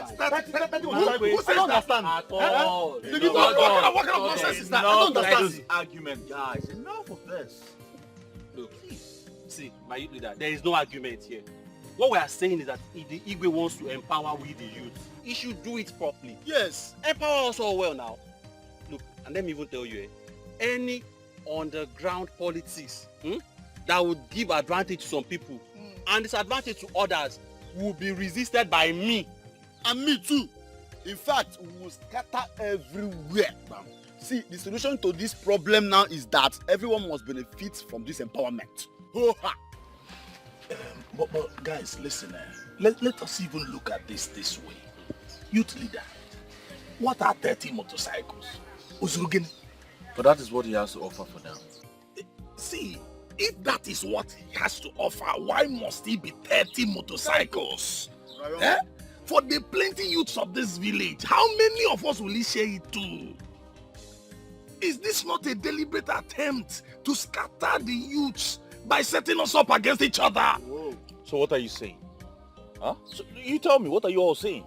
Who says that? At all. What kind of nonsense is that? I don't understand. This argument, guys. Enough of this. Look, see, my youth leader, there is no argument here. What we are saying is that if the Igwe wants to empower we the youth, he should do it properly. Yes. Empower us all well now. Look, and let me even tell you, any underground politics that would give advantage to some people and disadvantage to others will be resisted by me. And me too. In fact, we will scatter everywhere. See, the solution to this problem now is that everyone must benefit from this empowerment. But guys, listen, let us even look at this way. Youth leader, what are 30 motorcycles? But that is what he has to offer for now. See, if that is what he has to offer, why must he be 30 motorcycles? For the plenty youths of this village, how many of us will he share it to? Is this not a deliberate attempt to scatter the youths by setting us up against each other? Whoa. So what are you saying? Huh? So you tell me, what are you all saying?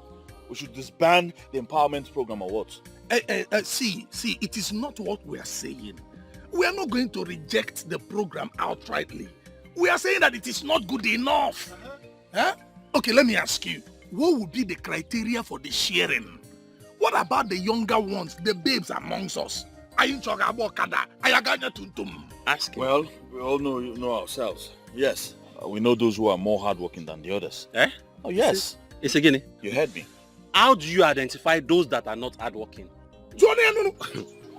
We should disband the empowerment program or what? See, it is not what we are saying. We are not going to reject the program outrightly. We are saying that it is not good enough. Okay, let me ask you, what would be the criteria for the sharing? What about the younger ones, the babes amongst us? Ask him. Well, we all know ourselves. Yes, we know those who are more hardworking than the others. Oh, yes. It's again. You heard me. How do you identify those that are not hardworking?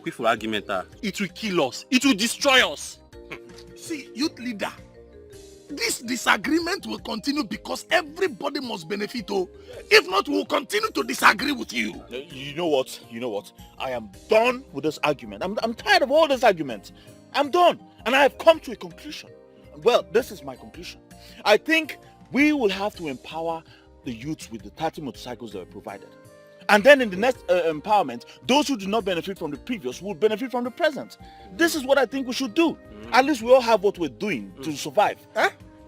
Quick for argument, it will kill us. It will destroy us. See, youth leader, this disagreement will continue because everybody must benefit. If not, we will continue to disagree with you. You know what? I am done with this argument. I'm tired of all this argument. I'm done. And I have come to a conclusion. Well, this is my conclusion. I think we will have to empower the youths with the 30 motorcycles that were provided. And then in the next empowerment, those who do not benefit from the previous will benefit from the present. This is what I think we should do. At least we all have what we're doing to survive.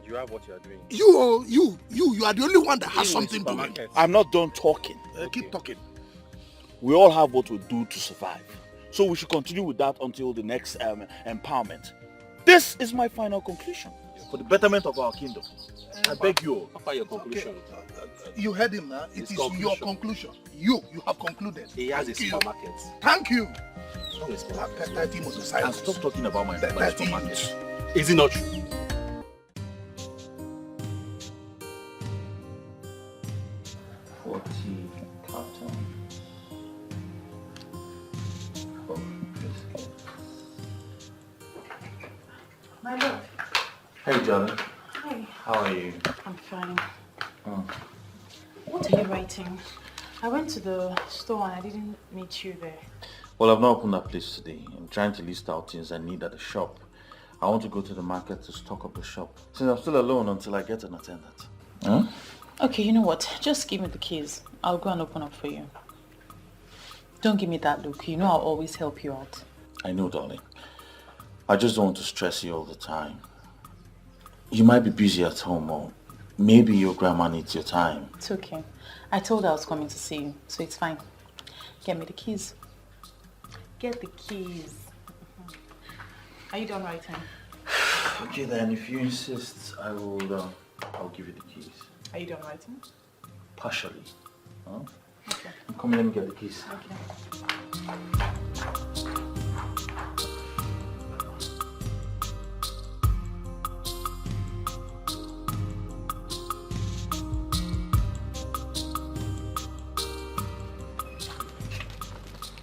You have what you are doing. You are the only one that has something doing. I'm not done talking. Keep talking. We all have what we do to survive. So we should continue with that until the next empowerment. This is my final conclusion. For the betterment of our kingdom. I beg you all. What your conclusion? You heard him now. It is your conclusion. You have concluded. He has a supermarket. Thank you. And stop talking about my supermarket. Is it not true? My love. Hey, darling. Hi. How are you? I'm fine. Oh. What are you writing? I went to the store and I didn't meet you there. Well, I've not opened that place today. I'm trying to list out things I need at the shop. I want to go to the market to stock up the shop. Since I'm still alone until I get an attendant. Huh? Okay, you know what? Just give me the keys. I'll go and open up for you. Don't give me that look. You know I'll always help you out. I know, darling. I just don't want to stress you all the time. You might be busy at home, or maybe your grandma needs your time. It's okay. I told her I was coming to see you, so it's fine. Get me the keys. Get the keys. Are you done writing? Okay then, if you insist, I'll give you the keys. Are you done writing? Partially. Huh? Okay. Come, let me get the keys. Okay.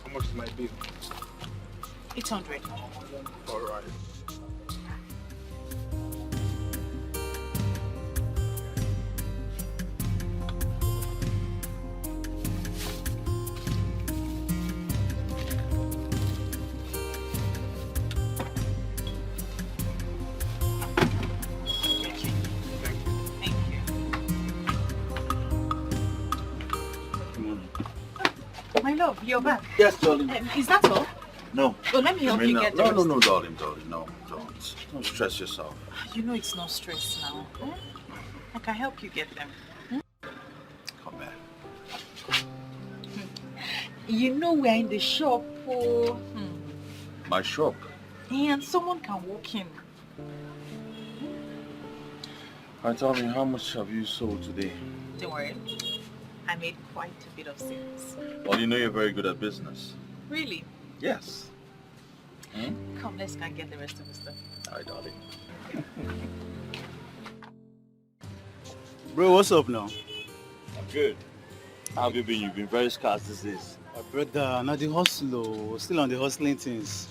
How much is my bill? 800. All right. My love, you're back. Yes, darling. Is that all? No. Well, let me help you get the rest. No, darling, no, don't. Don't stress yourself. You know it's no stress now. I can help you get them. Come back. You know we're in the shop, oh. My shop? And someone can walk in. And tell me, how much have you sold today? Don't worry. I made quite a bit of sales. Well, you know you're very good at business. Really? Yes. Come, let's go and get the rest of the stuff. Hi, darling. Bro, what's up now? I'm good. How have you been? You've been very scarce these days. Brother, now the hustle, still on the hustling things.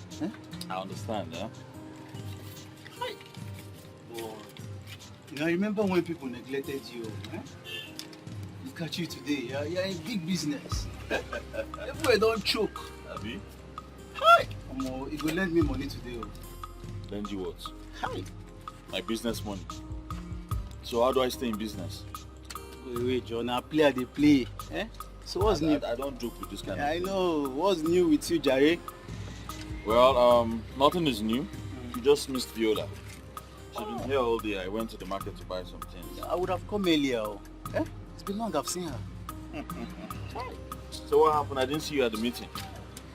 I understand, yeah? You know, I remember when people neglected you, Look at you today, you're in big business. Everywhere don't choke. Abi? Hi! You go lend me money today. Lend you what? Hi! My business money. So how do I stay in business? Wait, John, I play. So what's new? I don't joke with this kind of I thing. know. What's new with you, Jare? Well, nothing is new. You just missed Viola. She's been here all day. I went to the market to buy some things. I would have come earlier. It's been long I've seen her. So what happened? I didn't see you at the meeting.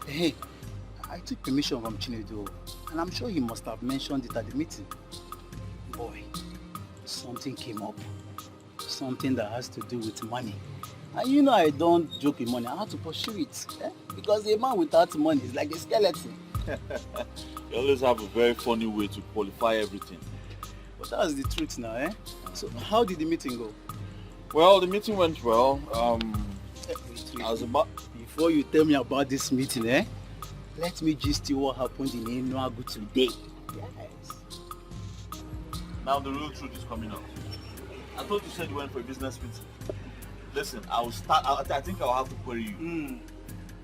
Hey, I took permission from Chinedu, and I'm sure he must have mentioned it at the meeting. Boy, something came up. Something that has to do with money. And you know I don't joke with money. I have to pursue it. Because a man without money is like a skeleton. You always have a very funny way to qualify everything. But that's the truth now, So how did the meeting go? Well, the meeting went well. I was about... Before you tell me about this meeting, let me gist you what happened in Enugu today. Yes. Now the real truth is coming out. I thought you said you went for a business meeting. Listen, I think I'll have to query you.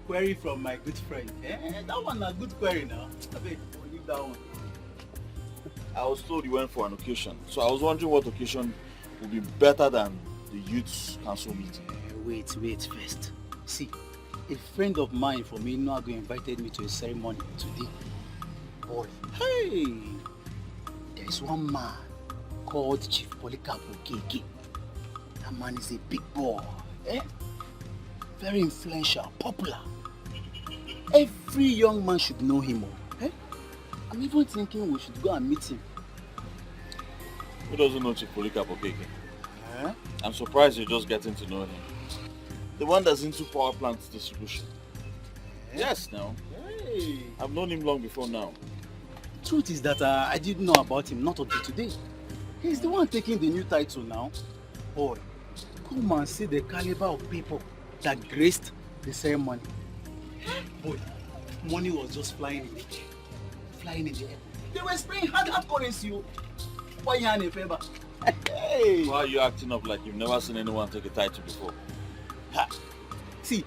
Query from my good friend. That one a good query now. I bet we'll leave that one. I was told you went for an occasion. So I was wondering what occasion would be better than the youth council meeting. Wait first. See, a friend of mine from Enugu invited me to a ceremony today. Boy, hey! There's one man called Chief Polycarp Okeke. That man is a big boy. Very influential, popular. Every young man should know him. I'm even thinking we should go and meet him. Who doesn't know Chief Polycarp Okeke? I'm surprised you're just getting to know him. The one that's into power plant distribution. Yes, now. Hey. I've known him long before now. Truth is that I didn't know about him, not until today. He's the one taking the new title now. Boy, come and see the caliber of people that graced the ceremony. Boy, money was just flying in the air. Flying in the air. They were spraying hard currency. Why you in a favor? Hey! Why are you acting up like you've never seen anyone take a title before? See,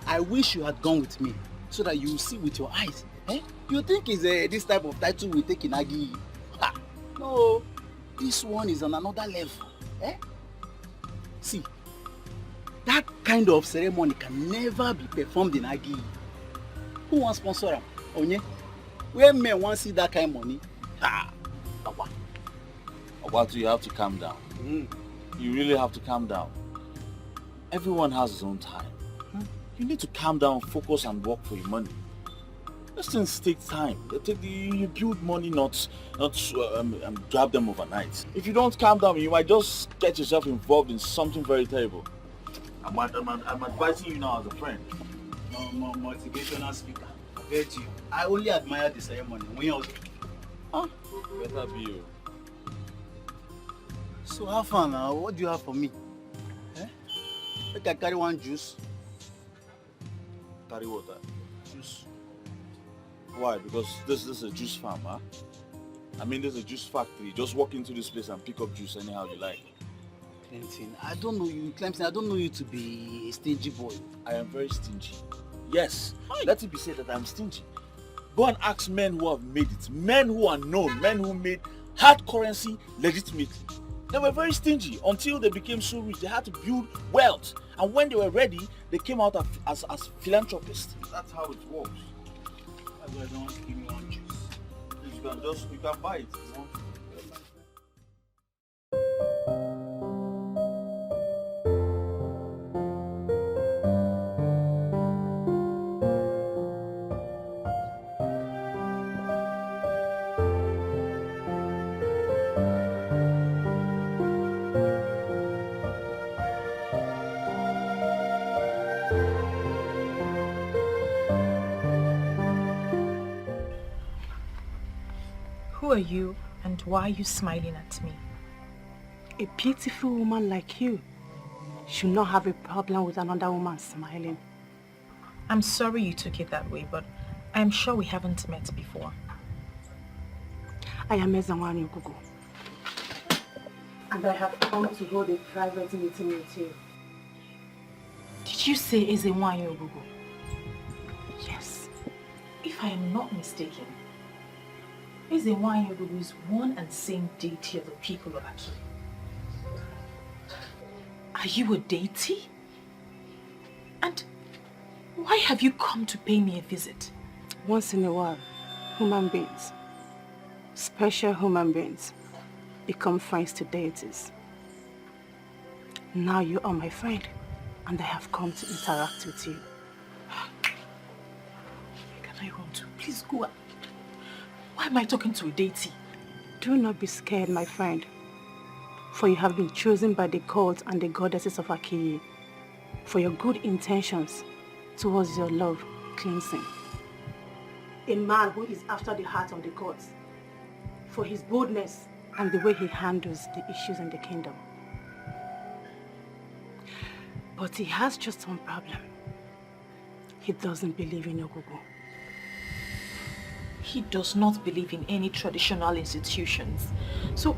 I wish you had gone with me so that you see with your eyes. You think it's this type of title we take in Agi? No, this one is on another level. See, that kind of ceremony can never be performed in Agi. Who wants sponsor him? Onye? Where men want to see that kind of money? Obatu, you have to calm down. You really have to calm down. Everyone has his own time. You need to calm down, focus and work for your money. These things take time. You build money, not grab them overnight. If you don't calm down, you might just get yourself involved in something very terrible. I'm advising you now as a friend. No, motivational speaker. I bet you. I only admire the ceremony. Better be you. So how far now? What do you have for me? Make I carry one juice. Carry water. Juice. Why? Because this is a juice farm, huh? I mean, there's a juice factory. Just walk into this place and pick up juice anyhow you like. Clemson, I don't know you. Clemson, I don't know you to be a stingy boy. I am very stingy. Yes. Let it be said that I'm stingy. Go and ask men who have made it. Men who are known. Men who made hard currency legitimately. They were very stingy until they became so rich. They had to build wealth. And when they were ready, they came out as philanthropists. That's how it works. That's why I don't want to give me one juice. You can buy it. Who are you and why are you smiling at me? A beautiful woman like you should not have a problem with another woman smiling. I'm sorry you took it that way, but I'm sure we haven't met before. I am Ezanwani Gugu. And I have come to hold a private meeting with you. Did you say Ezenwanyi Ogugu? Yes. If I am not mistaken, Ezenwanyi Ogugu is one and same deity of the people of Aki. Are you a deity? And why have you come to pay me a visit? Once in a while, human beings, special human beings, become friends to deities. Now you are my friend, and I have come to interact with you. Where can I run to? Please go. Why am I talking to a deity? Do not be scared, my friend, for you have been chosen by the gods and the goddesses of Akiyi for your good intentions towards your love, Clemson. A man who is after the heart of the gods, for his boldness and the way he handles the issues in the kingdom. But he has just one problem. He doesn't believe in Ogugu. He does not believe in any traditional institutions. So,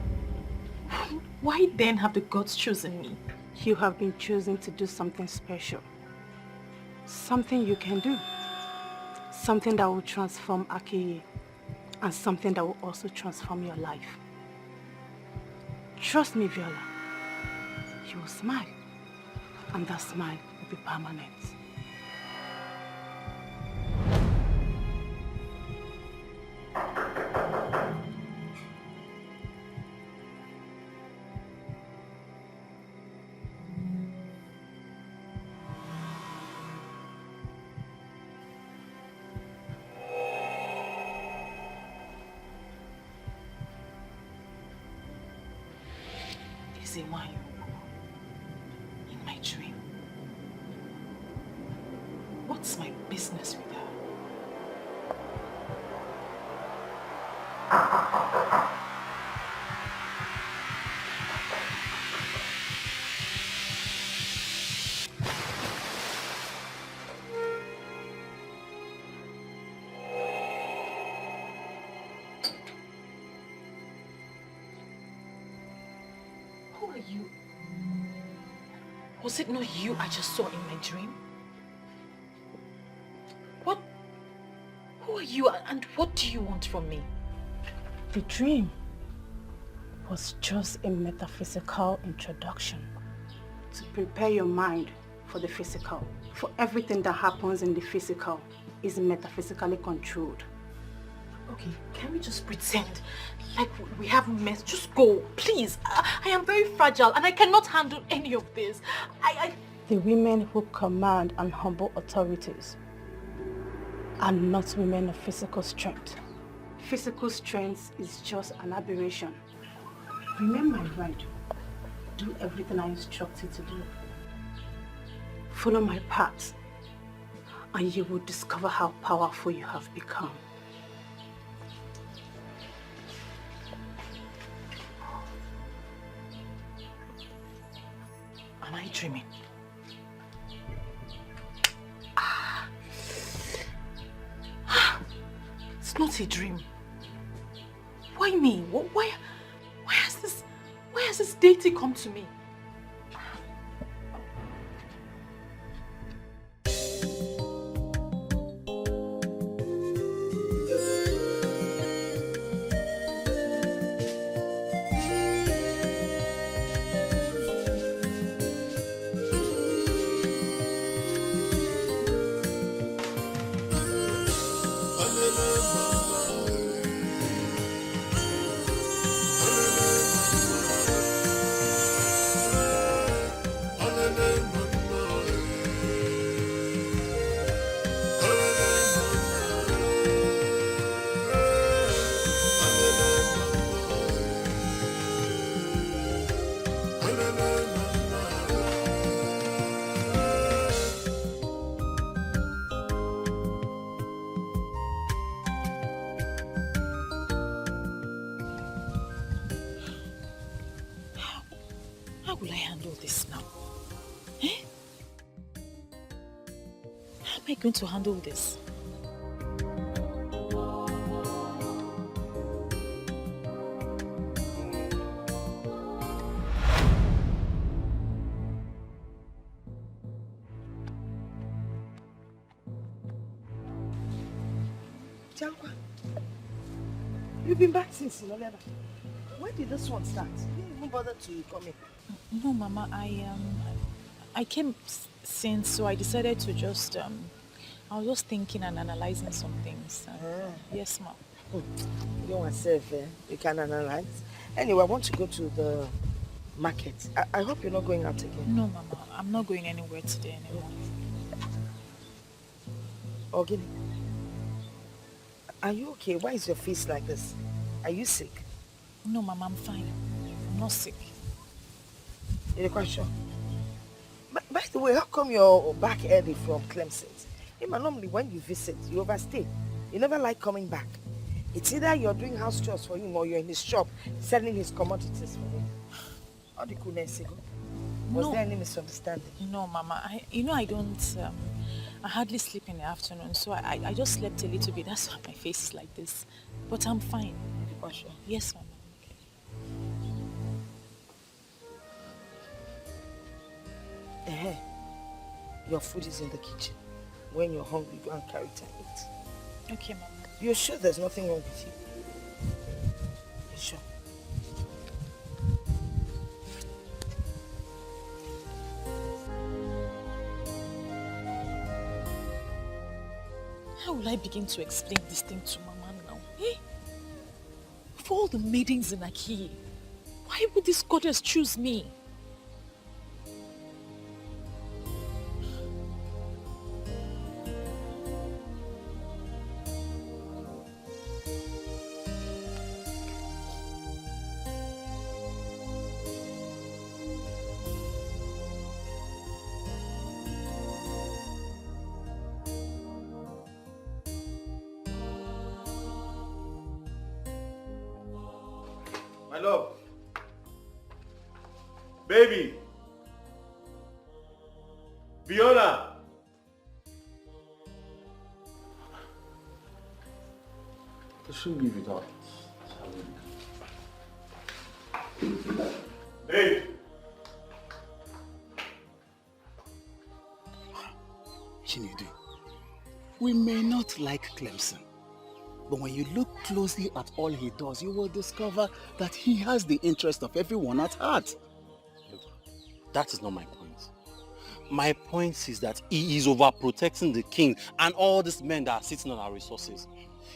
why then have the gods chosen me? You have been chosen to do something special. Something you can do. Something that will transform Akiyi. And something that will also transform your life. Trust me, Viola. You will smile. And that smile will be permanent. Ezenwanyi Ogugu, in my dream. What's my business with her? Who are you? Was it not you I just saw in my dream? Who are you and what do you want from me? The dream was just a metaphysical introduction to prepare your mind for the physical. For everything that happens in the physical is metaphysically controlled. Okay, can we just pretend like we haven't met? Just go, please. I am very fragile and I cannot handle any of this. The women who command and humble authorities are not women of physical strength. Physical strength is just an aberration. Remain my bride. Do everything I instruct you to do. Follow my path, and you will discover how powerful you have become. Am I dreaming? It's not a dream. Why me? Why has this deity come to me? How will I handle this now? Eh? How am I going to handle this? You've been back since, Viola. When did this one start? You didn't even bother to come in. No, Mama, I came since, so I decided to just, I was just thinking and analyzing some things. Yes, Mom. You don't want to serve, you can analyze. Anyway, I want to go to the market. I hope you're not going out again. No, Mama, I'm not going anywhere today anymore. Ogini, are you okay? Why is your face like this? Are you sick? No, Mama, I'm fine. I'm not sick. You're quite sure? By the way, how come you're back early from Clemson? Normally when you visit, you overstay. You never like coming back. It's either you're doing house chores for him or you're in his shop selling his commodities for him. How do you cool Was there any misunderstanding? No, Mama. I don't... I hardly sleep in the afternoon, so I just slept a little bit. That's why my face is like this. But I'm fine. For sure? Yes, Mama. Okay. Your food is in the kitchen. When you're hungry, go and carry it and eat. Okay, Mama. You're sure there's nothing wrong with you? You're sure? How will I begin to explain this thing to Mama now? Eh? For all the maidens in Aki, why would this goddess choose me? My love. Baby. Viola. I shouldn't leave without Babe. Chinedu, we may not like Clemson, but when you look closely at all he does, you will discover that he has the interest of everyone at heart. Look, that is not my point. My point is that he is overprotecting the king and all these men that are sitting on our resources.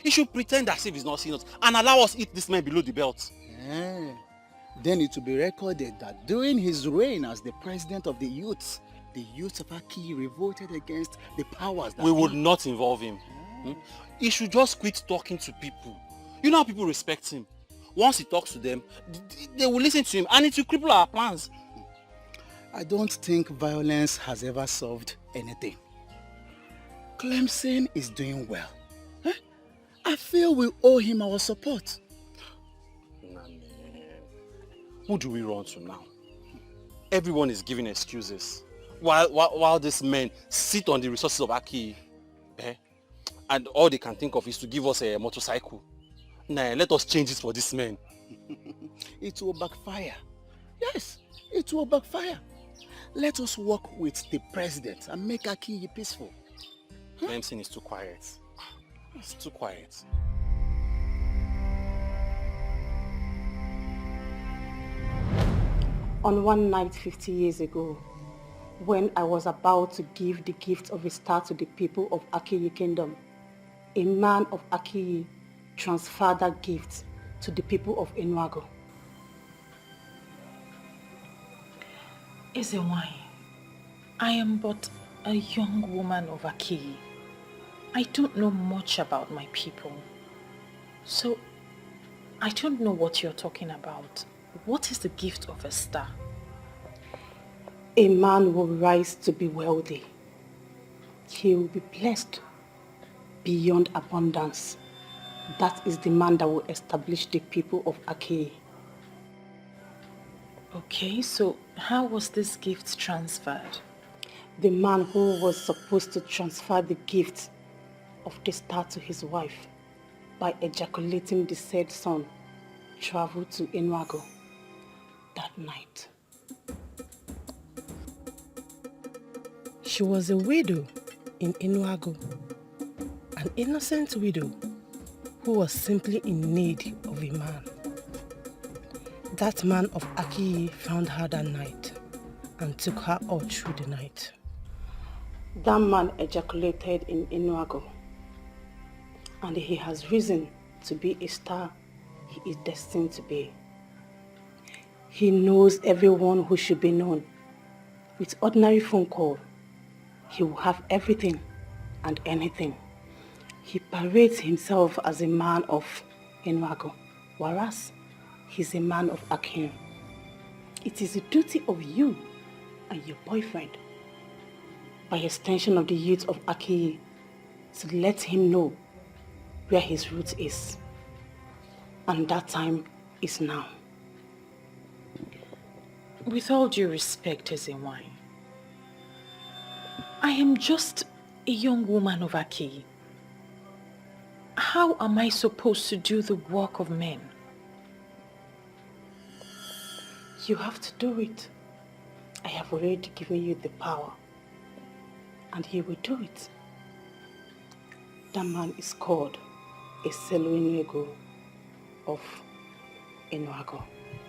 He should pretend as if he's not seeing us and allow us eat this man below the belt. Then it will be recorded that during his reign as the president of the youths of Aki revolted against the powers that we would not involve him. He should just quit talking to people. You know how people respect him. Once he talks to them, they will listen to him and it will cripple our plans. I don't think violence has ever solved anything. Clemson is doing well. I feel we owe him our support. Who do we run to now? Everyone is giving excuses. While these men sit on the resources of Aki, and all they can think of is to give us a motorcycle. Nah, let us change it for this man. It will backfire. Yes, it will backfire. Let us work with the president and make Aki peaceful. Samson is too quiet. It's too quiet. On one night 50 years ago, when I was about to give the gift of a star to the people of Akiyi Kingdom, a man of Akiyi transferred that gift to the people of Enuago. Ezewai, I am but a young woman of Akiyi. I don't know much about my people. So, I don't know what you're talking about. What is the gift of a star? A man will rise to be wealthy. He will be blessed beyond abundance. That is the man that will establish the people of Akiyi. Okay, so how was this gift transferred? The man who was supposed to transfer the gift of the star to his wife by ejaculating the said son traveled to Enuago that night. She was a widow in Enuago, an innocent widow who was simply in need of a man. That man of Akiyi found her that night and took her all through the night. That man ejaculated in Enuago, and he has risen to be a star he is destined to be. He knows everyone who should be known. With ordinary phone call, he will have everything and anything. He parades himself as a man of Enuago, whereas he's a man of Akin. It is the duty of you and your boyfriend, by extension of the youth of Akiyi, to let him know where his root is. And that time is now. With all due respect, Ezenwai, I am just a young woman of Akiyi. How am I supposed to do the work of men? You have to do it. I have already given you the power, and you will do it. That man is called a Seluinego of Enuago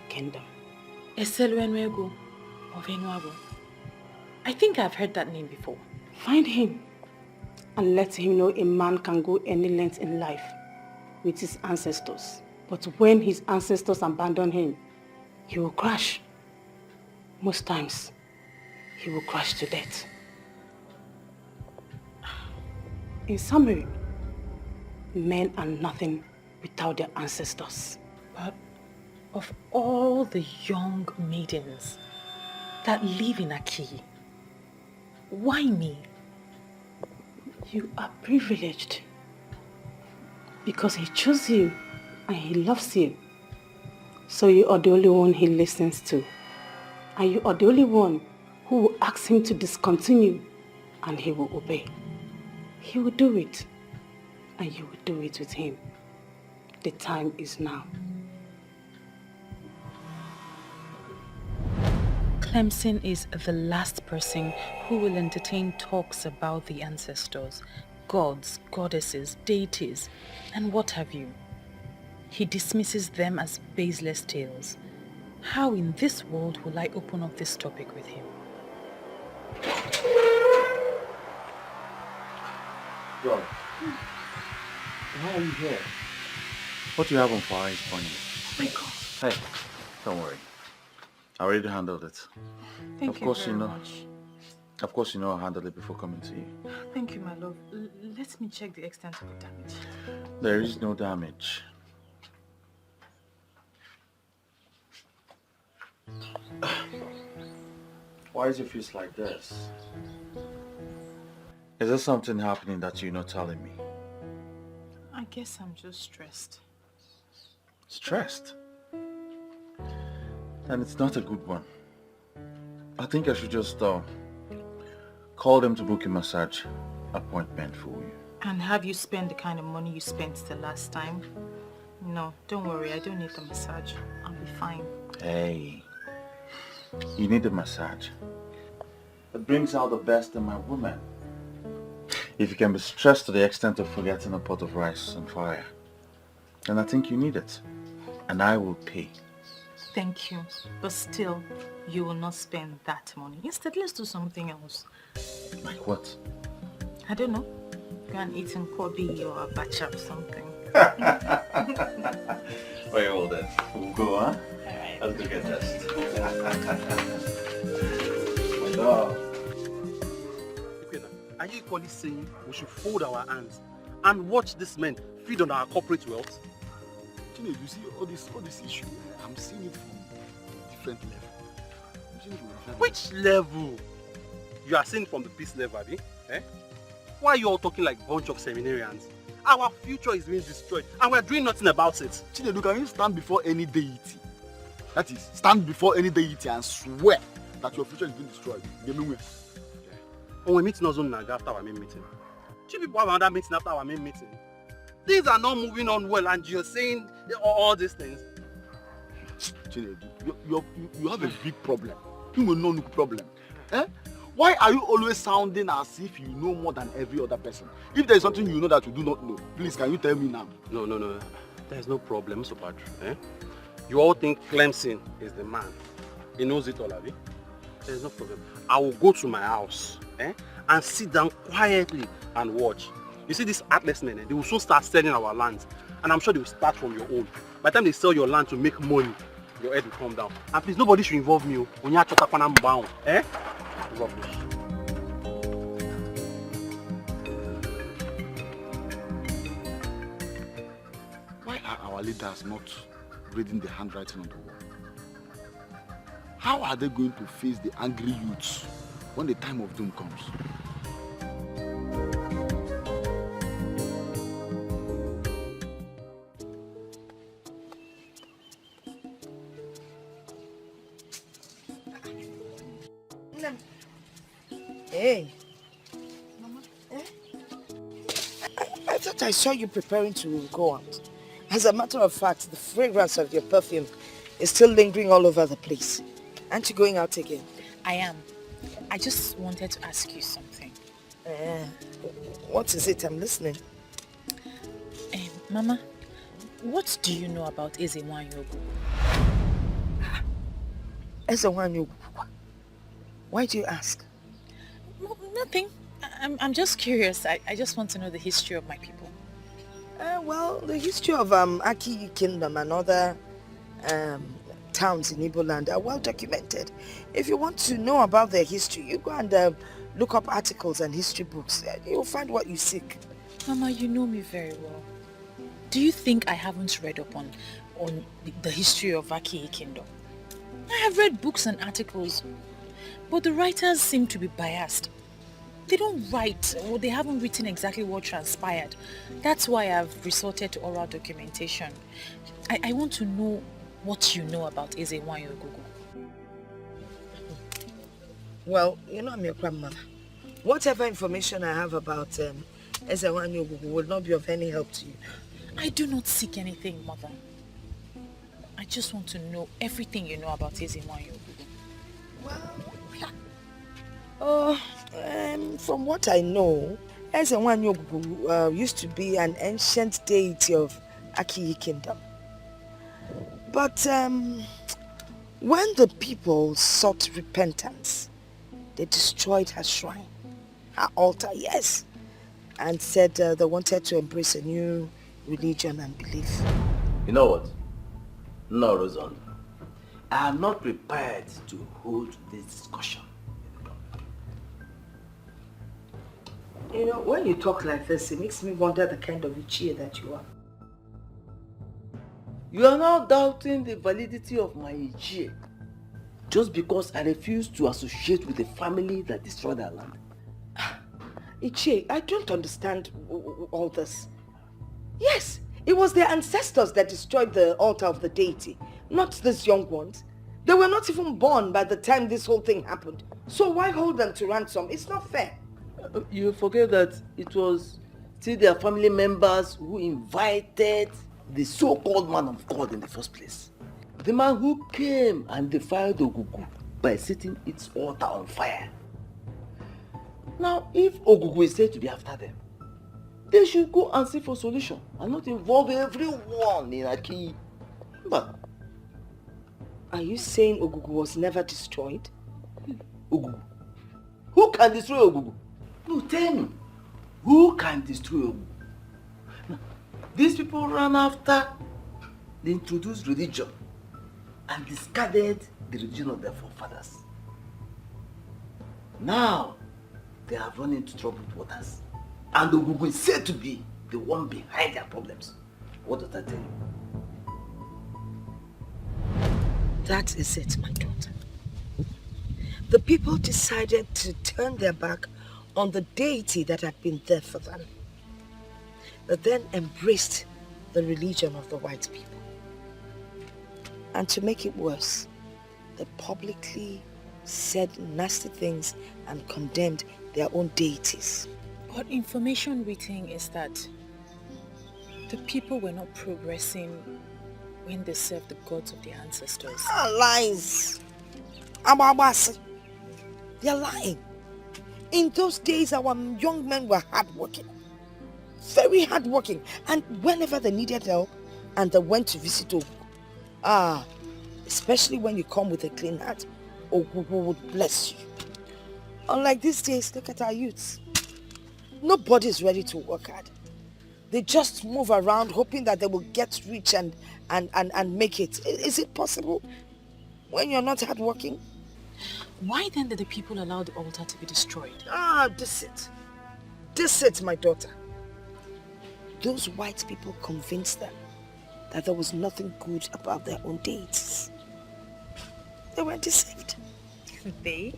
Kingdom. Eseluenwego of Enuago. I think I've heard that name before. Find him and let him know a man can go any length in life with his ancestors. But when his ancestors abandon him, he will crash. Most times, he will crash to death. In summary, men are nothing without their ancestors. But of all the young maidens that live in Akiyi, why me? You are privileged because he chose you and he loves you. So you are the only one he listens to. And you are the only one who will ask him to discontinue and he will obey. He will do it and you will do it with him. The time is now. Clemson is the last person who will entertain talks about the ancestors, gods, goddesses, deities, and what have you. He dismisses them as baseless tales. How in this world will I open up this topic with him? Yo, why are you here? What do you have on fire is funny. Oh my God. Hey, don't worry. I already handled it. Thank you very much. Of course you know I handled it before coming to you. Thank you, my love. Let me check the extent of the damage. There is no damage. Why is your face like this? Is there something happening that you're not telling me? I guess I'm just stressed. Stressed? And it's not a good one. I think I should just call them to book a massage appointment for you. And have you spent the kind of money you spent the last time? No, don't worry, I don't need the massage. I'll be fine. Hey, you need a massage. It brings out the best in my woman. If you can be stressed to the extent of forgetting a pot of rice on fire, then I think you need it. And I will pay. Thank you. But still, you will not spend that money. Instead, let's do something else. Like what? I don't know. Go and eat in Kobe or Abacha or something. Very well then. We'll go, huh? Alright. Let's go get dressed. My dog. Are you equally saying we should fold our hands and watch these men feed on our corporate wealth? You see all this issue, I'm seeing it from a different level. I'm seeing it from a different Which level? You are saying from the peace level, Abi? Eh? Why are you all talking like a bunch of seminarians? Our future is being destroyed and we're doing nothing about it. Chinedu, can you stand before any deity That is, stand before any deity and swear that your future is being destroyed. When we meet in Naga after our main meeting. Two people have another meeting after our main meeting. Things are not moving on well and you're saying all these things. You have a big problem. You will know no problem. Eh? Why are you always sounding as if you know more than every other person? If there is something you know that you do not know, please can you tell me now? No. There's no problem, Mr. Padre. Eh? You all think Clemson is the man. He knows it all, have you? There's no problem. I will go to my house and sit down quietly and watch. You see these heartless men, they will soon start selling our lands. And I'm sure they will start from your own. By the time they sell your land to make money, your head will come down. And please, nobody should involve me. When you are bound, rubbish. Why are our leaders not reading the handwriting on the wall? How are they going to face the angry youths when the time of doom comes? Hey. Mama. I thought I saw you preparing to go out. As a matter of fact, the fragrance of your perfume is still lingering all over the place. Aren't you going out again? I am. I just wanted to ask you something. What is it? I'm listening. Mama, what do you know about Ezewanyogu? Ezewanyogu? Why do you ask? No, nothing. I'm just curious. I just want to know the history of my people. Well, the history of Aki Kingdom and other towns in Igbo land are well documented. If you want to know about their history, you go and look up articles and history books. You'll find what you seek. Mama, you know me very well. Do you think I haven't read up on the history of Aki Kingdom? I have read books and articles, but the writers seem to be biased. They don't write, or they haven't written exactly what transpired. That's why I've resorted to oral documentation. I want to know what you know about Ezewanyogu. Well, you know I'm your grandmother. Whatever information I have about Ezewanyogu will not be of any help to you. I do not seek anything, Mother. I just want to know everything you know about Ezewanyogu. Well, from what I know, Ezewanyogu used to be an ancient deity of Aki Kingdom. But when the people sought repentance, they destroyed her shrine, her altar, yes, and said they wanted to embrace a new religion and belief. You know what? No, Rosan. I am not prepared to hold this discussion. You know, when you talk like this, it makes me wonder the kind of Ichie that you are. You are now doubting the validity of my Ichie just because I refuse to associate with a family that destroyed our land. Ichie, I don't understand all this. Yes, it was their ancestors that destroyed the altar of the deity, not these young ones. They were not even born by the time this whole thing happened. So why hold them to ransom? It's not fair. You forget that it was still their family members who invited the so-called man of God in the first place. The man who came and defiled Ogugu by setting its altar on fire. Now, if Ogugu is said to be after them, they should go and seek for solution and not involve everyone in Aki. But are you saying Ogugu was never destroyed? Ogugu? Who can destroy Ogugu? No, tell me. Who can destroy Ogugu? Now, these people ran after the introduced religion and discarded the religion of their forefathers. Now, they have run into troubled waters. And Ogugu is said to be the one behind their problems. What does that tell you? That is it, my daughter. The people decided to turn their back on the deity that had been there for them. They then embraced the religion of the white people. And to make it worse, they publicly said nasty things and condemned their own deities. But information we think is that the people were not progressing when they served the gods of their ancestors. Lies! Ababasi. They're lying. In those days, our young men were hardworking. Very hardworking. And whenever they needed help, and they went to visit Ogu, especially when you come with a clean heart, Ogu would bless you. Unlike these days, look at our youths. Nobody's ready to work hard. They just move around hoping that they will get rich and make it. Is it possible when you're not hardworking? Why then did the people allow the altar to be destroyed? This it, my daughter. Those white people convinced them that there was nothing good about their own deities. They were deceived. They?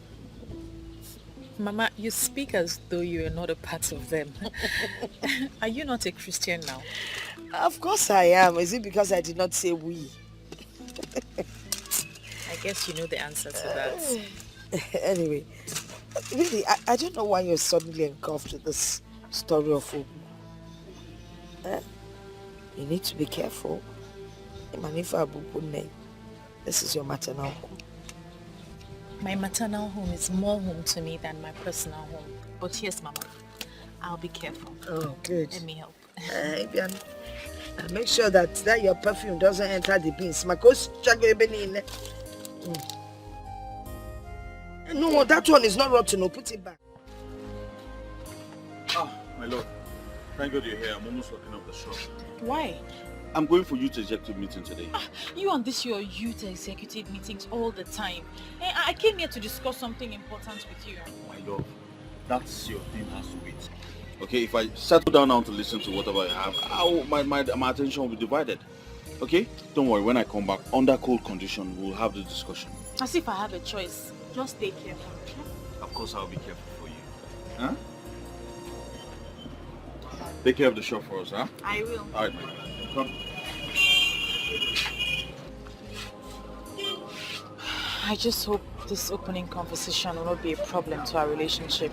Mama, you speak as though you are not a part of them. Are you not a Christian now? Of course I am. Is it because I did not say we? I guess you know the answer to that. Anyway, really, I don't know why you're suddenly engulfed with this story of Ogu. You need to be careful. This is your maternal home. My maternal home is more home to me than my personal home. But yes, Mama, I'll be careful. Oh, good. Let me help. Make sure that your perfume doesn't enter the beans. No, that one is not rotten. No, put it back. My lord. Thank God you're here. I'm almost locking up the shop. Why? I'm going for youth executive meeting today. You and this your youth executive meetings all the time. I came here to discuss something important with you. My love, that's your thing has to wait. Okay, if I settle down now to listen to whatever I have, my attention will be divided. Okay? Don't worry, when I come back, under cold condition, we'll have the discussion. As if I have a choice. Just stay careful. Of course, I'll be careful for you. Huh? Take care of the shop for us, huh? I will. All right, man. Come. I just hope this opening conversation will not be a problem to our relationship.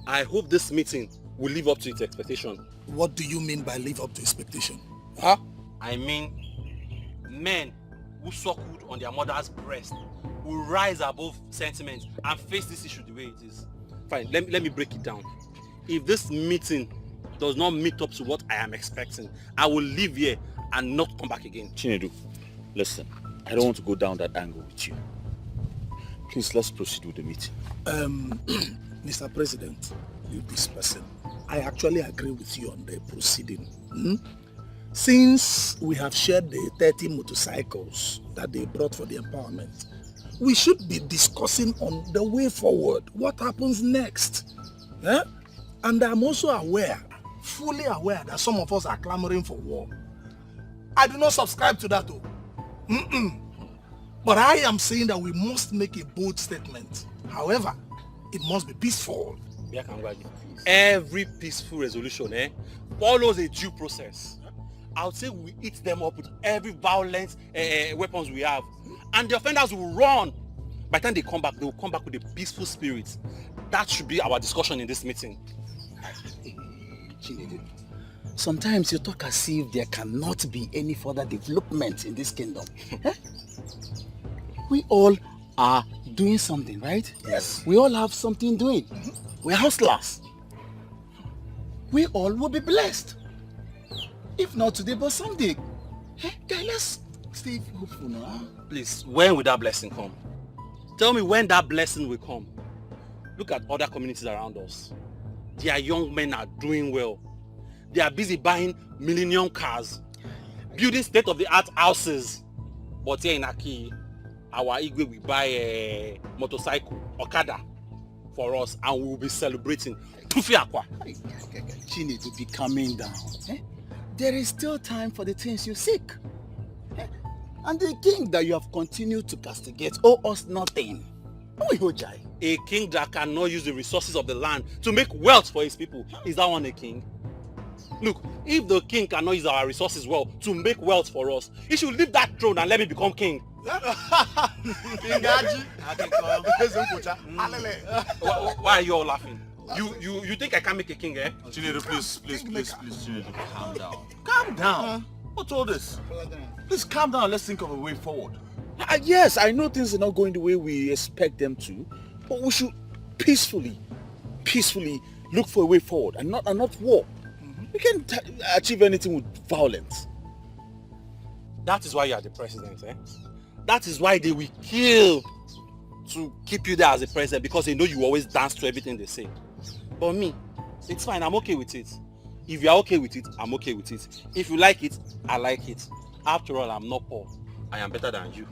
I hope this meeting will live up to its expectation. What do you mean by live up to expectation? Huh? I mean, men who suckled on their mother's breast will rise above sentiment and face this issue the way it is. Fine, let me break it down. If this meeting does not meet up to what I am expecting, I will leave here and not come back again. Chinedu, listen, I don't want to go down that angle with you. Please, let's proceed with the meeting. Mr. President, leave this person. I actually agree with you on the proceeding. Since we have shared the 30 motorcycles that they brought for the empowerment, we should be discussing on the way forward, what happens next. And I'm also aware, fully aware, that some of us are clamoring for war. I do not subscribe to that though. But I am saying that we must make a bold statement. However, it must be peaceful. Every peaceful resolution follows a due process. I would say we eat them up with every violent weapons we have. And the offenders will run. By the time they come back, they will come back with a peaceful spirit. That should be our discussion in this meeting. Sometimes you talk as if there cannot be any further development in this kingdom. We all are doing something, right? Yes. We all have something doing. We're hustlers. We all will be blessed. If not today, but someday. Guys, let's stay hopeful now. Please, when will that blessing come? Tell me when that blessing will come. Look at other communities around us. Their young men are doing well. They are busy buying millennium cars, building state-of-the-art houses. But here in Aki, our Igwe will buy a motorcycle, Okada, for us, and we will be celebrating. Tufi Akwa. Chinedu, be calming down. There is still time for the things you seek. And the king that you have continued to castigate owe us nothing. A king that cannot use the resources of the land to make wealth for his people. Is that one a king? Look, if the king cannot use our resources well to make wealth for us, he should leave that throne and let me become king. Why are you all laughing? You think I can make a king, eh? Chinedu, please, Chinedu, calm down. Calm down. What's all this? Please calm down. Let's think of a way forward. Yes, I know things are not going the way we expect them to, but we should peacefully look for a way forward and not war. We can't achieve anything with violence. That is why you are the president, eh? That is why they will kill to keep you there as the president, because they know you always dance to everything they say. But me, it's fine, I'm okay with it. If you are okay with it, I'm okay with it. If you like it, I like it. After all, I'm not poor. I am better than you.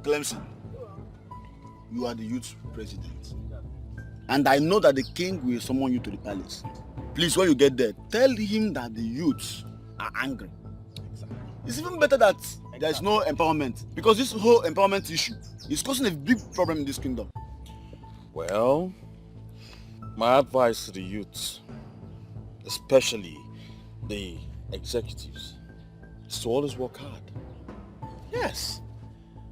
Clemson, you are the youth president. And I know that the king will summon you to the palace. Please, when you get there, tell him that the youths are angry. It's even better that there is no empowerment, because this whole empowerment issue is causing a big problem in this kingdom. Well, my advice to the youths, especially the executives, is to always work hard. Yes,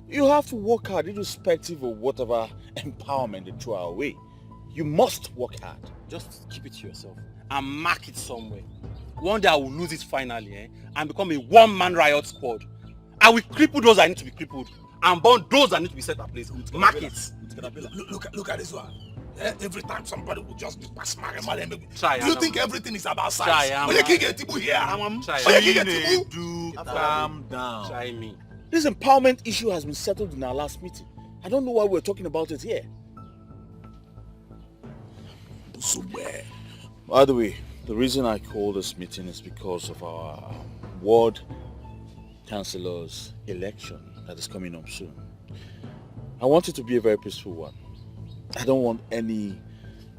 you have to work hard irrespective of whatever empowerment they throw our way. You must work hard. Just keep it to yourself and mark it somewhere. One day I will lose it finally, eh? And become a one-man riot squad. I will cripple those that need to be crippled and burn those that need to be set ablaze. Mark it. Look at this one. Every time somebody will just be pass my do Try, you think everything is about size? When you get people here, calm down. Try me. This empowerment issue has been settled in our last meeting. I don't know why we're talking about it here. By the way, the reason I called this meeting is because of our ward councillor's election that is coming up soon. I want it to be a very peaceful one. I don't want any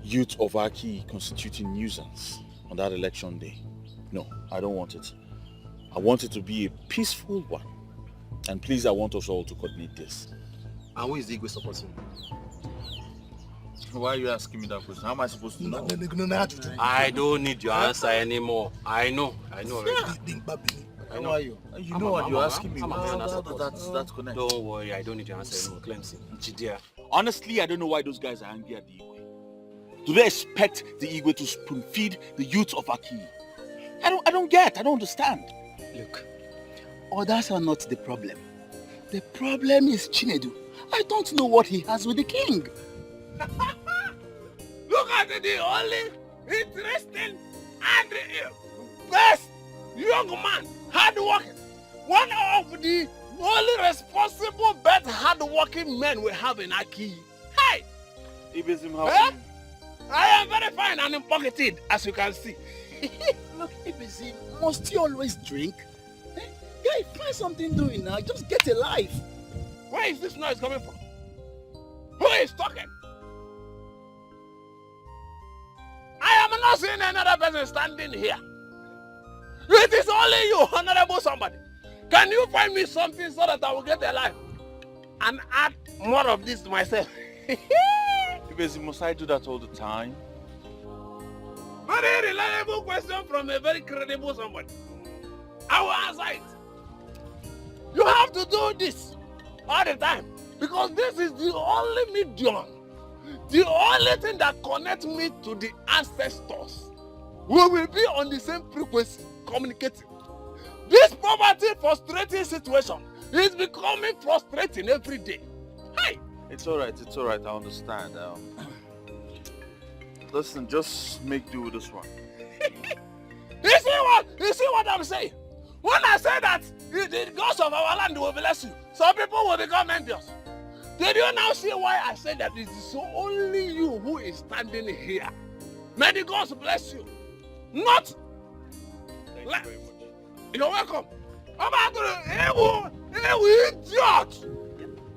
youth of Aki constituting nuisance on that election day. No, I don't want it. I want it to be a peaceful one. And please, I want us all to coordinate this. And who is the Igwe supporting? Why are you asking me that question? How am I supposed to know? I don't need your answer anymore. I know already. I know you. You know what you're asking me. That's connected. Don't worry, I don't need your answer anymore, Clemson. Chidia. Honestly, I don't know why those guys are angry at the Igwe. Do they expect the Igwe to spoon feed the youth of Aki? I don't understand. Look, others are not the problem. The problem is Chinedu. I don't know what he has with the king. Look at the only interesting and best young man, hard-working. One of the only responsible, best hard-working men we have in Aki. Hey! I am very fine and pocketed, as you can see. Look, Ibizim, must you always drink? Guy, find something doing now. Just get a life. Where is this noise coming from? Who is talking? I am not seeing another person standing here. It is only you, honorable somebody. Can you find me something so that I will get a life and add more of this to myself? Must I do that all the time? Very reliable question from a very credible somebody. I will answer it. You have to do this all the time because this is the only medium, the only thing that connects me to the ancestors. We will be on the same frequency, communicating. This poverty frustrating situation is becoming frustrating every day. Hey! It's alright, I understand. Listen, just make do with this one. You see what I'm saying? When I say that the gods of our land will bless you, some people will become envious. Did you now see why I said that it is only you who is standing here? May the gods bless you. Not. Thank you very much. You're welcome. I'm about to idiot.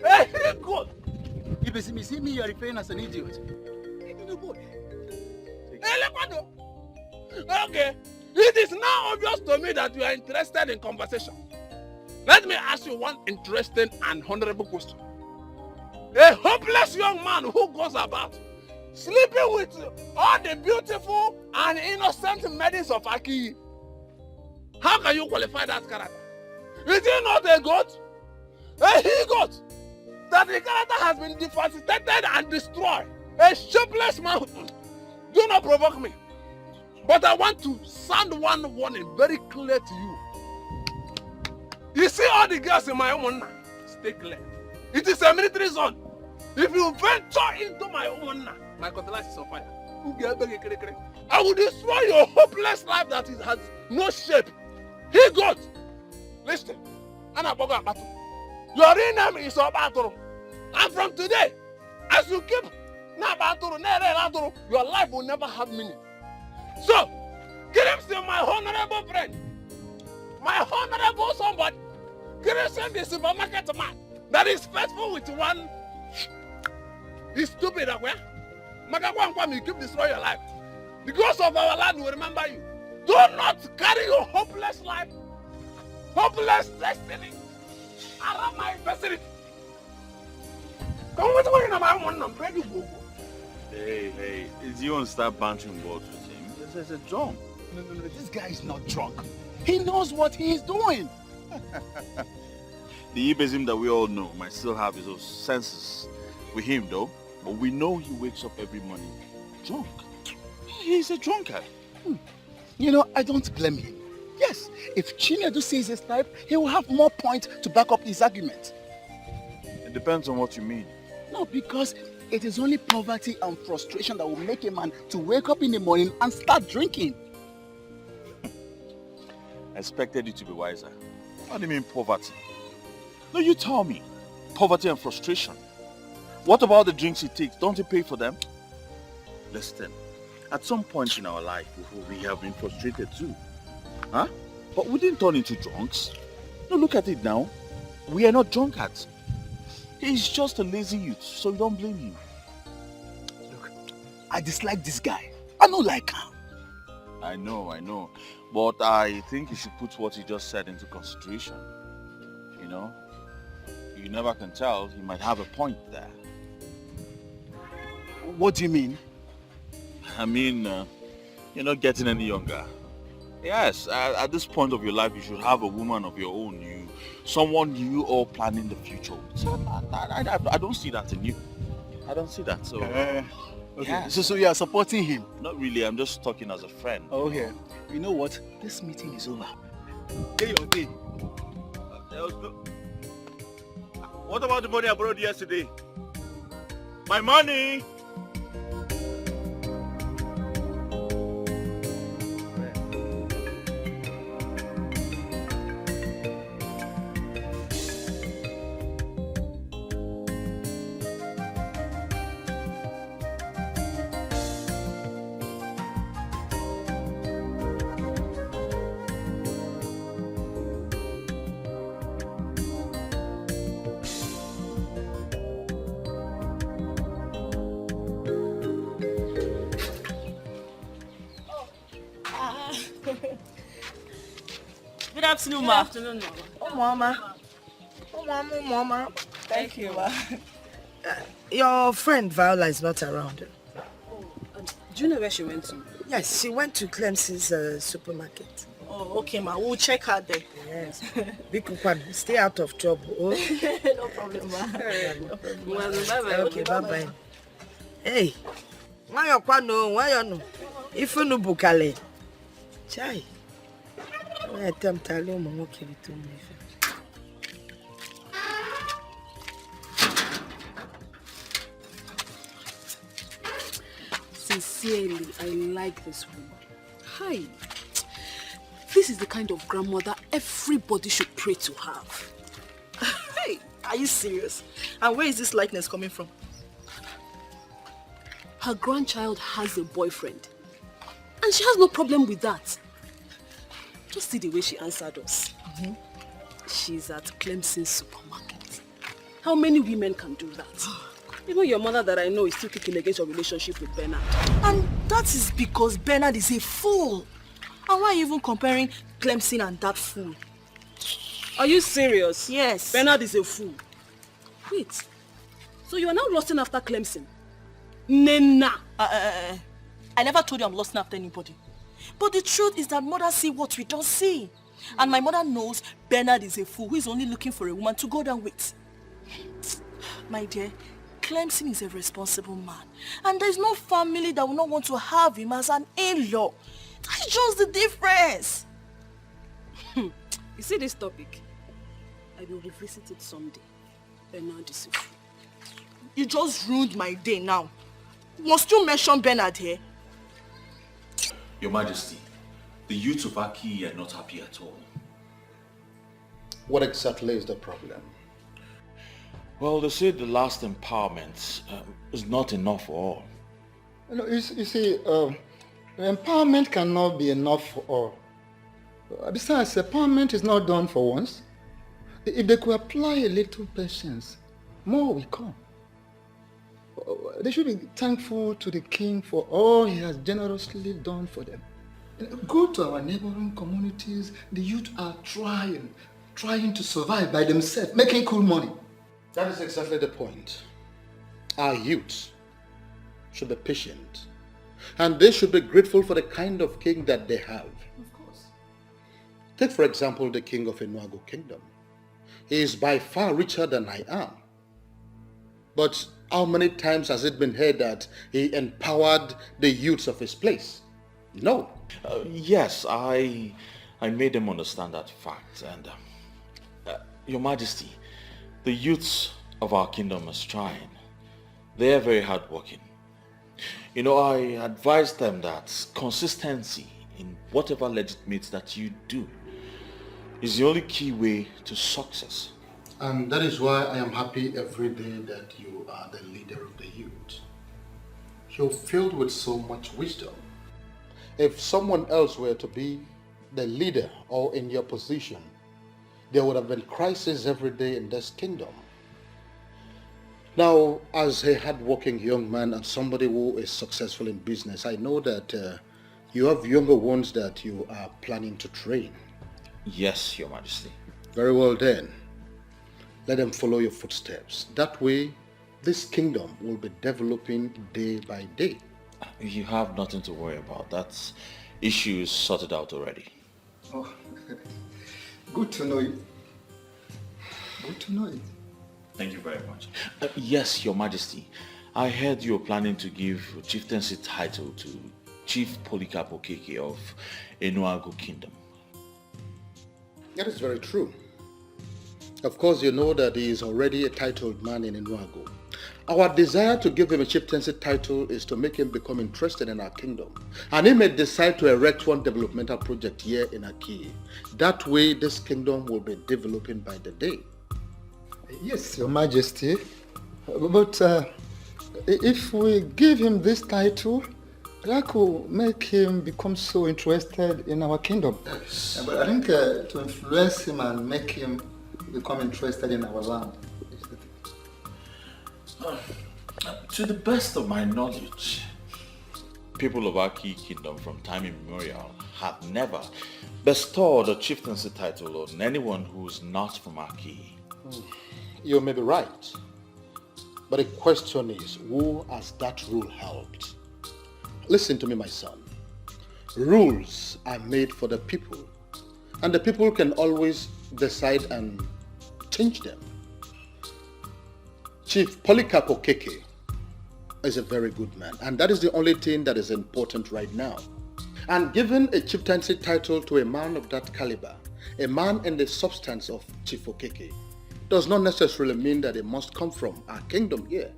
Hey, good. Ibizim, you see me, you're referring as an idiot. Okay. It is now obvious to me that you are interested in conversation. Let me ask you one interesting and honorable question. A hopeless young man who goes about sleeping with all the beautiful and innocent maidens of Aki. How can you qualify that character? Is he not a goat? A he-goat? That the character has been devastated and destroyed. A shapeless man. Do not provoke me. But I want to sound one warning very clear to you. You see all the girls in my home now? Stay clear. It is a military zone. If you venture into my home now, my cutlass is on fire. I will destroy your hopeless life that it has no shape. He got. Listen. Your real name is Obatoro. And from today, as you keep your life will never have meaning. So, Clemson, my honorable friend, my honorable somebody, Clemson, the supermarket man that is faithful with one, is stupid. You keep destroying your life. The ghost of our land will remember you. Do not carry your hopeless life, hopeless destiny around my vicinity. Come with me, I'm ready to go. Hey, is you want to start bantering words with him? It's a drunk. No, this guy is not drunk. He knows what he is doing. The Ibezim that we all know might still have his own senses with him though, but we know he wakes up every morning drunk. He's a drunkard. You know, I don't blame him. Yes, if Chinedu sees his type, he will have more points to back up his argument. It depends on what you mean. No, because it is only poverty and frustration that will make a man to wake up in the morning and start drinking. I expected you to be wiser. What do you mean poverty? No, you tell me. Poverty and frustration. What about the drinks he takes? Don't he pay for them? Listen, at some point in our life, we have been frustrated too. Huh? But we didn't turn into drunks. No, look at it now. We are not drunkards. He's just a lazy youth, so you don't blame him. Look, I dislike this guy. I don't like him. I know. But I think you should put what he just said into consideration. You know? You never can tell. He might have a point there. What do you mean? I mean, you're not getting any younger. Yes, at this point of your life, you should have a woman of your own. Someone you all planning the future with. I don't see that in you. I don't see that. So, okay. Yeah. So you are supporting him? Not really. I'm just talking as a friend. Okay. You know what? This meeting is over. Hey, okay. What about the money I borrowed yesterday? My money! Good afternoon, ma. Good afternoon, Mama. Oh, Mama. Thank you, ma. Your friend Viola is not around. Do you know where she went to? Yes, she went to Clemson's supermarket. Oh, okay, ma. We'll check her there. Yes. Bikukwan, stay out of trouble. Oh? No problem, ma. No problem. Well, bye-bye. Okay, bye-bye. Hey, why you kwano? Why you no? If you no bukale, chai. I attempt to learn more to me. Sincerely, I like this woman. Hi. This is the kind of grandmother everybody should pray to have. Hey, are you serious? And where is this likeness coming from? Her grandchild has a boyfriend. And she has no problem with that. Just see the way she answered us. Mm-hmm. She's at Clemson supermarket. How many women can do that? Even your mother that I know is still kicking against your relationship with Bernard. And that is because Bernard is a fool. And why are you even comparing Clemson and that fool? Are you serious? Yes. Bernard is a fool. Wait. So you are now lusting after Clemson? Nena. I never told you I'm lusting after anybody. But the truth is that mother see what we don't see. And my mother knows Bernard is a fool who is only looking for a woman to go down with. My dear, Clemson is a responsible man. And there's no family that will not want to have him as an in-law. That's just the difference. You see this topic? I will revisit it someday. Bernard is a fool. You just ruined my day now. Must you mention Bernard here? Your Majesty, the youths of Aki are not happy at all. What exactly is the problem? Well, they say the last empowerment is not enough for all. You see, empowerment cannot be enough for all. Besides, empowerment is not done for once. If they could apply a little patience, more will come. They should be thankful to the king for all he has generously done for them. Go to our neighboring communities. The youth are trying to survive by themselves, making cool money. That is exactly the point. Our youth should be patient, and they should be grateful for the kind of king that they have. Of course. Take for example the king of Enuago Kingdom. He is by far richer than I am. But how many times has it been heard that he empowered the youths of his place? No. Yes, I made them understand that fact. And Your Majesty, the youths of our kingdom is trying. They are very hardworking. You know, I advise them that consistency in whatever legitimate that you do is the only key way to success. And that is why I am happy every day that you are the leader of the youth. You're filled with so much wisdom. If someone else were to be the leader or in your position, there would have been crisis every day in this kingdom. Now, as a hardworking young man and somebody who is successful in business, I know that you have younger ones that you are planning to train. Yes, Your Majesty. Very well then. Let them follow your footsteps. That way, this kingdom will be developing day by day. You have nothing to worry about. That issue is sorted out already. Oh, good to know it. Good to know it. Thank you very much. Yes, Your Majesty. I heard you're planning to give chieftaincy title to Chief Polycarp Okeke of Enuago Kingdom. That is very true. Of course, you know that he is already a titled man in Enuago. Our desire to give him a chieftaincy title is to make him become interested in our kingdom. And he may decide to erect one developmental project here in Aki. That way, this kingdom will be developing by the day. Yes, Your Majesty. But if we give him this title, that could make him become so interested in our kingdom. Yes. But I think to influence him and make him become interested in our land. To the best of my knowledge, people of Aki Kingdom from time immemorial have never bestowed a chieftaincy title on anyone who is not from Aki. You may be right, but the question is, who has that rule helped? Listen to me, my son. Rules are made for the people, and the people can always decide and change them. Chief Polycarp Okeke is a very good man, and that is the only thing that is important right now. And giving a chieftaincy title to a man of that caliber, a man in the substance of Chief Okeke, does not necessarily mean that it must come from our kingdom here.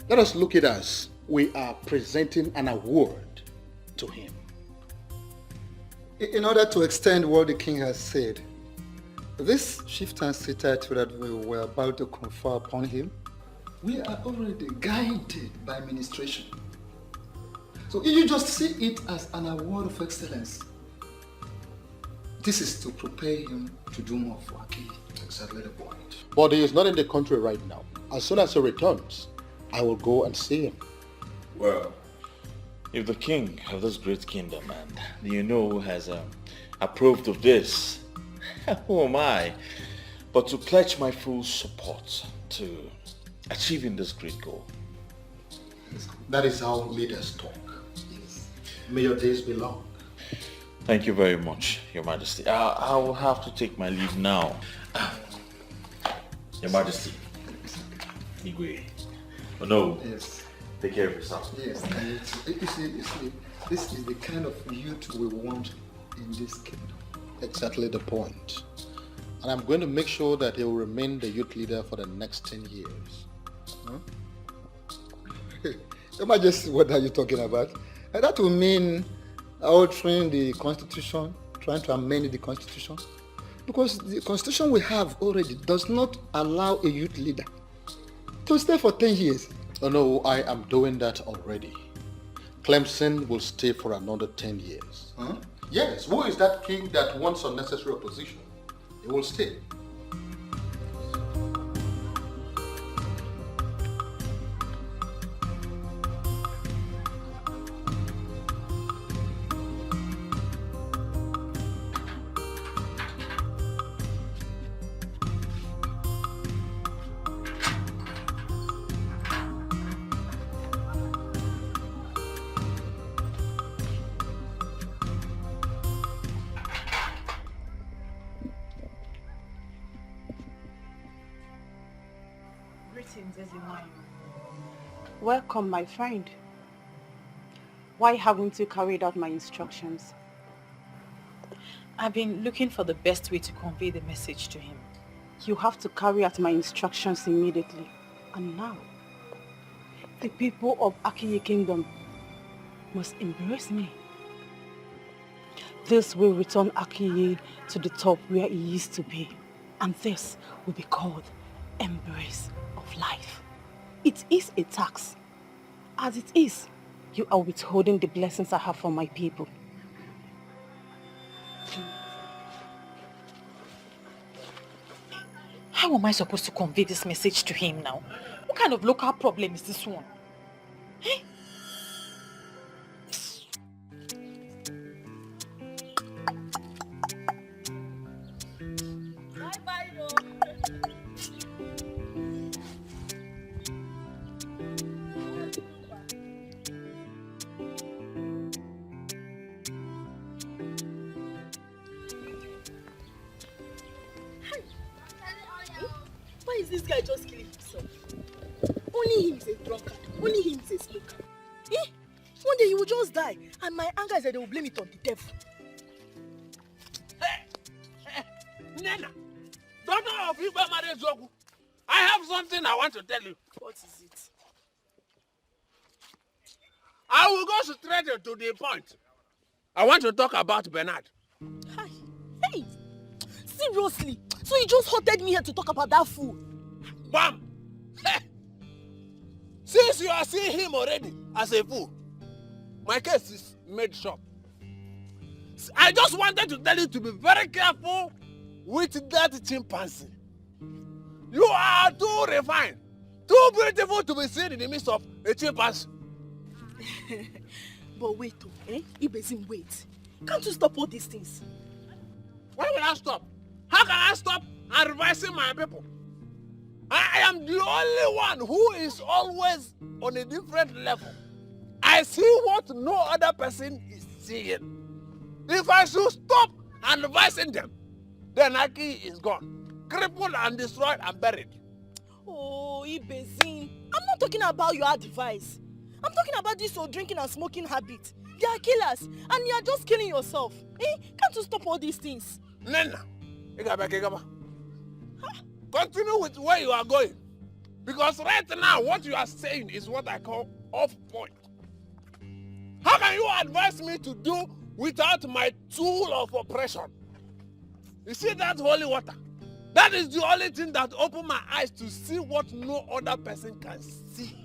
Let us look at it as we are presenting an award to him. In order to extend what the king has said, this chieftaincy title that we were about to confer upon him, we are already guided by administration. So if you just see it as an award of excellence, this is to prepare him to do more for Aki. Exactly the point. But he is not in the country right now. As soon as he returns, I will go and see him. Well, if the king of this great kingdom and you know has approved of this, Who am I? But to pledge my full support to achieving this great goal. That is how leaders talk. Yes. May your days be long. Thank you very much, Your Majesty. I will have to take my leave now. Your Majesty. Igwe. Oh no. Yes. Take care of yourself. Yes. You see, this is the kind of youth we want in this kingdom. Exactly the point. And I'm going to make sure that he will remain the youth leader for the next 10 years. Huh? Your Majesty, what are you talking about? And that will mean altering the constitution, trying to amend the constitution. Because the constitution we have already does not allow a youth leader to stay for 10 years. Oh no, I am doing that already. Clemson will stay for another 10 years. Huh? Yes, who is that king that wants unnecessary opposition? He will stay. Welcome, my friend. Why haven't you carried out my instructions? I've been looking for the best way to convey the message to him. You have to carry out my instructions immediately. And now, the people of Akiye Kingdom must embrace me. This will return Akiye to the top where he used to be. And this will be called embrace of life. It is a tax. As it is, you are withholding the blessings I have for my people. How am I supposed to convey this message to him now? What kind of local problem is this one? Eh? Why is this guy just killing himself? Only him is a drunkard. Only him is a smoker. One day he will just die, and my anger is that they will blame it on the devil. Nena, daughter of Iba Marezogu, I have something I want to tell you. What is it? I will go straight to the point. I want to talk about Bernard. Hi. Hey! Seriously? So you just hotted me here to talk about that fool? Bam! Since you are seeing him already as a fool, my case is made short. I just wanted to tell you to be very careful with that chimpanzee. You are too refined, too beautiful to be seen in the midst of a chimpanzee. But wait, Ibezim, wait. Can't you stop all these things? Why will I stop? How can I stop advising my people? I am the only one who is always on a different level. I see what no other person is seeing. If I should stop advising them, then Aki is gone, crippled and destroyed and buried. Oh, Ibezim, I'm not talking about your advice. I'm talking about this your drinking and smoking habit. They are killers, and you are just killing yourself. Can't you stop all these things? Nena, continue with where you are going. Because right now, what you are saying is what I call off point. How can you advise me to do without my tool of oppression? You see that holy water? That is the only thing that opened my eyes to see what no other person can see.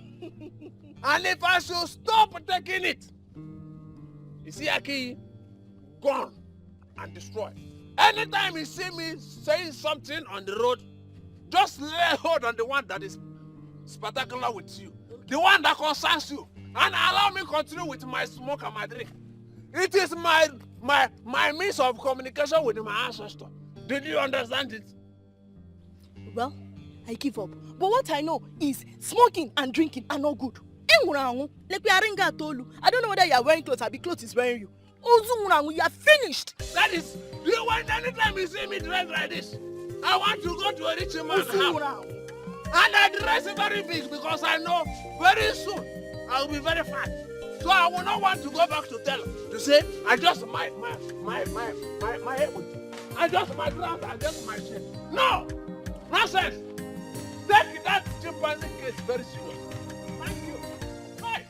And if I should stop taking it, you see Aki, gone and destroyed. Anytime you see me saying something on the road, just lay hold on the one that is spectacular with you, the one that concerns you, and allow me continue with my smoke and my drink. It is my means of communication with my ancestor. Did you understand it? Well, I give up. But what I know is smoking and drinking are not good. Like we are I don't know whether you are wearing clothes or the clothes is wearing you. You are finished. That is, you want anytime you see me dress like this, I want to go to a rich man's house. And I dress very big because I know very soon I will be very fat. So I will not want to go back to tell to say I just my head with I just my dress, I just my shirt. No! Nonsense! Take that chimpanzee case very serious. Thank you. Hey!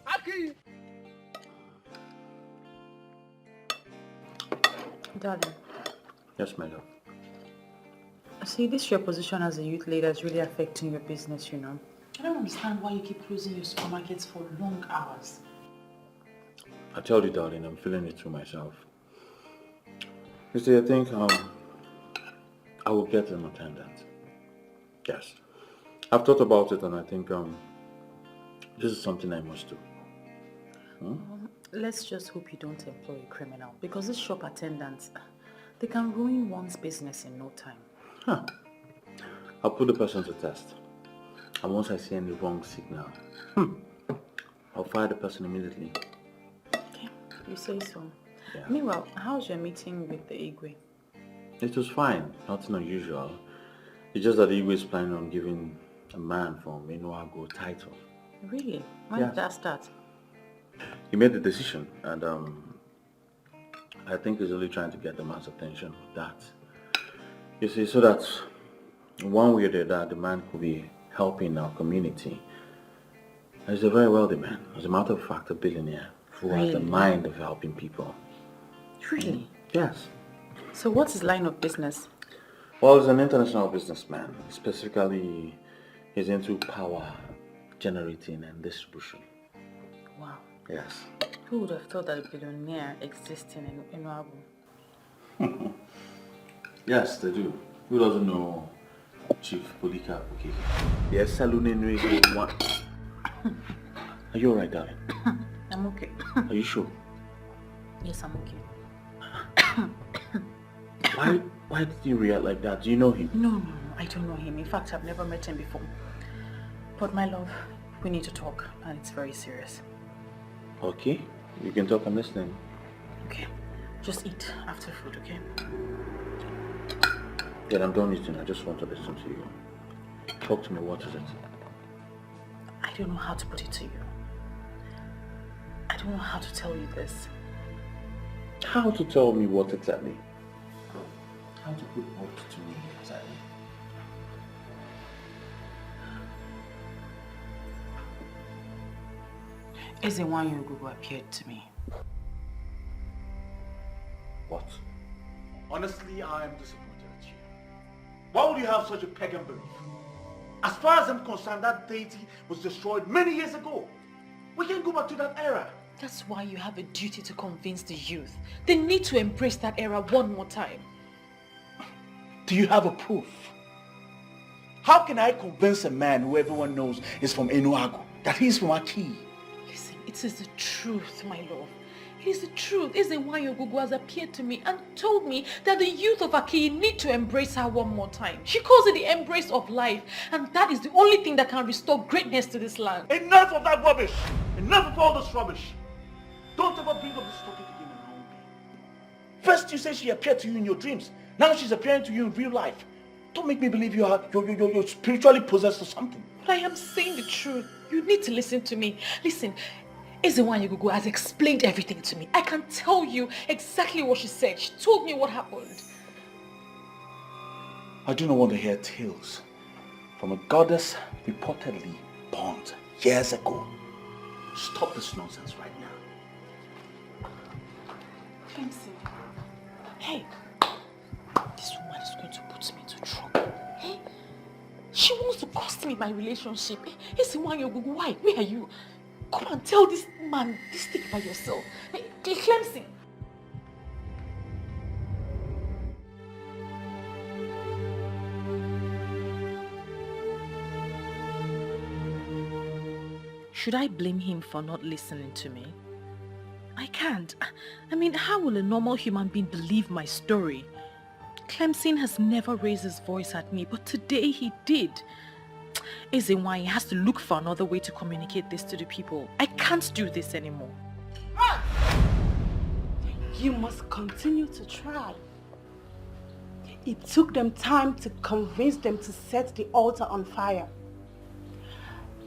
Aki! Darling. Yes, my love. See, this your position as a youth leader is really affecting your business, you know. I don't understand why you keep closing your supermarkets for long hours. I tell you, darling, I'm feeling it through myself. You see, I think I will get an attendant. Yes. I've thought about it and I think this is something I must do. Let's just hope you don't employ a criminal, because these shop attendants, they can ruin one's business in no time. Huh. I'll put the person to test. And once I see any wrong signal, I'll fire the person immediately. Okay, you say so. Yeah. Meanwhile, how's your meeting with the Igwe? It was fine, nothing unusual. It's just that the Igwe is planning on giving a man from Inuago title. Really? When did that start? He made the decision and I think he's only trying to get the man's attention with that. You see, so that one way or the other, the man could be helping our community. And he's a very wealthy man. As a matter of fact, a billionaire who has the mind of helping people. Really? Yes. So what's his line of business? Well, he's an international businessman. Specifically, he's into power generating and distribution. Wow. Yes. Who would have thought that a billionaire existing in Inuago? Yes, they do. Who doesn't know Chief Polika Okeke? Yes, saloon in one. Are you alright, darling? I'm okay. Are you sure? Yes, I'm okay. Why did you react like that? Do you know him? No, I don't know him. In fact, I've never met him before. But my love, we need to talk, and it's very serious. Okay, you can talk. I'm listening. Okay, just eat after food, okay? Yeah, I'm done eating. I just want to listen to you. Talk to me. What is it? I don't know how to put it to you. I don't know how to tell you this. How to tell me what exactly? How to put what to me exactly? Ezewanyogugu appeared to me. What? Honestly, I am disappointed at you. Why would you have such a pagan belief? As far as I'm concerned, that deity was destroyed many years ago. We can't go back to that era. That's why you have a duty to convince the youth. They need to embrace that era one more time. Do you have a proof? How can I convince a man who everyone knows is from Enuago that he's from Aki? Listen, it is the truth, my love. It is the truth. Ezewanyogugu has appeared to me and told me that the youth of Aki need to embrace her one more time. She calls it the embrace of life, and that is the only thing that can restore greatness to this land. Enough of that rubbish! Enough of all this rubbish! Don't ever bring up this topic again around me. First you say she appeared to you in your dreams. Now she's appearing to you in real life. Don't make me believe you're spiritually possessed or something. But I am saying the truth. You need to listen to me. Listen, Ezewanyogugu has explained everything to me. I can tell you exactly what she said. She told me what happened. I do not want to hear tales from a goddess reportedly born years ago. Stop this nonsense right now. Clemson. Hey, this woman is going to put me into trouble. Hey, she wants to cost me my relationship. Hey, Ezewanyogugu, why? Where are you? Come and tell this man this thing by yourself. Hey, Clemson. Should I blame him for not listening to me? I can't. I mean, how will a normal human being believe my story? Clemson has never raised his voice at me, but today he did. Is it why he has to look for another way to communicate this to the people? I can't do this anymore. You must continue to try. It took them time to convince them to set the altar on fire.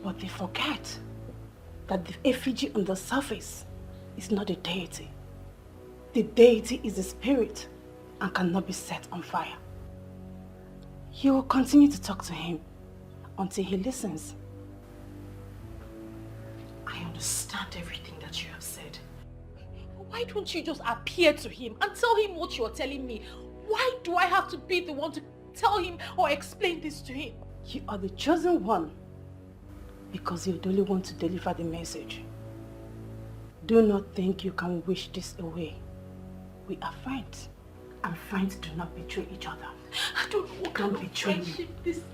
But they forget that the effigy on the surface is not a deity. The deity is a spirit and cannot be set on fire. You will continue to talk to him until he listens. I understand everything that you have said. Why don't you just appear to him and tell him what you're telling me? Why do I have to be the one to tell him or explain this to him? You are the chosen one because you're the only one to deliver the message. Do not think you can wish this away. We are friends, and friends do not betray each other. I don't know what Can't kind of betray you. friendship this is.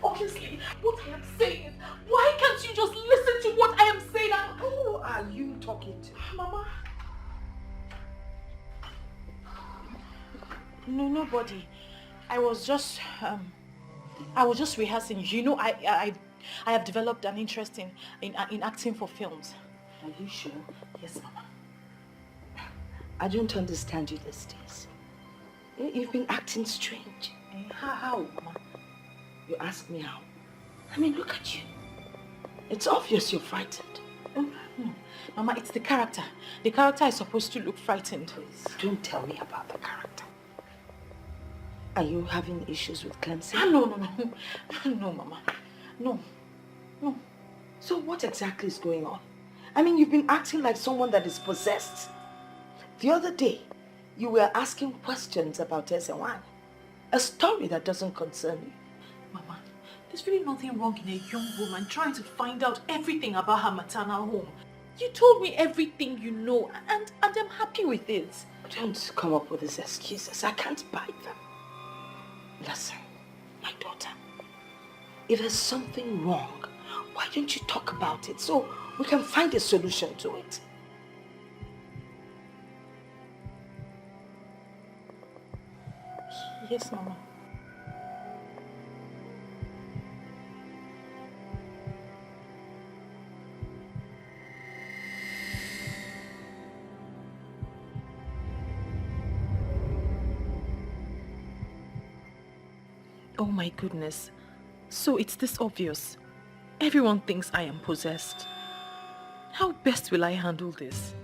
Honestly, what I am saying, why can't you just listen to what I am saying? Who are you talking to? Mama. No, nobody. I was just rehearsing. You know, I have developed an interest in acting for films. Are you sure? Yes, Mama. I don't understand you these days. You've been acting strange. How, Mama? You ask me how? I mean, look at you. It's obvious you're frightened. No, Mama, it's the character. The character is supposed to look frightened. Please, don't tell me about the character. Are you having issues with Clemson? No, Mama. No. So what exactly is going on? I mean, you've been acting like someone that is possessed. The other day, you were asking questions about Ezewan, a story that doesn't concern you. Mama, there's really nothing wrong in a young woman trying to find out everything about her maternal home. You told me everything you know, and I'm happy with it. Don't come up with these excuses. I can't buy them. Listen, my daughter, if there's something wrong, why don't you talk about it so we can find a solution to it? Yes, Mama. Oh my goodness. So it's this obvious. Everyone thinks I am possessed. How best will I handle this?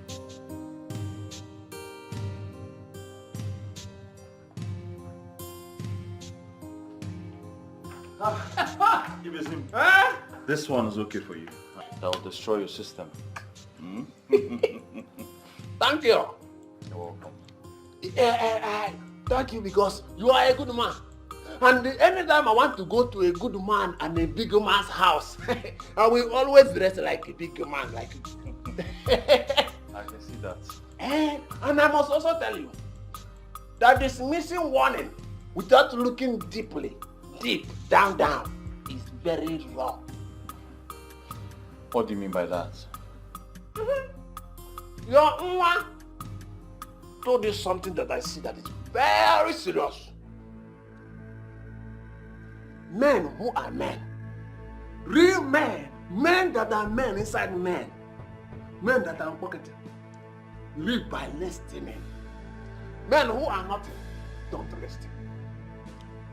Give it him. This one is okay for you. That will destroy your system. Thank you. You're welcome. Thank you because you are a good man. And anytime I want to go to a good man and a big man's house, I will always dress like a big man, like you. I can see that. And I must also tell you that dismissing warning without looking deep down is very wrong. What do you mean by that? Your Nwa told you something that I see that is very serious. Men who are men, real men, men that are men inside men that are pocketed, live by listening. Men who are nothing don't listen.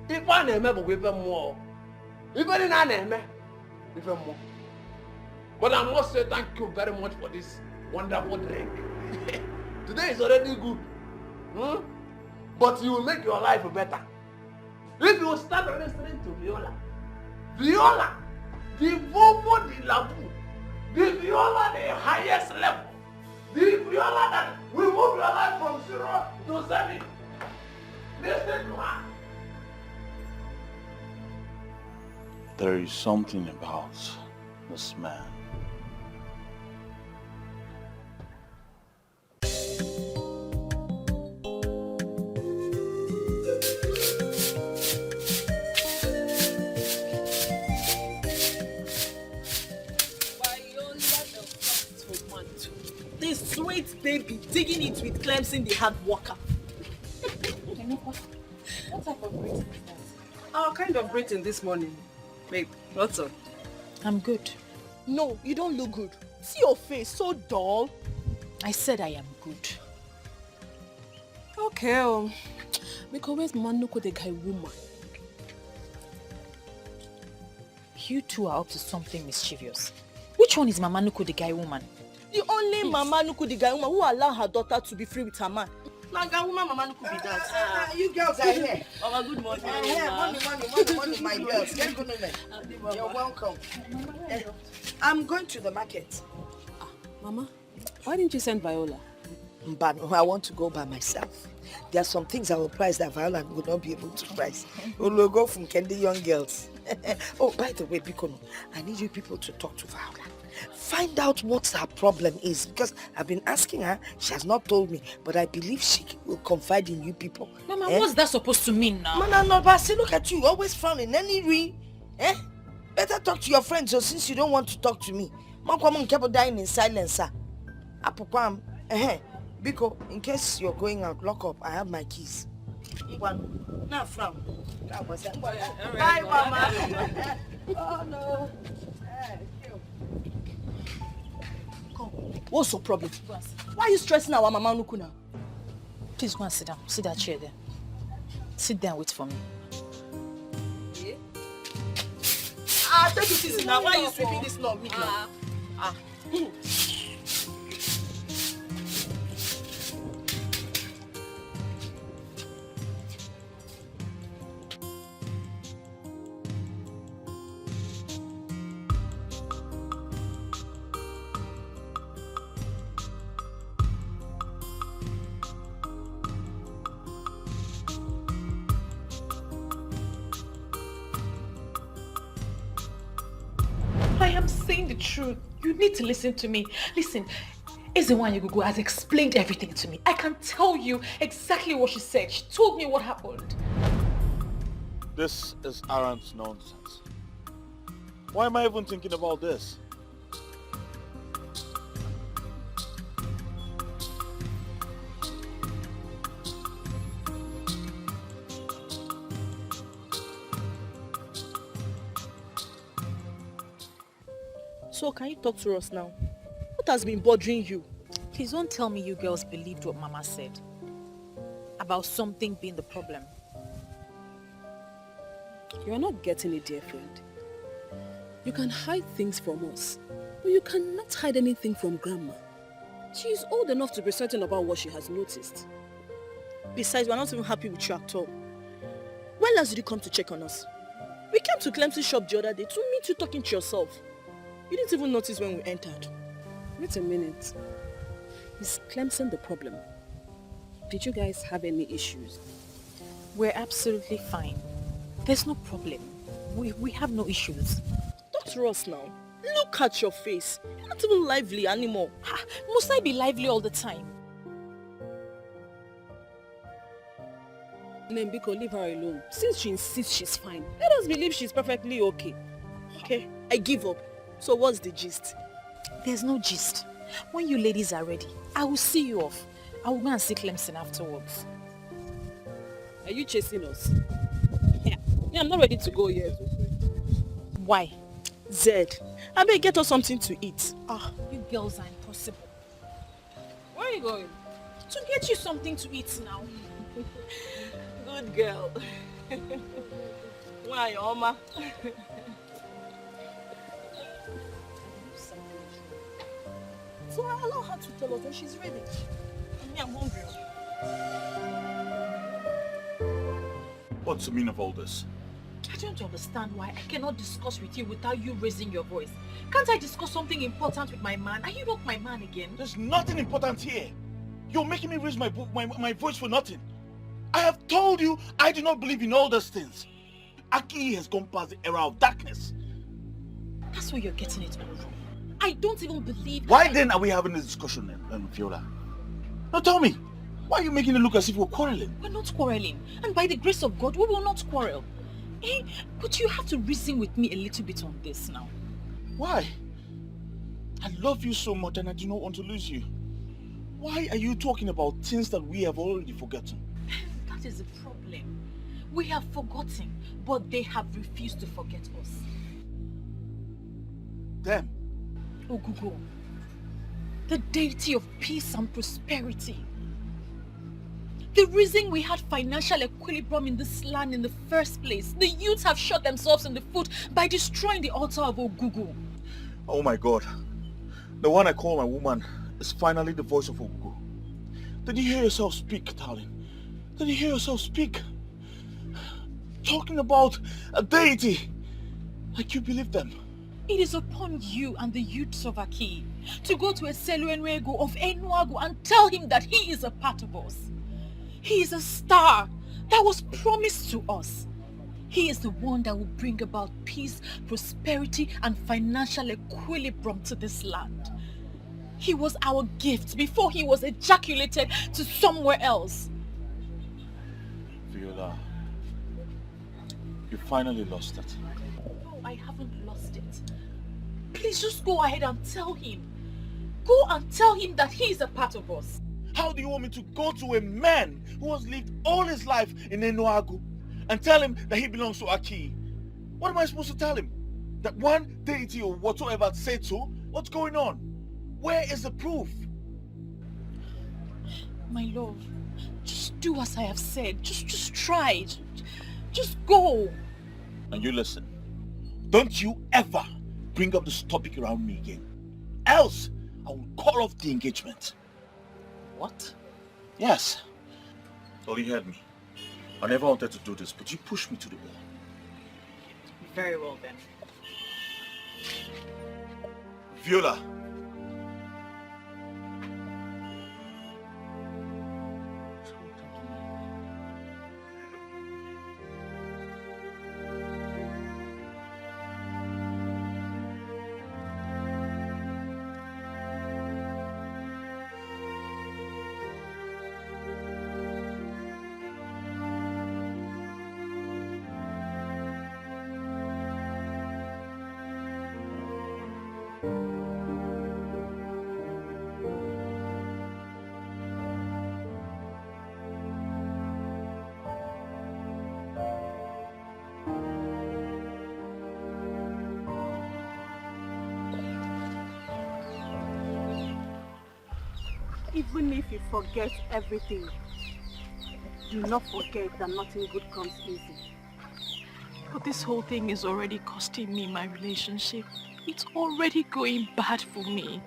If I never will even more, even I never even more. But I must say thank you very much for this wonderful drink. Today is already good, but you will make your life better. If you start listening to Viola, the Vovo de Labu, the Viola the highest level, the Viola that will move your life from 0 to 7. Listen to her. There is something about this man. This sweet baby digging it with Clemson, the hard worker. What type of greeting is that? Our kind of greeting this morning. Babe, what's up? I'm good. No, you don't look good. See your face, so dull. I said I am good. Okay, because where's Manuko the guy woman? You two are up to something mischievous. Which one is Mama Nuku, the guy woman? The only Mama Nuku, the guy woman, who allowed her daughter to be free with her man. Now, guy woman, Mama Nuku be that. You girls are here. Mama, good morning. Money, my girls. You're welcome. I'm going to the market. Mama, why didn't you send Viola? But I want to go by myself. There are some things I will price that Viola would not be able to price. We'll go from Candy Young Girls. Oh, by the way, Bikono, I need you people to talk to Viola. Find out what her problem is, because I've been asking her. She has not told me, but I believe she will confide in you people. Mama, what's that supposed to mean now? Mama, no, but see, look at you, always frowning. Better talk to your friends, so since you don't want to talk to me. Mom kept dying in silence, sir. Apopam, Biko, in case you're going out, lock up. I have my keys. Now frown. Bye, Mama. Oh no. Come. What's your problem? Why are you stressing our Mama Nuku now? Please go and sit down. Sit that chair there. Sit there and wait for me. Yeah. Take it easy now. Why are you sweeping this law? I am saying the truth. You need to listen to me. Listen, Ezewanyagugu has explained everything to me. I can tell you exactly what she said. She told me what happened. This is arrant nonsense. Why am I even thinking about this? So can you talk to us now? What has been bothering you? Please don't tell me you girls believed what Mama said about something being the problem. You are not getting it, dear friend. You can hide things from us, but you cannot hide anything from Grandma. She is old enough to be certain about what she has noticed. Besides, we're not even happy with you at all. When last did you come to check on us? We came to Clemson shop the other day to meet you talking to yourself. You didn't even notice when we entered. Wait a minute. Is Clemson the problem? Did you guys have any issues? We're absolutely fine. There's no problem. We have no issues. Talk to us now. Look at your face. You're not even lively anymore. Must I be lively all the time? Nembiko, leave her alone. Since she insists she's fine, let us believe she's perfectly okay. Okay, I give up. So what's the gist? There's no gist. When you ladies are ready, I will see you off. I will go and see Clemson afterwards. Are you chasing us? Yeah, I'm not ready to go yet. Why? Zed, I better get us something to eat. You girls are impossible. Where are you going? To get you something to eat now. Good girl. Why, Oma? So I allow her to tell us when she's ready. I'm hungry. What's the meaning of all this? I don't understand why I cannot discuss with you without you raising your voice. Can't I discuss something important with my man? Are you not my man again? There's nothing important here. You're making me raise my voice for nothing. I have told you I do not believe in all those things. Aki has gone past the era of darkness. That's where you're getting it all wrong. I don't even believe... Why then are we having this discussion, Viola? Now tell me, why are you making it look as if we're quarreling? We're not quarreling. And by the grace of God, we will not quarrel. But you have to reason with me a little bit on this now. Why? I love you so much and I do not want to lose you. Why are you talking about things that we have already forgotten? That is the problem. We have forgotten, but they have refused to forget us. Them? Ogugo, the deity of peace and prosperity. The reason we had financial equilibrium in this land in the first place, the youths have shot themselves in the foot by destroying the altar of Ogugo. Oh my God. The one I call my woman is finally the voice of Ogugo. Did you hear yourself speak, darling? Did you hear yourself speak? Talking about a deity. Like you believe them. It is upon you and the youths of Aki to go to a Seluenwego of Enuagu and tell him that he is a part of us. He is a star that was promised to us. He is the one that will bring about peace, prosperity, and financial equilibrium to this land. He was our gift before he was ejaculated to somewhere else. Viola, you finally lost it. No, I haven't lost it. Please just go ahead and tell him. Go and tell him that he is a part of us. How do you want me to go to a man who has lived all his life in Enuagu and tell him that he belongs to Aki? What am I supposed to tell him? That one deity or whatsoever said so? What's going on? Where is the proof? My love, just do as I have said. Just try. Just go. And you listen. Don't you ever bring up this topic around me again. Else, I will call off the engagement. What? Yes. Well, you heard me. I never wanted to do this, but you pushed me to the wall. Very well then. Viola. Even if you forget everything, do not forget that nothing good comes easy. But this whole thing is already costing me my relationship. It's already going bad for me.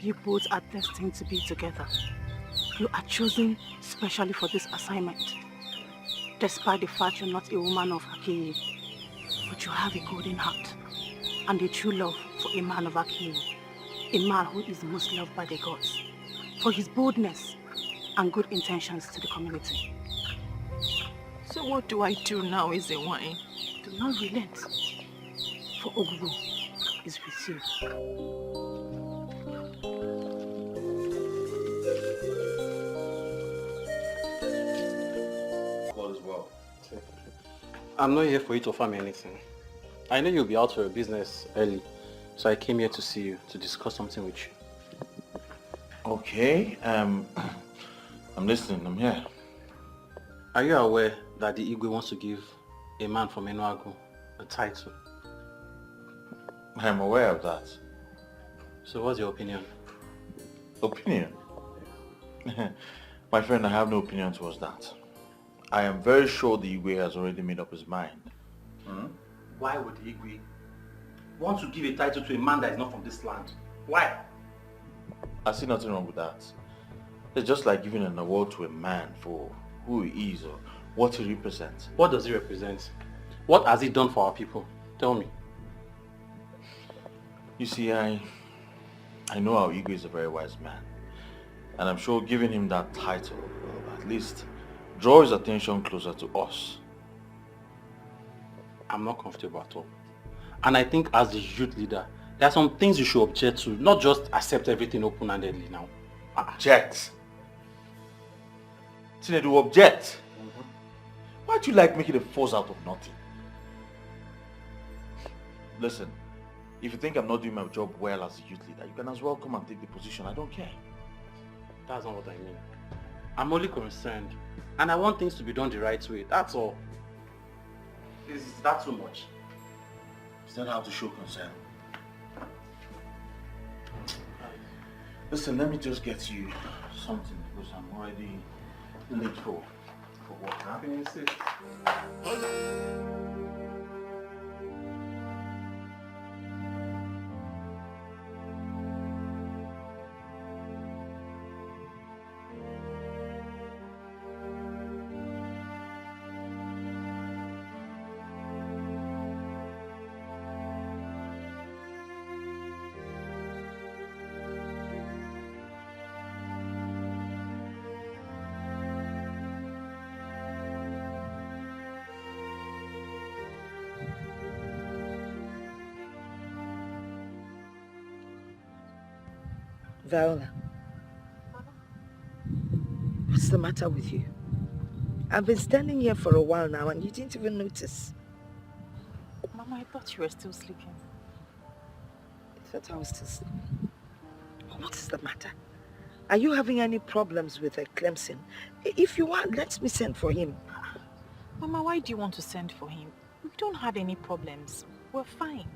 You both are destined to be together. You are chosen specially for this assignment. Despite the fact you're not a woman of Aki, but you have a golden heart and a true love for a man of Aki. A man who is most loved by the gods for his boldness and good intentions to the community. So what do I do now, Ezewine? Do not relent, for Ogugo is with you. All is well. I'm not here for you to offer me anything. I know you'll be out for your business early. So I came here to see you, to discuss something with you. Okay, I'm listening, I'm here. Are you aware that the Igwe wants to give a man from Enuagu a title? I'm aware of that. So what's your opinion? Opinion? My friend, I have no opinion towards that. I am very sure the Igwe has already made up his mind. Why would the Igwe want to give a title to a man that is not from this land? Why? I see nothing wrong with that. It's just like giving an award to a man for who he is or what he represents. What does he represent? What has he done for our people? Tell me. You see, I know our Igwe is a very wise man. And I'm sure giving him that title will at least draw his attention closer to us. I'm not comfortable at all. And I think as the youth leader, there are some things you should object to, not just accept everything open-handedly now. Object? Tinedu, object? Why do you like making a fuss out of nothing? Listen, if you think I'm not doing my job well as a youth leader, you can as well come and take the position. I don't care. That's not what I mean. I'm only concerned. And I want things to be done the right way. That's all. Is that too much? Is that how to show concern? Listen, let me just get you something because I'm already late for work. Huh? Viola, what's the matter with you? I've been standing here for a while now and you didn't even notice. Mama, I thought you were still sleeping. I thought I was still sleeping. What is the matter? Are you having any problems with Clemson? If you are, let me send for him. Mama, why do you want to send for him? We don't have any problems. We're fine.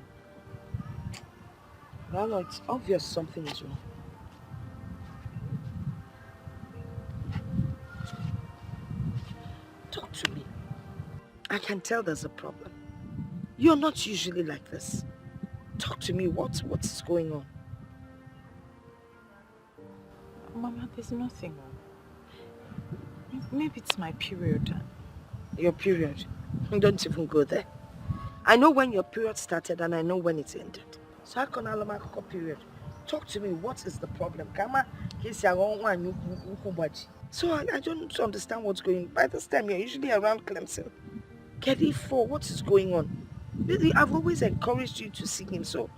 Well, it's obvious something is wrong. Talk to me. I can tell there's a problem. You're not usually like this. Talk to me. What's going on? Mama, there's nothing wrong. Maybe it's my period. Your period? Don't even go there. I know when your period started and I know when it ended. So how can I have period? Talk to me. What is the problem? So I don't understand what's going on. By this time, you're usually around Clemson. Get it for what is going on? Really, I've always encouraged you to see him, so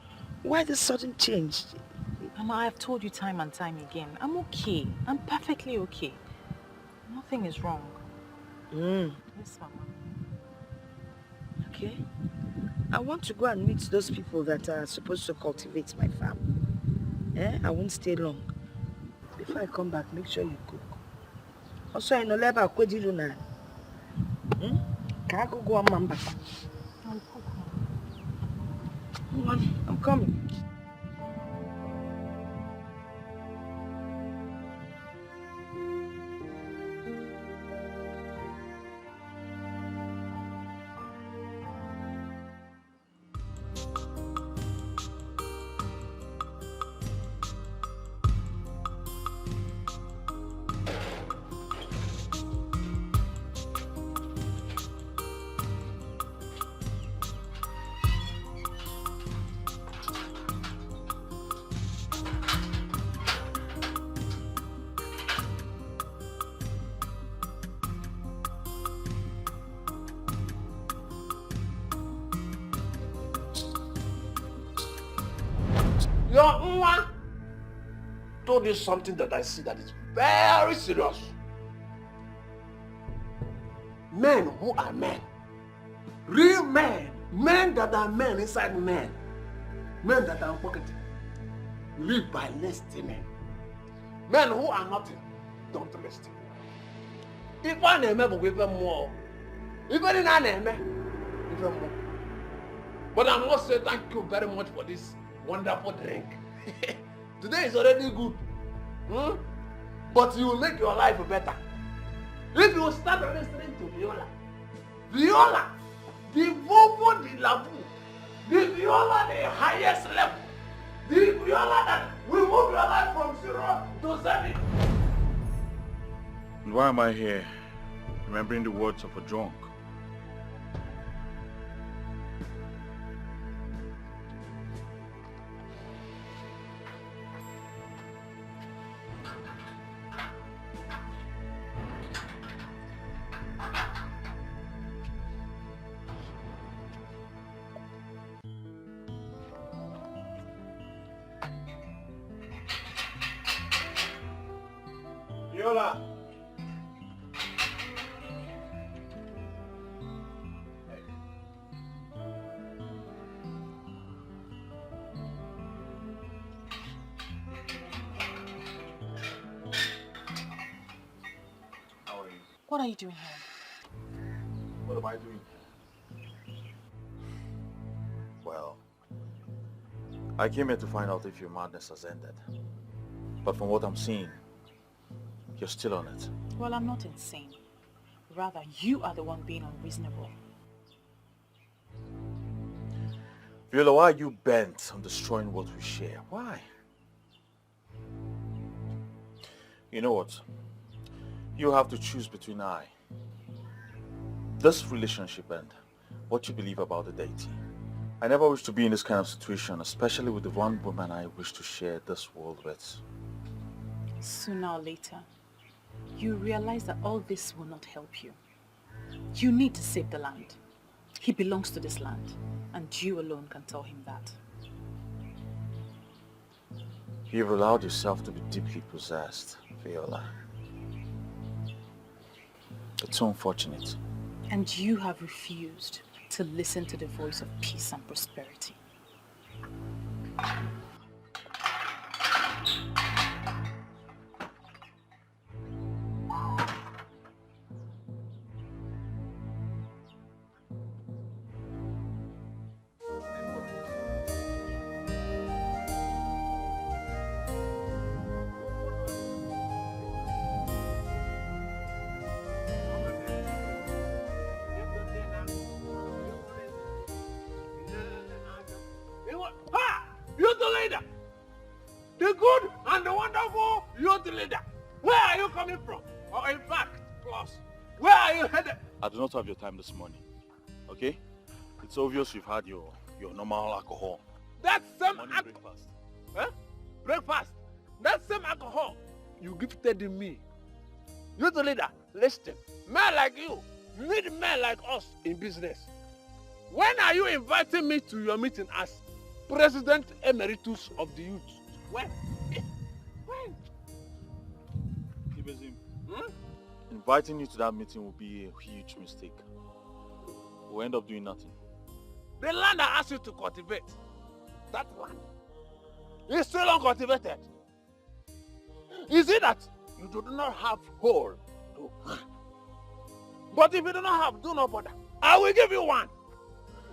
why the sudden change? Mama, I've told you time and time again. I'm okay. I'm perfectly okay. Nothing is wrong. Yes, Mama. Okay. I want to go and meet those people that are supposed to cultivate my farm. I won't stay long. Before I come back, make sure you cook. Also, I know leba kwedilu na. Can I go on mamba? I'll cook. I'm coming. Your Nwa told you something that I see that is very serious. Men who are men, real men, men that are men inside men, men that are pocketed, live by listening. Men who are nothing, don't listen. If I name but give them more. If I didn't name give them more. But I must say thank you very much for this wonderful drink. Today is already good. But you will make your life better. If you start listening to Viola, the Vovo de la Vu, the Viola the highest level, the Viola that will move your life from 0 to 7. And why am I here? Remembering the words of a drunk. Viola. What are you doing here? What am I doing? Well, I came here to find out if your madness has ended. But from what I'm seeing, you're still on it. Well, I'm not insane. Rather, you are the one being unreasonable. Viola, why are you bent on destroying what we share? Why? You know what? You have to choose between this relationship and what you believe about the deity. I never wish to be in this kind of situation, especially with the one woman I wish to share this world with. Sooner or later, you realize that all this will not help you. You need to save the land. He belongs to this land, and you alone can tell him that. You've allowed yourself to be deeply possessed, Viola. It's so unfortunate. And you have refused to listen to the voice of peace and prosperity. Youth leader! The good and the wonderful youth leader! Where are you coming from? Or in fact, plus, where are you headed? I do not have your time this morning, okay? It's obvious you've had your normal alcohol. That same breakfast. Huh? Breakfast. That same alcohol you gifted me. Youth leader, listen. Men like you need men like us in business. When are you inviting me to your meeting as President Emeritus of the Youth? When? When? Inviting you to that meeting will be a huge mistake. We'll end up doing nothing. The land I asked you to cultivate, that land, is still uncultivated. Is it that you do not have hole? No. But if you do not have, do not bother. I will give you one.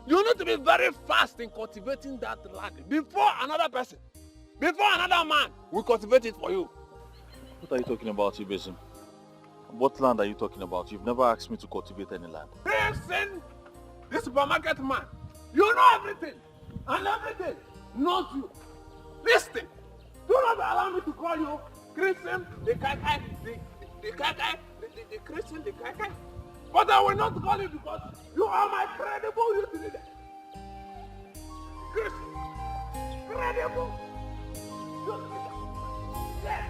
You need to be very fast in cultivating that land before another person, before another man will cultivate it for you. What are you talking about, Ibezim? What land are you talking about? You've never asked me to cultivate any land. Listen, this supermarket man, you know everything, and everything knows you. Listen, do not allow me to call you Christian, the Kai, the Christian, the Kai. But I will not call you because you are my credible youth leader. Christian, credible youth leader. Yes.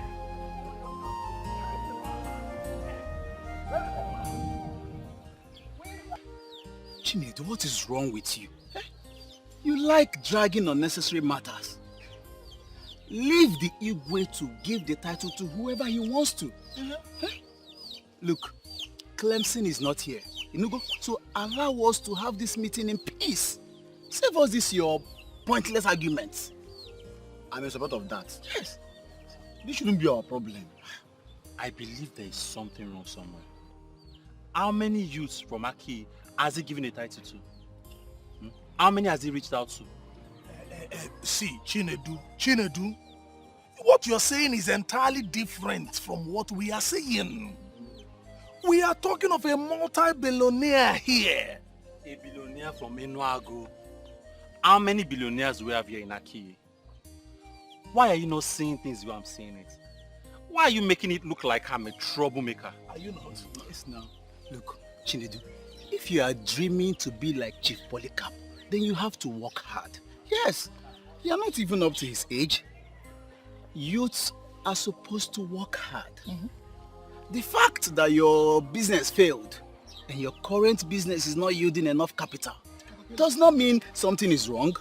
Chinedu, what is wrong with you? Eh? You like dragging unnecessary matters. Leave the Igwe to give the title to whoever he wants to. Eh? Look, Clemson is not here. So allow us to have this meeting in peace. Save us this your pointless arguments. I'm in support of that. Yes. This shouldn't be our problem. I believe there is something wrong somewhere. How many youths from Aki has he given a title to? How many has he reached out to? See, Chinedu, what you're saying is entirely different from what we are saying. We are talking of a multi-billionaire here. A billionaire from Enuago. How many billionaires do we have here in Aki? Why are you not saying things the way I'm saying it? Why are you making it look like I'm a troublemaker? Are you not? Yes, now. Look, Chinedu, if you are dreaming to be like Chief Polycarp, then you have to work hard. Yes, you are not even up to his age. Youths are supposed to work hard. The fact that your business failed and your current business is not yielding enough capital does not mean something is wrong.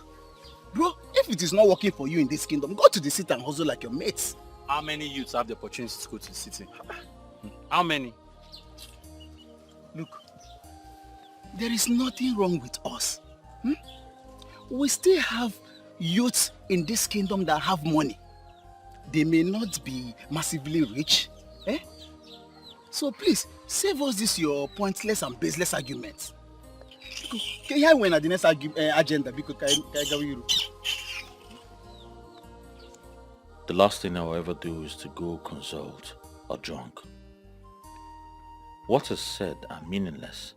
Bro, if it is not working for you in this kingdom, go to the city and hustle like your mates. How many youths have the opportunity to go to the city? How many? Look, there is nothing wrong with us. We still have youths in this kingdom that have money. They may not be massively rich, So please, save us this your pointless and baseless argument. Okay, here when at the next agenda, because The last thing I'll ever do is to go consult a drunk. What is said are meaningless,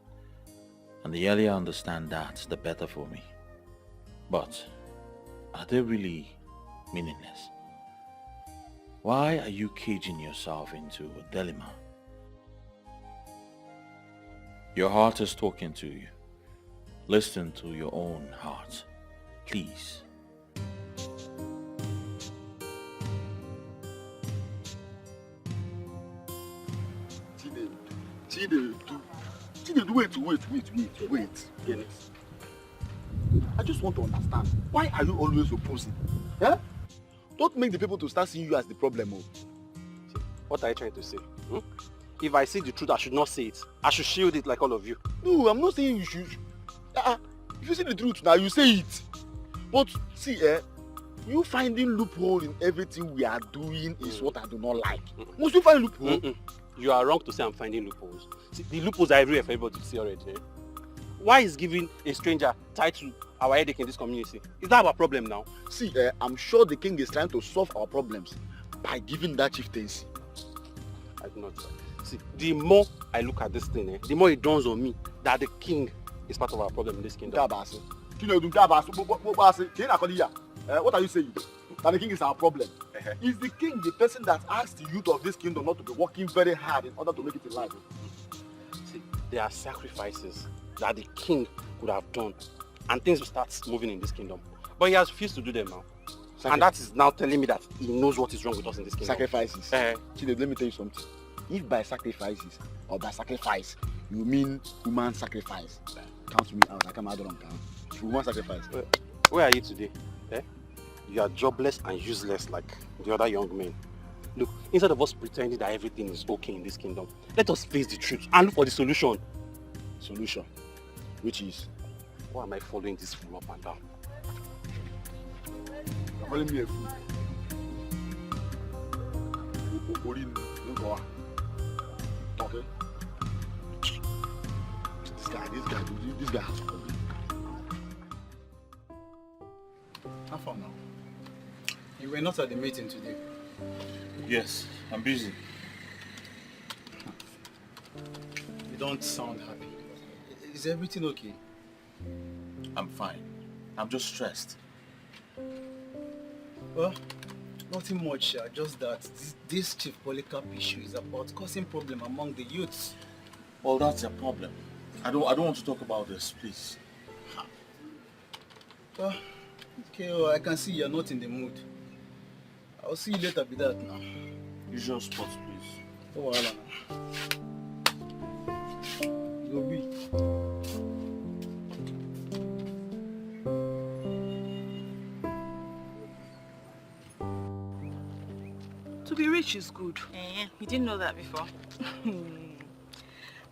and the earlier I understand that, the better for me. But are they really meaningless? Why are you caging yourself into a dilemma? Your heart is talking to you. Listen to your own heart, please. Wait. I just want to understand. Why are you always opposing? Yeah? Don't make the people to start seeing you as the problem. Oh. What are you trying to say? If I see the truth, I should not say it. I should shield it like all of you. No, I'm not saying you should. If you see the truth now, you say it. But see, you finding loophole in everything we are doing is what I do not like. Must you find loophole? You are wrong to say I'm finding loopholes. See, the loopholes are everywhere for everybody to see already. Eh? Why is giving a stranger tied to our headache in this community? Is that our problem now? See, I'm sure the king is trying to solve our problems by giving that chieftaincy. I do not. See, the more I look at this thing, the more it dawns on me that the king is part of our problem in this kingdom. What are you saying? That the king is our problem. Is the king the person that asks the youth of this kingdom not to be working very hard in order to make it in life? See, there are sacrifices that the king could have done and things will start moving in this kingdom. But he has refused to do them now. And that is now telling me that he knows what is wrong with us in this kingdom. Sacrifices. Chinedu, let me tell you something. If by sacrifices or by sacrifice you mean human sacrifice, count me out. I come out on count. Human sacrifice. Where are you today? You are jobless and useless like the other young men. Look, instead of us pretending that everything is okay in this kingdom, let us face the truth and look for the solution. Solution? Which is? Why am I following this fool up and down? You're calling me a fool. Okay. This guy has to come. How far now? You were not at the meeting today. Yes, I'm busy. You don't sound happy. Is everything okay? I'm fine. I'm just stressed. Well, nothing much, just that this Chief Polycarp issue is about causing problem among the youths. Well, that's a problem. I don't want to talk about this, please. Well, okay, well, I can see you're not in the mood. I'll see you later with that now. Usual spot, please. Oh, well, now. You'll be. To be rich is good. You didn't know that before.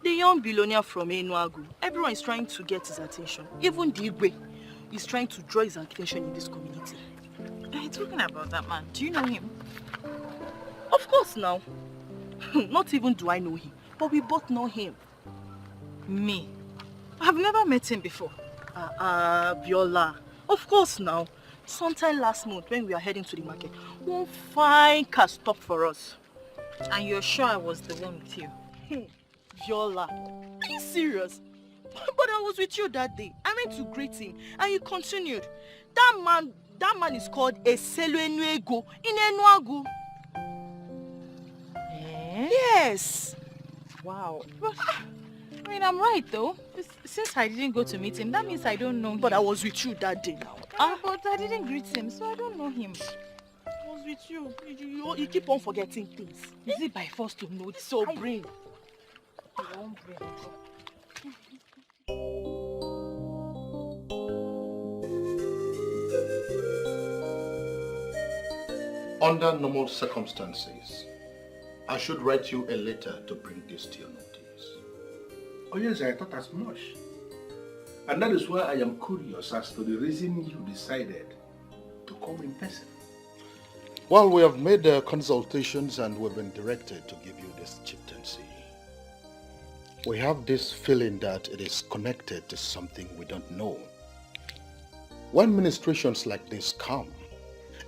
The young billionaire from Enuagu, everyone is trying to get his attention. Even the Igwe is trying to draw his attention in this community. Talking about that man, do you know him? Of course now. Not even do I know him, but we both know him. Me? I've never met him before. Viola. Of course now. Sometime last month when we were heading to the market, one fine car stopped for us. And you're sure I was the one with you? Viola, are you serious? But I was with you that day. I went to greet him and you continued. That man is called a Enuego in Enuagu. Yes. Wow. But, I mean, I'm right though. Since I didn't go to meet him, that means I don't know him. But I was with you that day now. But I didn't greet him, so I don't know him. I was with you. You keep on forgetting things. Is it by force to know this? So brain. Your own brain. Under normal circumstances, I should write you a letter to bring this to your notice. Oh yes, I thought as much. And that is why I am curious as to the reason you decided to come in person. Well, we have made consultations and we've been directed to give you this chieftaincy. We have this feeling that it is connected to something we don't know. When ministrations like this come,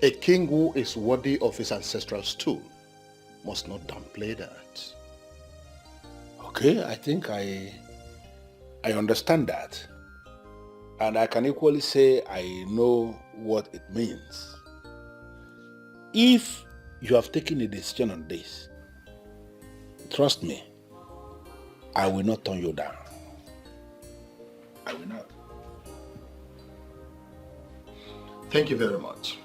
a king who is worthy of his ancestral stool must not downplay that. Okay, I think I understand that. And I can equally say I know what it means. If you have taken a decision on this, trust me, I will not turn you down. I will not. Thank you very much.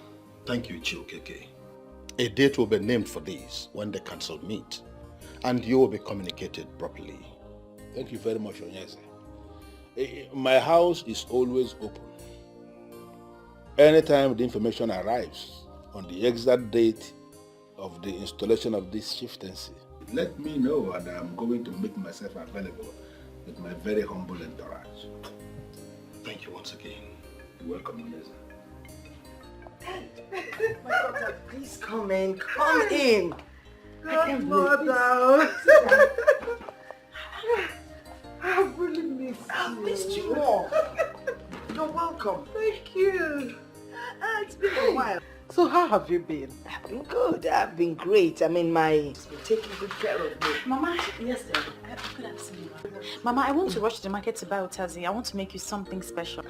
Thank you, Chiokeke. A date will be named for this when the council meet, and you will be communicated properly. Thank you very much, Onyeze. My house is always open. Anytime the information arrives on the exact date of the installation of this chieftaincy, let me know and I'm going to make myself available with my very humble entourage. Thank you once again. You're welcome, Onyeze. My daughter, please come in. Come in. Godmother. I've really missed you. I've missed you more. You're welcome. Thank you. It's been a while. So how have you been? I've been good. I've been great. I mean, it's been taking good care of me. Mama, yes, dear. Good afternoon. Mama, I want to rush to the market to buy Otazi. I want to make you something special.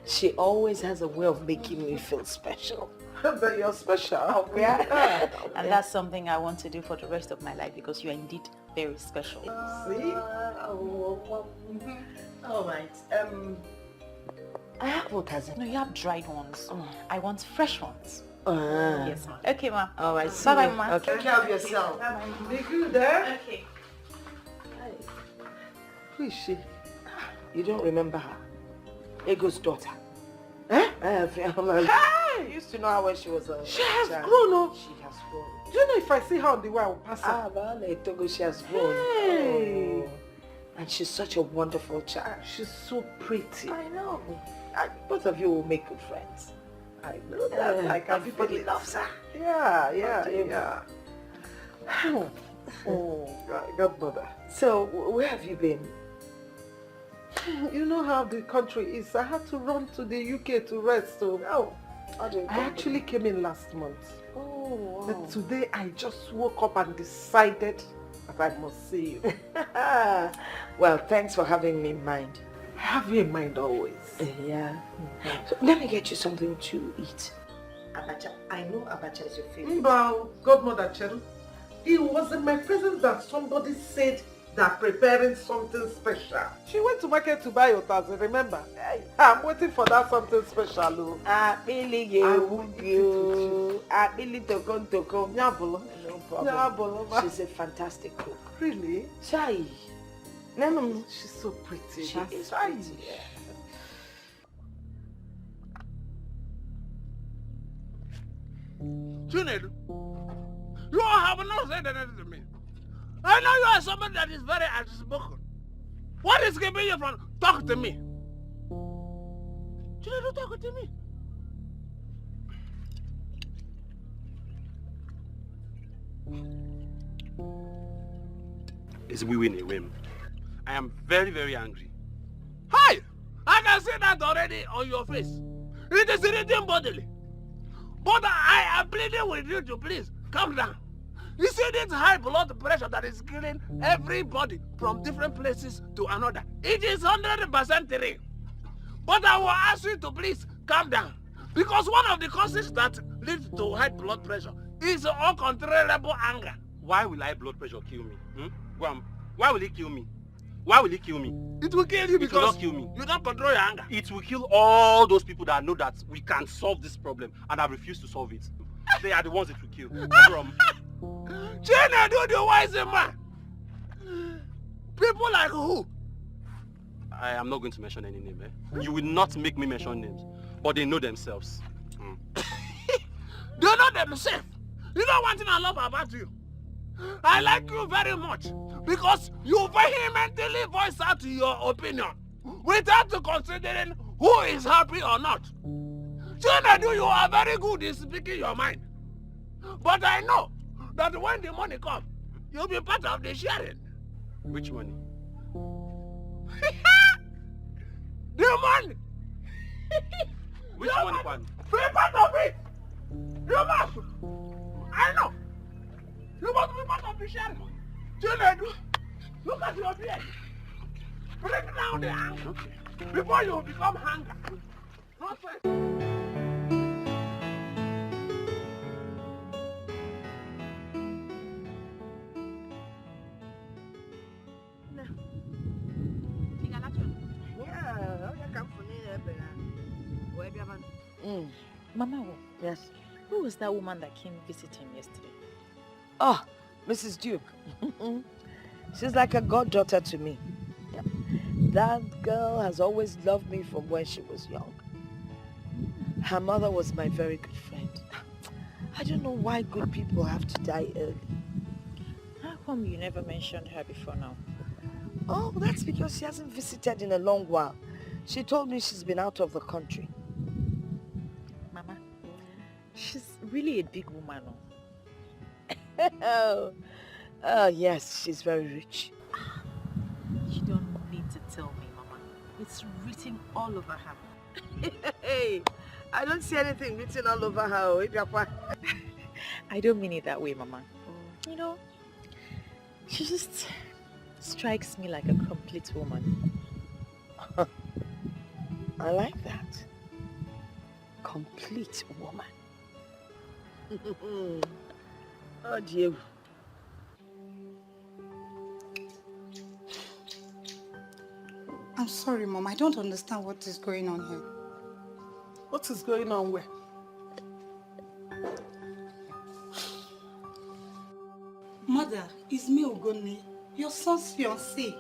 She always has a way of making me feel special. But you're special. Oh, yeah. And that's something I want to do for the rest of my life because you are indeed very special. See? All right. I have Otazi. No, you have dried ones. I want fresh ones. Yes, ma'am. Okay, ma'am. All right. Bye-bye, ma'am. Okay. Take care of yourself. Be good there. Okay. Who is she? You don't remember her? Ego's daughter. Eh? I used to know her when she was a She has child. grown up. She has grown. Do you know if I see her on the way, I will pass her? Togo, she has grown. Hey. Oh. And she's such a wonderful child. She's so pretty. I know. Both of you will make good friends. I know that. I can Everybody feel it. loves her. Yeah. Oh, Godmother. So, where have you been? You know how the country is. I had to run to the UK to rest. So, I actually came in last month. Oh, But today I just woke up and decided that I must see you. Well, thanks for having me in mind. I have you in mind always. Yeah. So let me get you something to eat. Abacha. I know abacha is your favorite. Well, Godmother Cheru, it was in my presence that somebody said they're preparing something special. She went to market to buy Otazi, remember? I'm waiting for that something special. She's a fantastic cook. Really? Chai. No. She's so pretty. She is pretty. pretty. Yeah. Chinedu, you have not said anything to me. I know you are somebody that is very outspoken. What is keeping you from talking to me? Chinedu, talk to me. It's we win a whim. I am very, very angry. Hi! I can see that already on your face. It is eating bodily. But I am pleading with you to please calm down. You see this high blood pressure that is killing everybody from different places to another. It is 100% real. But I will ask you to please calm down. Because one of the causes that leads to high blood pressure is uncontrollable anger. Why will high blood pressure kill me? Why will it kill me? Why will it kill me? It will kill you because it will not kill me. You don't control your anger. It will kill all those people that know that we can solve this problem and have refused to solve it. They are the ones it will kill. China, do the wise man. People like who? I am not going to mention any name. You will not make me mention names. But they know themselves. They know themselves. You know one thing I love about you? I like you very much because you vehemently voice out your opinion without considering who is happy or not. Chinedu, you are very good in speaking your mind. But I know that when the money comes, you'll be part of the sharing. Which money? The money! Which money, Kwan? Be part of it! You must! I know! You must be part of the share! Chinedu, look at your beard! Bring down the anger before you become hunger! Nonsense! Mama, yes. Who was that woman that came visit him yesterday? Oh, Mrs. Duke. She's like a goddaughter to me. Yeah. That girl has always loved me from when she was young. Her mother was my very good friend. I don't know why good people have to die early. How come you never mentioned her before now? Oh, that's because she hasn't visited in a long while. She told me she's been out of the country. Mama, she's really a big woman. Oh, yes, she's very rich. You don't need to tell me, Mama. It's written all over her. Hey, I don't see anything written all over her. I don't mean it that way, Mama. You know, she just strikes me like a complete woman. I like that. Complete woman. Oh, dear. I'm sorry, Mom. I don't understand what is going on here. What is going on where? Mother, it's me, Ogoni, your son's fiancé.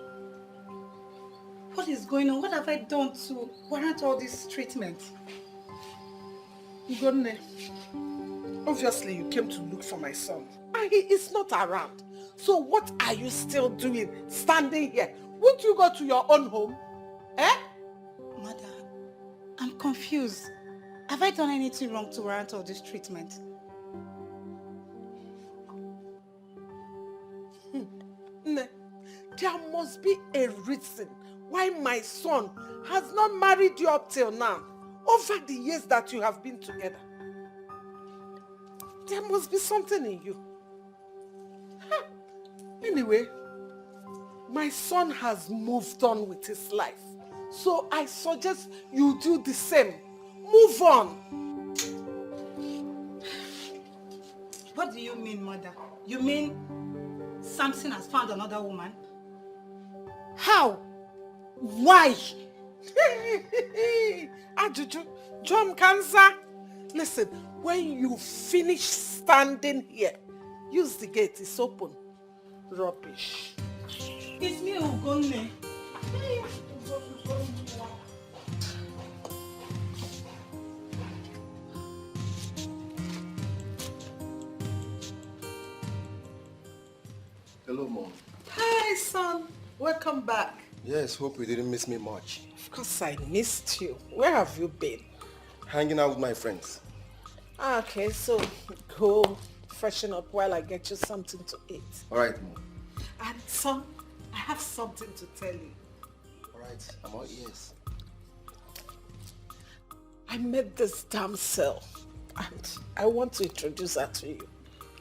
What is going on? What have I done to warrant all this treatment? Ugonne, obviously you came to look for my son. And he is not around. So what are you still doing, standing here? Won't you go to your own home? Eh? Mother, I'm confused. Have I done anything wrong to warrant all this treatment? There must be a reason why my son has not married you up till now, over the years that you have been together. There must be something in you. Anyway, my son has moved on with his life. So I suggest you do the same. Move on. What do you mean, Mother? You mean Samson has found another woman? How? Why? Ajuju, John Kanza. Listen, when you finish standing here, use the gate, it's open. Rubbish. It's me, Ugonne. Hello, Mom. Hi, son. Welcome back. Yes, hope you didn't miss me much. Of course I missed you. Where have you been? Hanging out with my friends. Okay, so go freshen up while I get you something to eat. All right, Mom. And son, I have something to tell you. All right, I'm all ears. I met this damsel and I want to introduce her to you.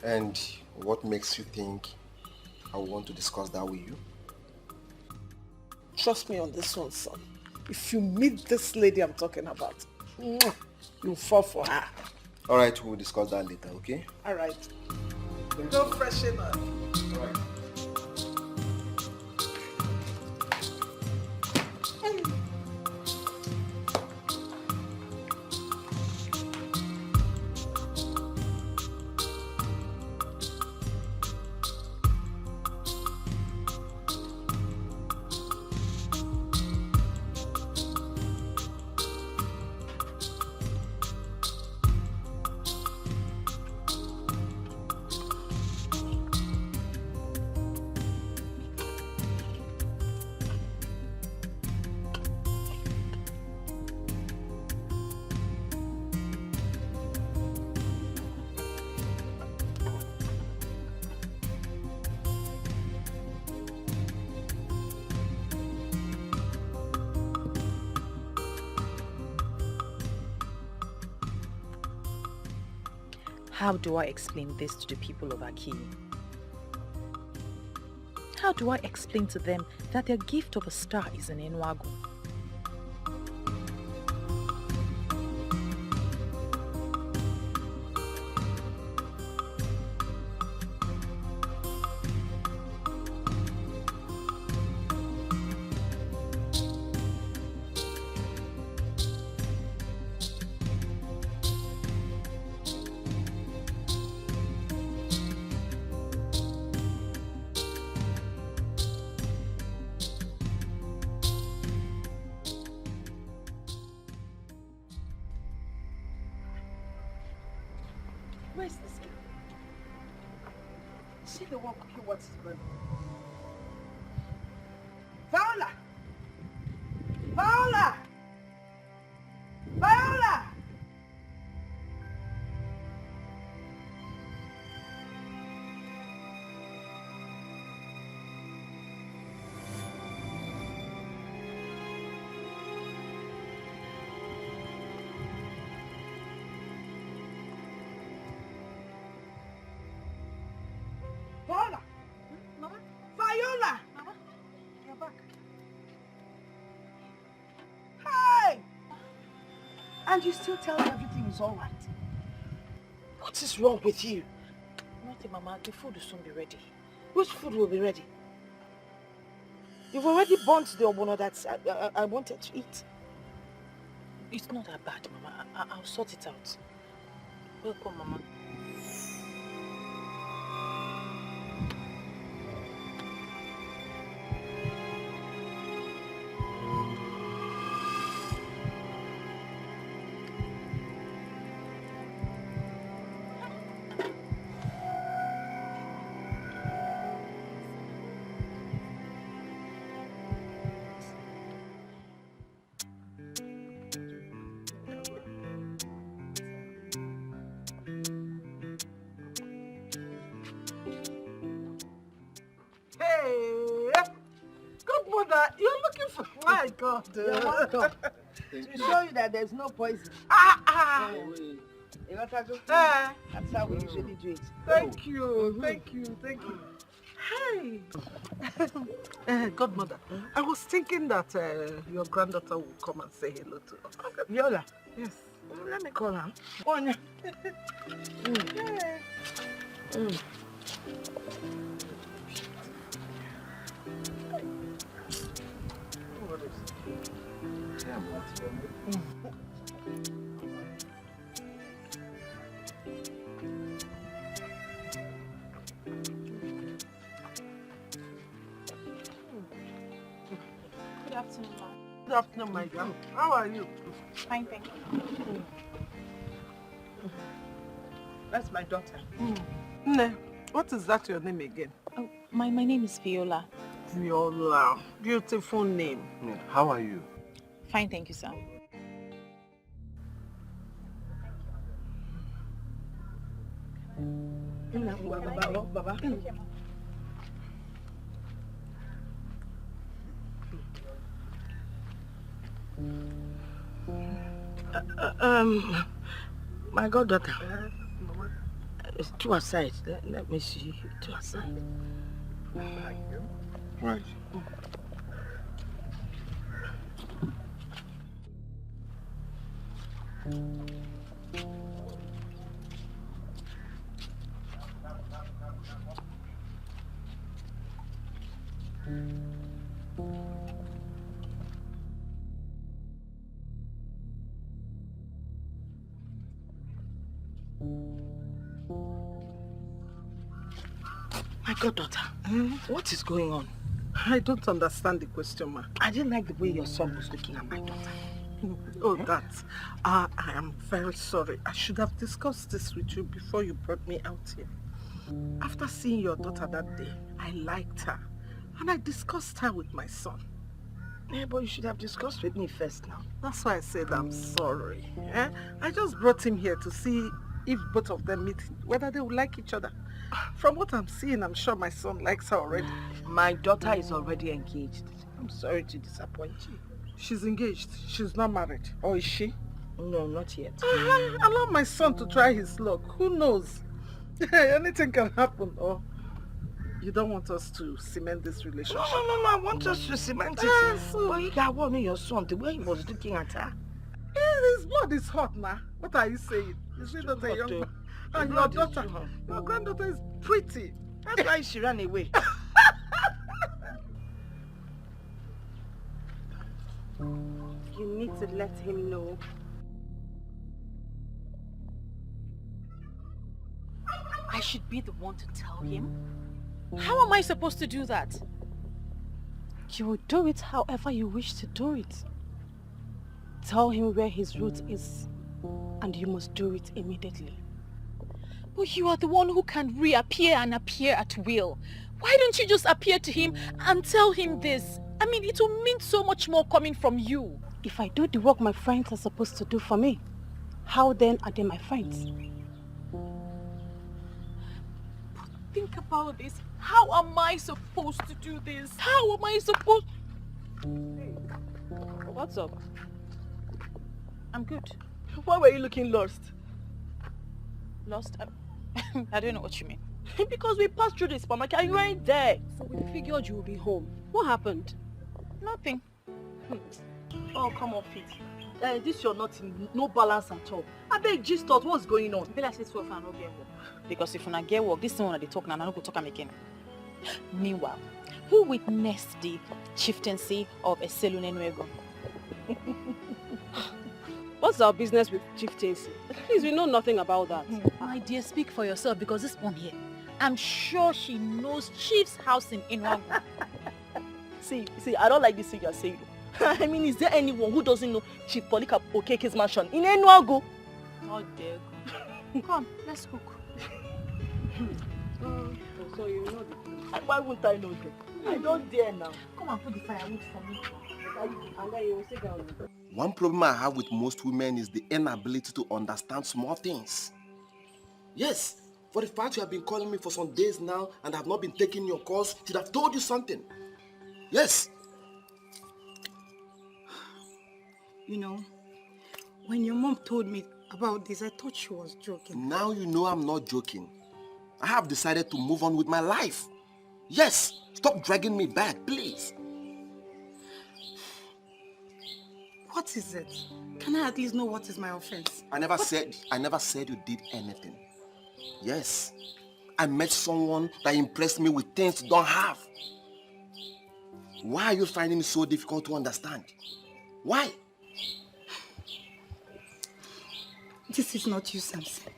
And what makes you think I want to discuss that with you? Trust me on this one, son. If you meet this lady I'm talking about, you'll fall for her. All right, we'll discuss that later, okay? All right. Go freshen up. All right. How do I explain this to the people of Aki? How do I explain to them that their gift of a star is an Enuago? Where's this girl? Is she the one cooking what's his brother? Viola! Viola! Viola! Viola! Mama? Viola! Mama? You're back. Hey! And you still tell me everything is all right. What is wrong with you? Nothing, Mama. The food will soon be ready. Which food will be ready? You've already burnt the obono that I wanted to eat. It's not that bad, Mama. I'll sort it out. Welcome, Mama. Hey! Good mother, you're looking for... My God. You're welcome. To show you that there's no poison. You want to go? That's how we usually do it. Thank you, thank you, thank you. Hey! Godmother, I was thinking that your granddaughter will come and say hello to us. Viola? Yes. Let me call her. Go on. Good afternoon, Ma. Good afternoon, my dear. How are you? Fine, thank you. That's my daughter. Nne, what is that your name again? Oh, my name is Viola. Viola. Beautiful name. How are you? Fine, thank you, sir. Baba. My goddaughter. It's two aside. Let me see. Two aside. Right. My goddaughter, what is going on? I don't understand the question, ma. I didn't like the way your son was looking at my daughter. Oh, that. I am very sorry. I should have discussed this with you before you brought me out here. After seeing your daughter that day, I liked her. And I discussed her with my son. Yeah, but you should have discussed with me first now. That's why I said I'm sorry. I just brought him here to see if both of them meet, whether they would like each other. From what I'm seeing, I'm sure my son likes her already. My daughter is already engaged. I'm sorry to disappoint you. She's engaged. She's not married. Or is she? No, not yet. Allow my son to try his luck. Who knows? Anything can happen. Or you don't want us to cement this relationship? No, I want us to cement it. But you got one in your son, the way he was looking at her. His blood is hot now. What are you saying? Is he not a young man? And your daughter, your granddaughter is pretty. That's why she ran away. You need to let him know. I should be the one to tell him? How am I supposed to do that? You will do it however you wish to do it. Tell him where his route is, and you must do it immediately. But you are the one who can reappear and appear at will. Why don't you just appear to him and tell him this? I mean, it will mean so much more coming from you. If I do the work my friends are supposed to do for me, how then are they my friends? But think about this. How am I supposed to do this? How am I supposed... What's up? I'm good. Why were you looking lost? Lost? I don't know what you mean. Because we passed through the supermarket and you weren't there. So we figured you would be home. What happened? Nothing. Oh, come on, Fit. This you're not in no balance at all. I beg just thought what's going on. I feel like this will not get work. Because if you not get work, this is one they talk now, I'm not going to talk again. Meanwhile, who witnessed the chieftaincy of a Nuevo? What's our business with chieftaincy? Please, we know nothing about that. My dear, speak for yourself because this one here, I'm sure she knows Chief's house in Inuagu. See, I don't like this thing you're saying. I mean, is there anyone who doesn't know Chief Polika Okeke's mansion in Enuagu? Not there. Come, let's cook. So you know the... Why wouldn't I know that? I don't dare now. Come and put the firewood for me. One problem I have with most women is the inability to understand small things. Yes, for the fact you have been calling me for some days now and I have not been taking your calls, should have told you something. Yes. You know, when your mom told me about this, I thought she was joking. Now you know I'm not joking. I have decided to move on with my life. Yes, stop dragging me back, please. What is it? Can I at least know what is my offense? I never said you did anything. Yes, I met someone that impressed me with things you don't have. Why are you finding it so difficult to understand? Why? This is not you, Samson.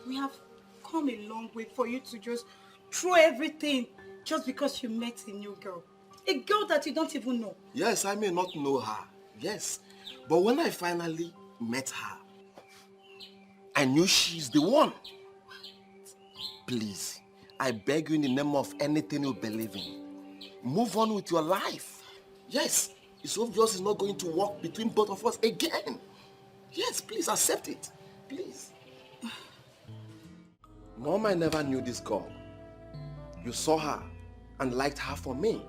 We have come a long way for you to just throw everything just because you met a new girl. A girl that you don't even know. Yes, I may not know her. Yes, but when I finally met her, I knew she's the one. Please, I beg you in the name of anything you believe in, move on with your life. Yes, it's obvious it's not going to work between both of us again. Yes, please accept it. Please. Mom, I never knew this girl. You saw her and liked her for me.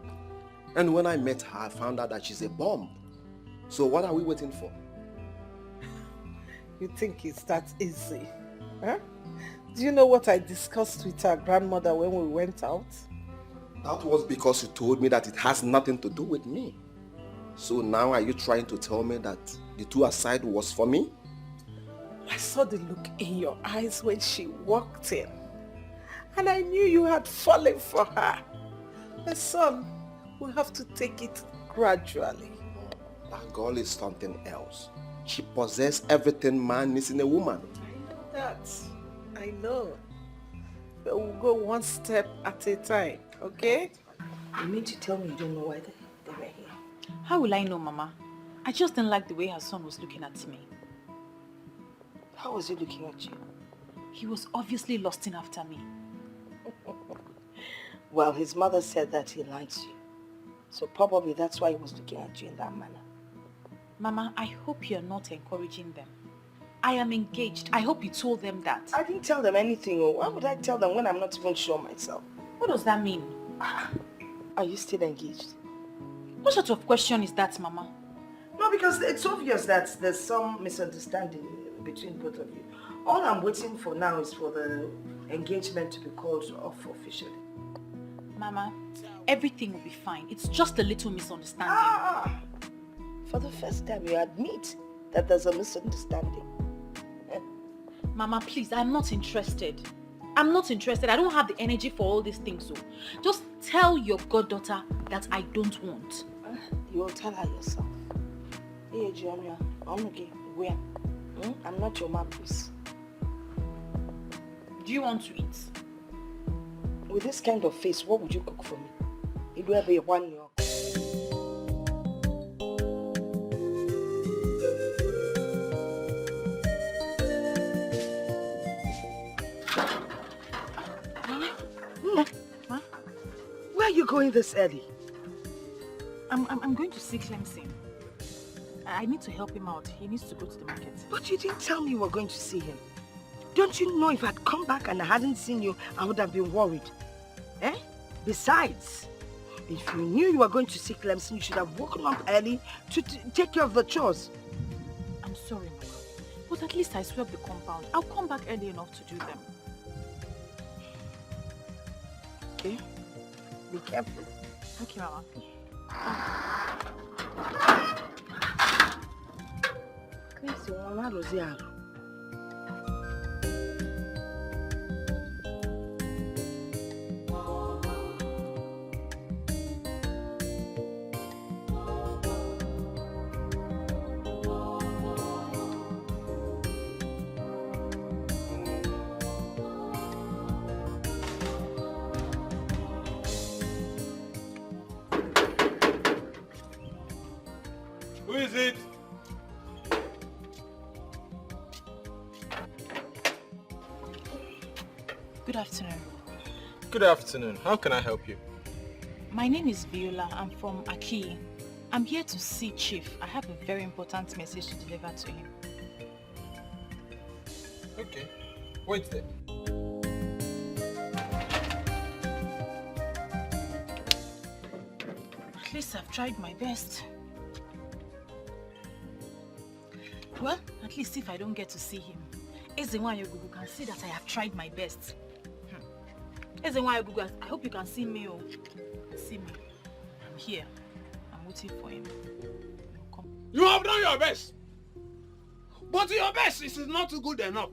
And when I met her, I found out that she's a bomb. So what are we waiting for? You think it's that easy? Huh? Do you know what I discussed with our grandmother when we went out? That was because you told me that it has nothing to do with me. So now are you trying to tell me that the two aside was for me? I saw the look in your eyes when she walked in. And I knew you had fallen for her. My son, we have to take it gradually. That girl is something else. She possesses everything man needs in a woman. I know that. I know. But we'll go one step at a time, okay? You mean to tell me you don't know why they were here? How will I know, Mama? I just didn't like the way her son was looking at me. How was he looking at you? He was obviously lusting after me. Well, his mother said that he likes you. So probably that's why he was looking at you in that manner. Mama, I hope you're not encouraging them. I am engaged. I hope you told them that. I didn't tell them anything. Why would I tell them when I'm not even sure myself? What does that mean? Are you still engaged? What sort of question is that, Mama? No, No, because it's obvious that there's some misunderstanding between both of you. All I'm waiting for now is for the engagement to be called off officially. Mama, everything will be fine. It's just a little misunderstanding. For the first time, you admit that there's a misunderstanding. Mama, please, I'm not interested. I'm not interested. I don't have the energy for all these things. So just tell your goddaughter that I don't want. You will tell her yourself. Hey, Junior, I'm okay. Where? I'm not your mom, please. Do you want to eat? With this kind of face, what would you cook for me? It will be 1 year. Where are you going this early? I'm going to see Clemson. I need to help him out. He needs to go to the market. But you didn't tell me you were going to see him. Don't you know if I'd come back and I hadn't seen you, I would have been worried? Besides, if you knew you were going to see Clemson, you should have woken up early to take care of the chores. I'm sorry, Mama. But at least I swept the compound. I'll come back early enough to do them. Okay? Be careful. Okay, Mama. Who is it? Good afternoon. Good afternoon. How can I help you? My name is Viola. I'm from Aki. I'm here to see Chief. I have a very important message to deliver to him. Okay. Wait there. At least I've tried my best. Well, at least if I don't get to see him, Ezenwayogugu can see that I have tried my best. Ezenwayogugu, I hope you can see me. Oh. See me. I'm here. I'm waiting for him. Come. You have done your best. But your best is not good enough.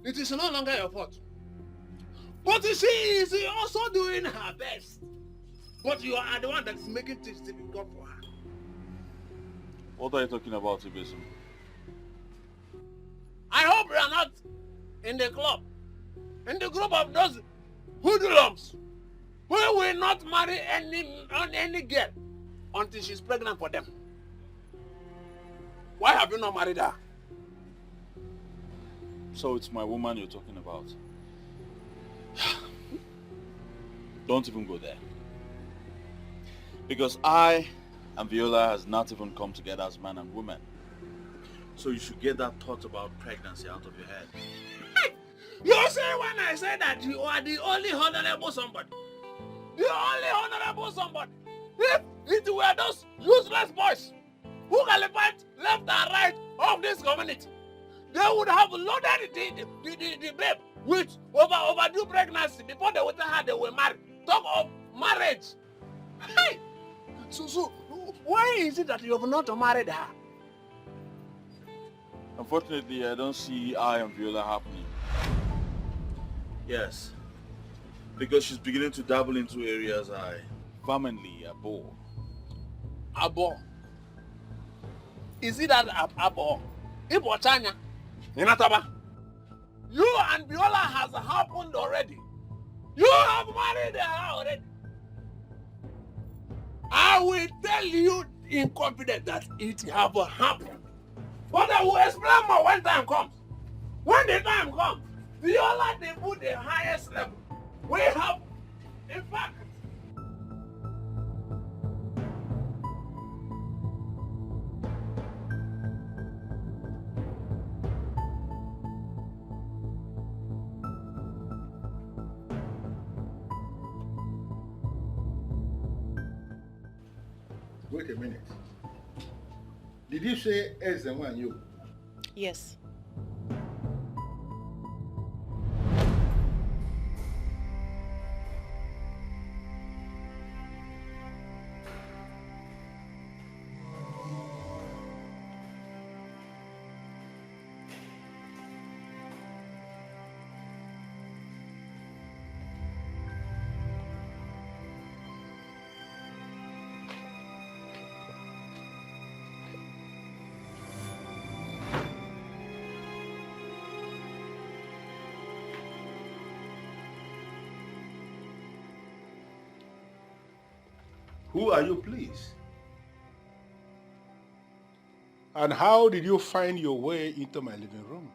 It is no longer your fault. But she is also doing her best. But you are the one that is making things difficult for her. What are you talking about, Ibesum? I hope you are not in the club, in the group of those hoodlums who will not marry any girl until she's pregnant for them. Why have you not married her? So it's my woman you're talking about. Don't even go there. Because I and Viola has not even come together as man and woman. So you should get that thought about pregnancy out of your head. You say when I say that you are the only honorable somebody. The only honorable somebody. If it were those useless boys who qualified left and right of this community, they would have loaded the babe with overdue pregnancy before they would have they were married. Talk of marriage. Hey! So why is it that you have not married her? Unfortunately, I don't see I and Viola happening. Yes. Because she's beginning to dabble into areas I vehemently abhor. Abhor? Is it that abhor? Ibochanya? Inataba? You and Viola has happened already. You have married her already. I will tell you in confidence that it have happened. But I will explain more when time comes. When the time comes, Viola they put the highest level. We have, in fact, Wait a minute. Did you say Ezenwanyo? Yes. Who are you, please? And how did you find your way into my living room?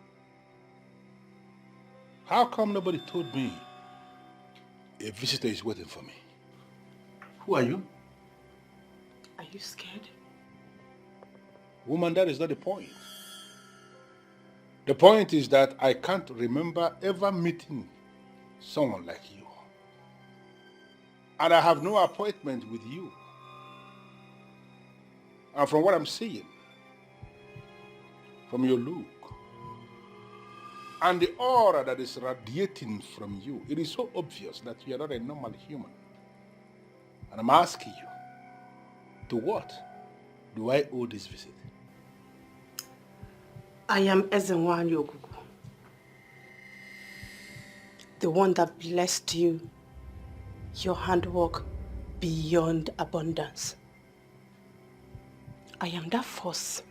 How come nobody told me a visitor is waiting for me? Who are you? Are you scared? Woman, that is not the point. The point is that I can't remember ever meeting someone like you. And I have no appointment with you. And from what I'm seeing, from your look, and the aura that is radiating from you, it is so obvious that you are not a normal human. And I'm asking you, to what do I owe this visit? I am Ezenwanyo Ogugu, the one that blessed you, your handwork beyond abundance. I am that force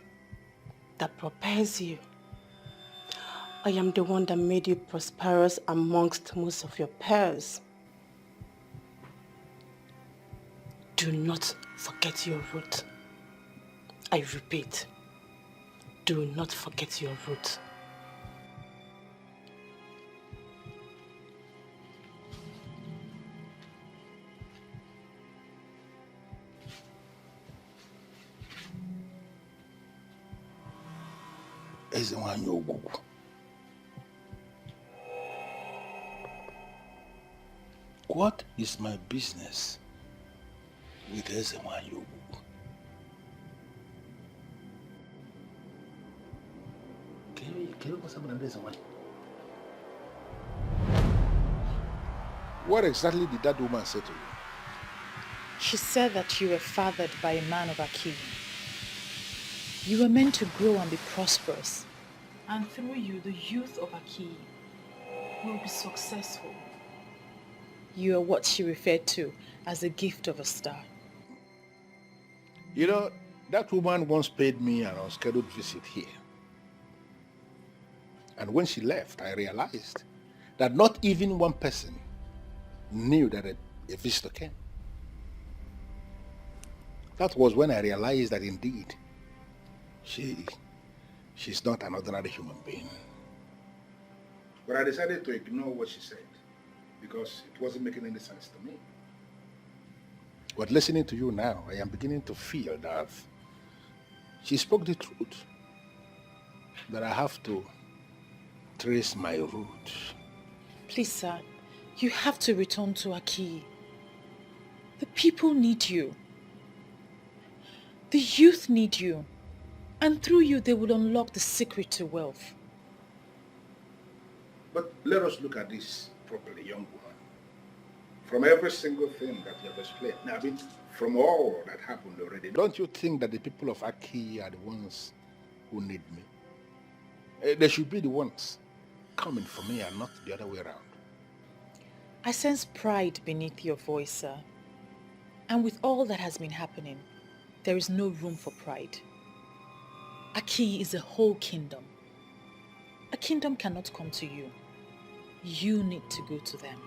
that propels you. I am the one that made you prosperous amongst most of your peers. Do not forget your root. I repeat, do not forget your root. Ezenwanyo Ogugu. What is my business with Ezenwanyo Ogugu? What exactly did that woman say to you? She said that you were fathered by a man of Aki. You were meant to grow and be prosperous. And through you, the youth of Aki will be successful. You are what she referred to as a gift of a star. You know, that woman once paid me an unscheduled visit here. And when she left, I realized that not even one person knew that a visitor came. That was when I realized that indeed, she's not an ordinary human being. But I decided to ignore what she said because it wasn't making any sense to me. But listening to you now, I am beginning to feel that she spoke the truth. That I have to trace my root. Please, sir, you have to return to Aki. The people need you. The youth need you. And through you, they will unlock the secret to wealth. But let us look at this properly, young woman. From every single thing that you have explained, now, I mean, from all that happened already, don't you think that the people of Aki are the ones who need me? They should be the ones coming for me and not the other way around. I sense pride beneath your voice, sir. And with all that has been happening, there is no room for pride. Aki is a whole kingdom. A kingdom cannot come to you. You need to go to them.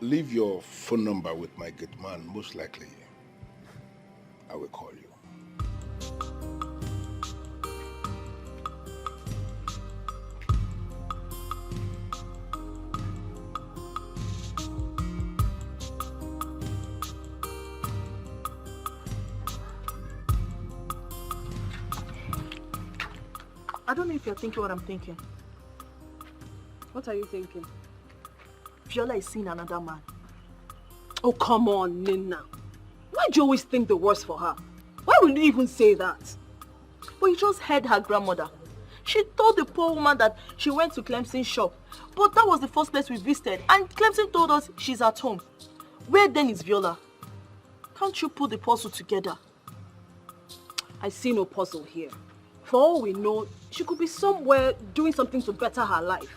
Leave your phone number with my gate man. Most likely, I will call you. I don't know if you're thinking what I'm thinking. What are you thinking? Viola is seeing another man. Oh, come on, Nina. Why do you always think the worst for her? Why would you even say that? But you just heard her grandmother. She told the poor woman that she went to Clemson's shop. But that was the first place we visited. And Clemson told us she's at home. Where then is Viola? Can't you put the puzzle together? I see no puzzle here. For all we know, she could be somewhere doing something to better her life.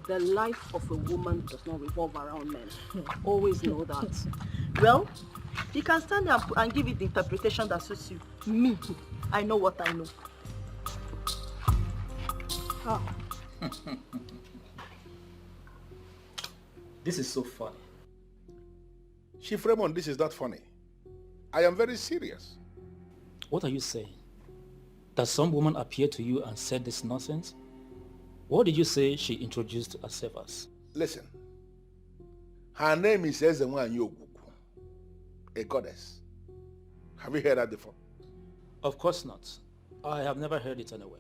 The life of a woman does not revolve around men. Always know that. Well, you can stand there and give it the interpretation that suits you. Me, I know what I know. Oh. This is so funny. Chief Raymond, this is not funny. I am very serious. What are you saying? That some woman appeared to you and said this nonsense? What did you say she introduced herself as? Listen. Her name is Ezenwa Nyoguku, a goddess. Have you heard that before? Of course not. I have never heard it anywhere.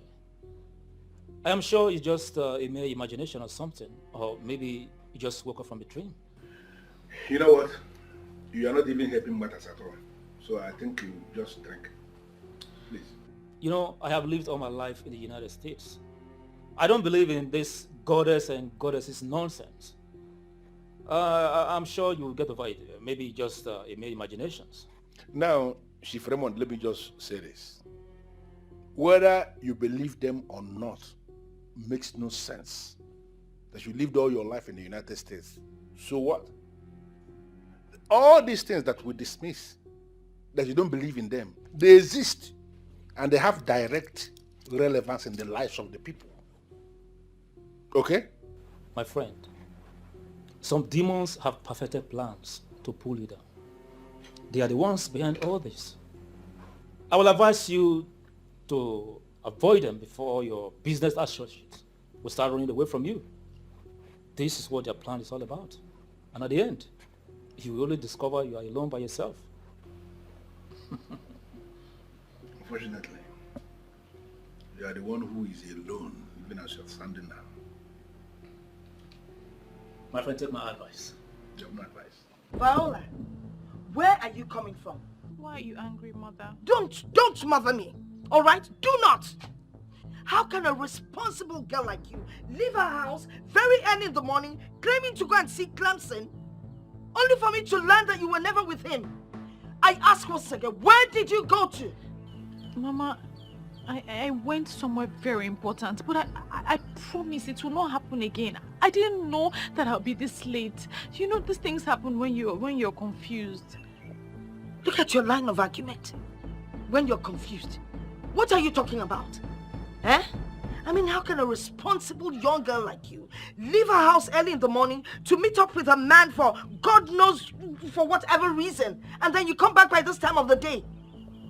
I am sure it's just a mere imagination or something, or maybe you just woke up from a dream. You know what? You are not even helping matters at all. So I think you just drink. Please. You know, I have lived all my life in the United States. I don't believe in this goddess and goddesses nonsense. I'm sure you'll get over it. Maybe just a mere imaginations. Now, Chief Raymond, let me just say this. Whether you believe them or not makes no sense. That you lived all your life in the United States. So what? All these things that we dismiss, that you don't believe in them, they exist and they have direct relevance in the lives of the people. Okay? My friend, some demons have perfected plans to pull you down. They are the ones behind all this. I will advise you to avoid them before your business associates will start running away from you. This is what their plan is all about. And at the end, you will only discover you are alone by yourself. Unfortunately, you are the one who is alone, even as you're standing now. My friend, take my advice. You have no advice. Viola, where are you coming from? Why are you angry, Mother? Don't mother me, all right? Do not. How can a responsible girl like you leave her house very early in the morning, claiming to go and see Clemson, only for me to learn that you were never with him? I ask once again, where did you go to? Mama, I went somewhere very important, but I promise it will not happen again. I didn't know that I'll be this late. You know, these things happen when you're confused. Look at your line of argument. When you're confused. What are you talking about? Eh? I mean, how can a responsible young girl like you leave her house early in the morning to meet up with a man for God knows for whatever reason, and then you come back by this time of the day?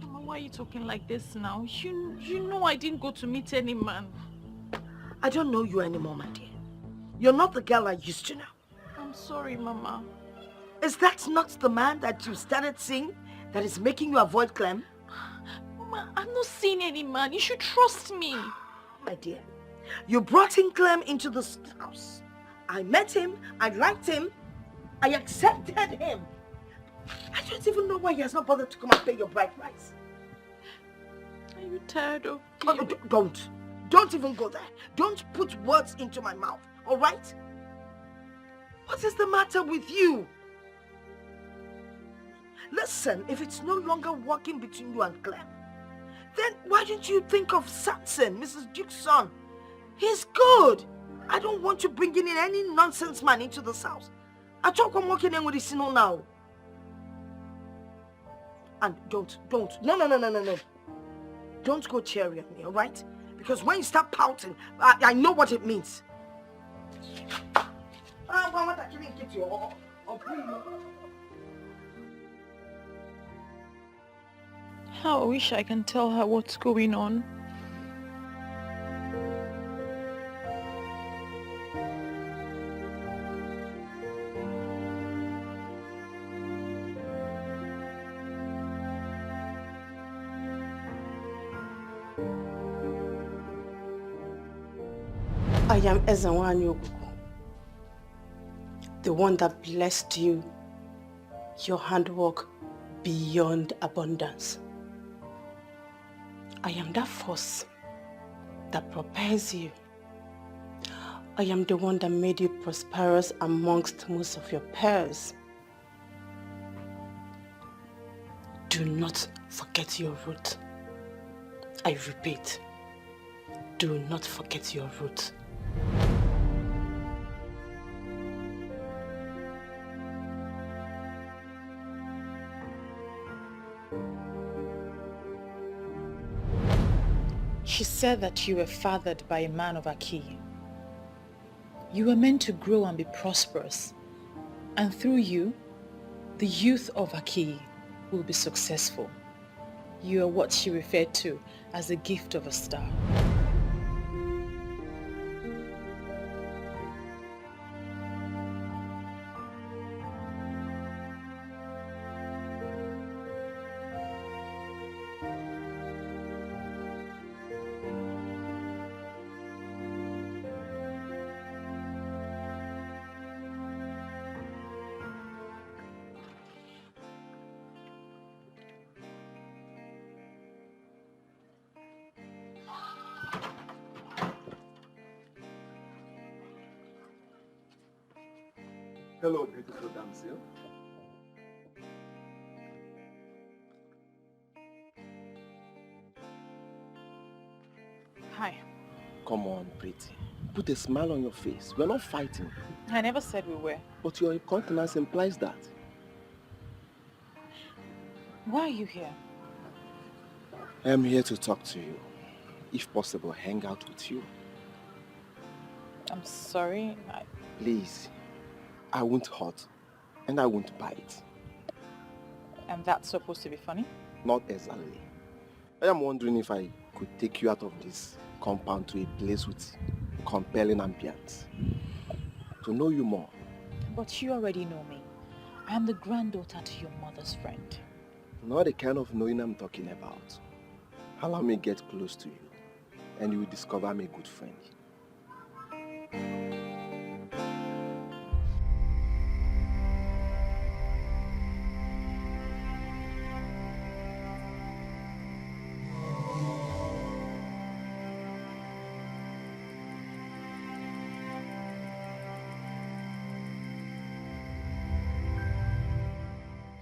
Mama, why are you talking like this now? You know I didn't go to meet any man. I don't know you anymore, my dear. You're not the girl I used to know. I'm sorry, Mama. Is that not the man that you started seeing that is making you avoid Clem? Mama, I'm not seeing any man. You should trust me. My dear, you brought in Clem into this house. I met him, I liked him, I accepted him. I don't even know why he has not bothered to come and pay your bride price. Are you tired of me? Don't even go there. Don't put words into my mouth, all right? What is the matter with you? Listen, if it's no longer working between you and Clem, then why didn't you think of Samson, Mrs. Duke's son? He's good. I don't want you bringing in any nonsense man into this house. I talk I'm walking in with his sinner now. And don't. No. Don't go cherry on me, all right? Because when you start pouting, I know what it means. How I wish I can tell her what's going on. I am Ezenwa, the one that blessed you, your handwork beyond abundance. I am that force that propels you. I am the one that made you prosperous amongst most of your peers. Do not forget your root. I repeat, do not forget your root. She said that you were fathered by a man of Aki. You were meant to grow and be prosperous. And through you, the youth of Aki will be successful. You are what she referred to as the gift of a star. Hello, beautiful damsel. Hi. Come on, pretty. Put a smile on your face. We're not fighting. I never said we were. But your incontinence implies that. Why are you here? I'm here to talk to you. If possible, hang out with you. I'm sorry. Please. I won't hurt. And I won't bite. And that's supposed to be funny? Not exactly. I am wondering if I could take you out of this compound to a place with compelling ambience. To know you more. But you already know me. I am the granddaughter to your mother's friend. Not the kind of knowing I'm talking about. Allow me get close to you, and you will discover I'm a good friend.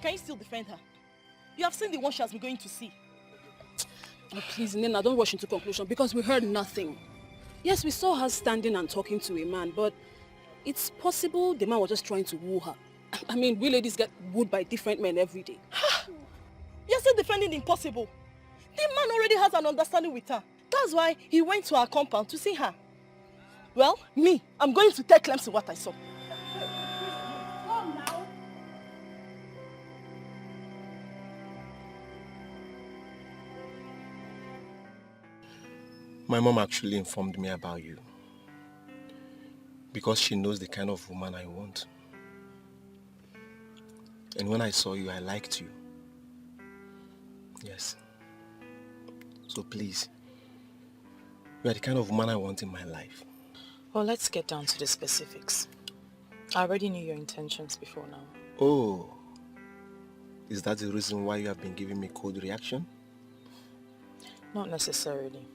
Can you still defend her? You have seen the one she has been going to see. Oh, please, Nena, don't rush into conclusion because we heard nothing. Yes, we saw her standing and talking to a man, but it's possible the man was just trying to woo her. I mean, we ladies get wooed by different men every day. You're still defending the impossible. The man already has an understanding with her. That's why he went to her compound to see her. Well, me, I'm going to tell Clemson what I saw. My mom actually informed me about you. Because she knows the kind of woman I want. And when I saw you, I liked you. Yes. So please, you are the kind of woman I want in my life. Well, let's get down to the specifics. I already knew your intentions before now. Oh. Is that the reason why you have been giving me cold reaction? Not necessarily.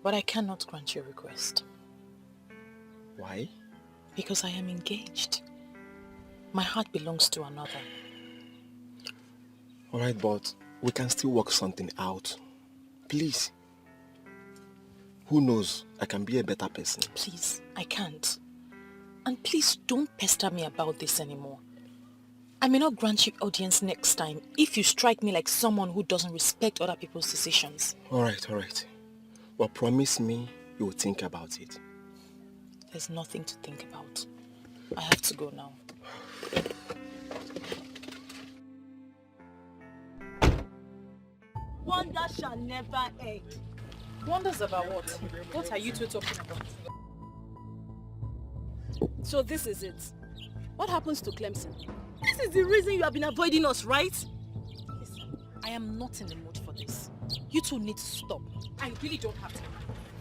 But I cannot grant your request. Why? Because I am engaged. My heart belongs to another. Alright, but we can still work something out. Please. Who knows? I can be a better person. Please, I can't. And please don't pester me about this anymore. I may not grant you audience next time if you strike me like someone who doesn't respect other people's decisions. Alright. But promise me you will think about it. There's nothing to think about. I have to go now. Wonder shall never end. Wonders about what? What are you two talking about? So this is it. What happens to Clemson? This is the reason you have been avoiding us, right? Listen, I am not in the mood for this. You two need to stop. I really don't have time.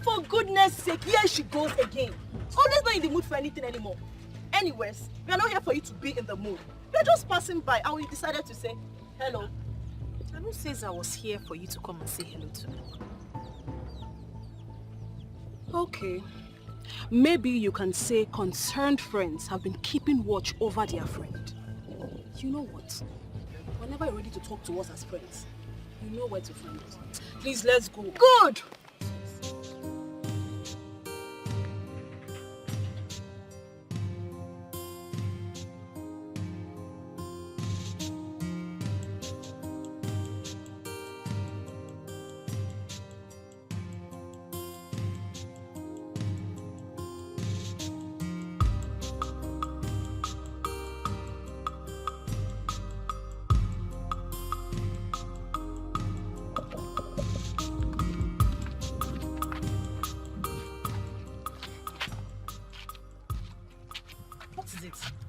For goodness sake, here she goes again. Always not in the mood for anything anymore. Anyways, we are not here for you to be in the mood. We are just passing by and we decided to say hello. And who says I was here for you to come and say hello to me? Okay. Maybe you can say concerned friends have been keeping watch over their friend. You know what? Whenever you're ready to talk to us as friends, you know where to find us. Please, let's go. Good!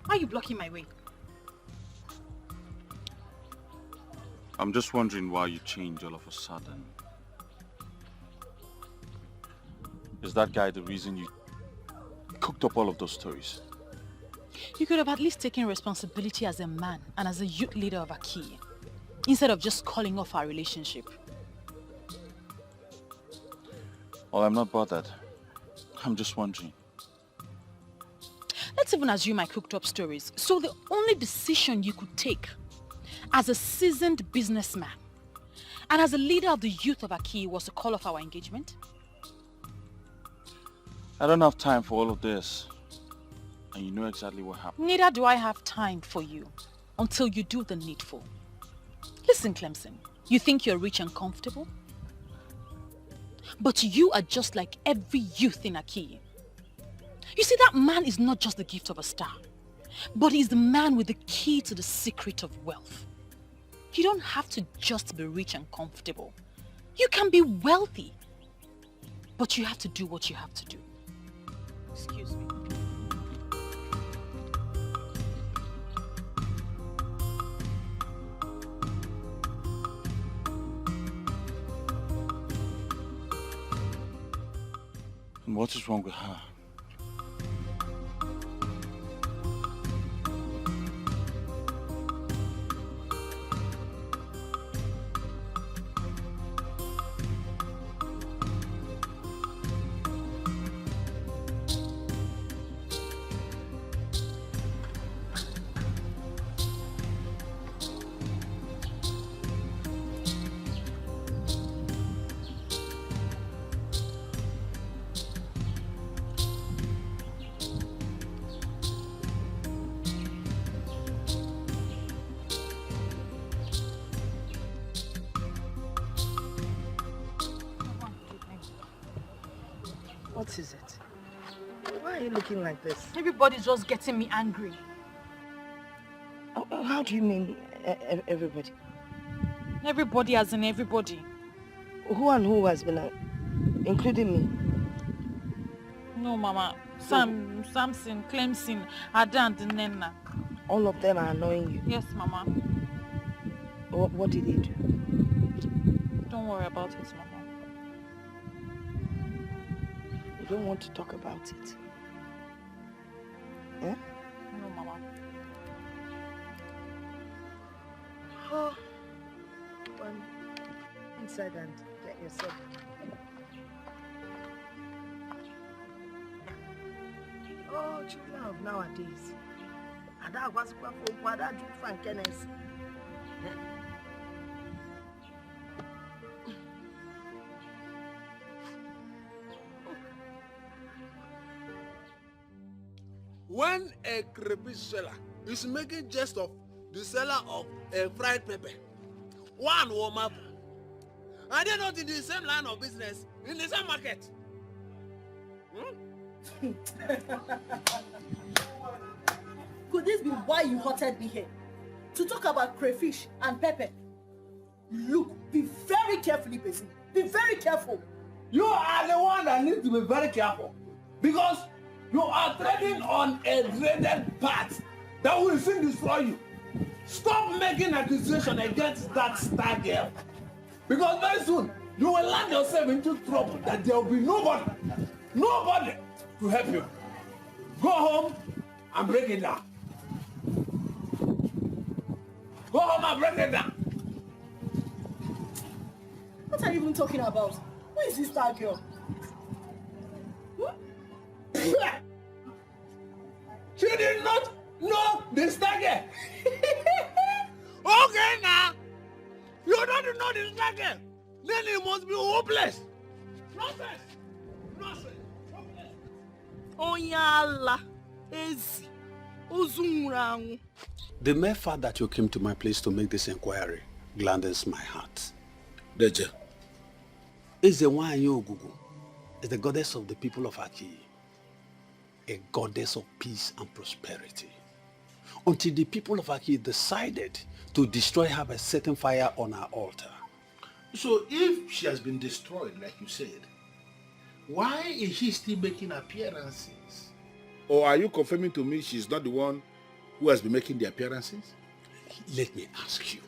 Why are you blocking my way? I'm just wondering why you changed all of a sudden. Is that guy the reason you cooked up all of those stories? You could have at least taken responsibility as a man and as a youth leader of Aki, instead of just calling off our relationship. Well, I'm not bothered. I'm just wondering. Let's even assume I cooked up stories. So the only decision you could take as a seasoned businessman and as a leader of the youth of Aki was to call off our engagement? I don't have time for all of this. And you know exactly what happened. Neither do I have time for you until you do the needful. Listen, Clemson, you think you're rich and comfortable? But you are just like every youth in Aki. You see, that man is not just the gift of a star, but he's the man with the key to the secret of wealth. You don't have to just be rich and comfortable. You can be wealthy, but you have to do what you have to do. Excuse me. And what is wrong with her? What is it? Why are you looking like this? Everybody's just getting me angry. How do you mean everybody? Everybody as in everybody. Who and who has been, including me? No, Mama. Samson, Clemson, Ada and Nena. All of them are annoying you? Yes, Mama. What did they do? Don't worry about it, Mama. You don't want to talk about it? Eh? No, Mama. Oh, well, inside and get yourself. Oh, children of nowadays. Ada was for Ada do frankness. When a creepy seller is making jest of the seller of a fried pepper, one will marvel. Are they not in the same line of business, in the same market? Could this be why you hotted me here? To talk about crayfish and pepper? Look, be very careful, Ipesi. Be very careful. You are the one that needs to be very careful. Because you are treading on a dreaded path that will soon destroy you. Stop making accusations against that star girl. Because very soon, you will land yourself into trouble that there will be nobody to help you. Go home and break it down. Go home and break it down. What are you even talking about? Who is this star girl? She did not know the star girl. Okay now. You don't know the star girl. Then it must be hopeless. Nonsense. Nonsense. Onyala. Ezi. Uzunrangu. The mere fact that you came to my place to make this inquiry gladdens my heart. Deje. Ezewanyi Ogugu is the goddess of the people of Aki, a goddess of peace and prosperity. Until the people of Aki decided to destroy her by setting fire on her altar. So if she has been destroyed, like you said, why is she still making appearances? Or are you confirming to me she's not the one who has been making the appearances? Let me ask you,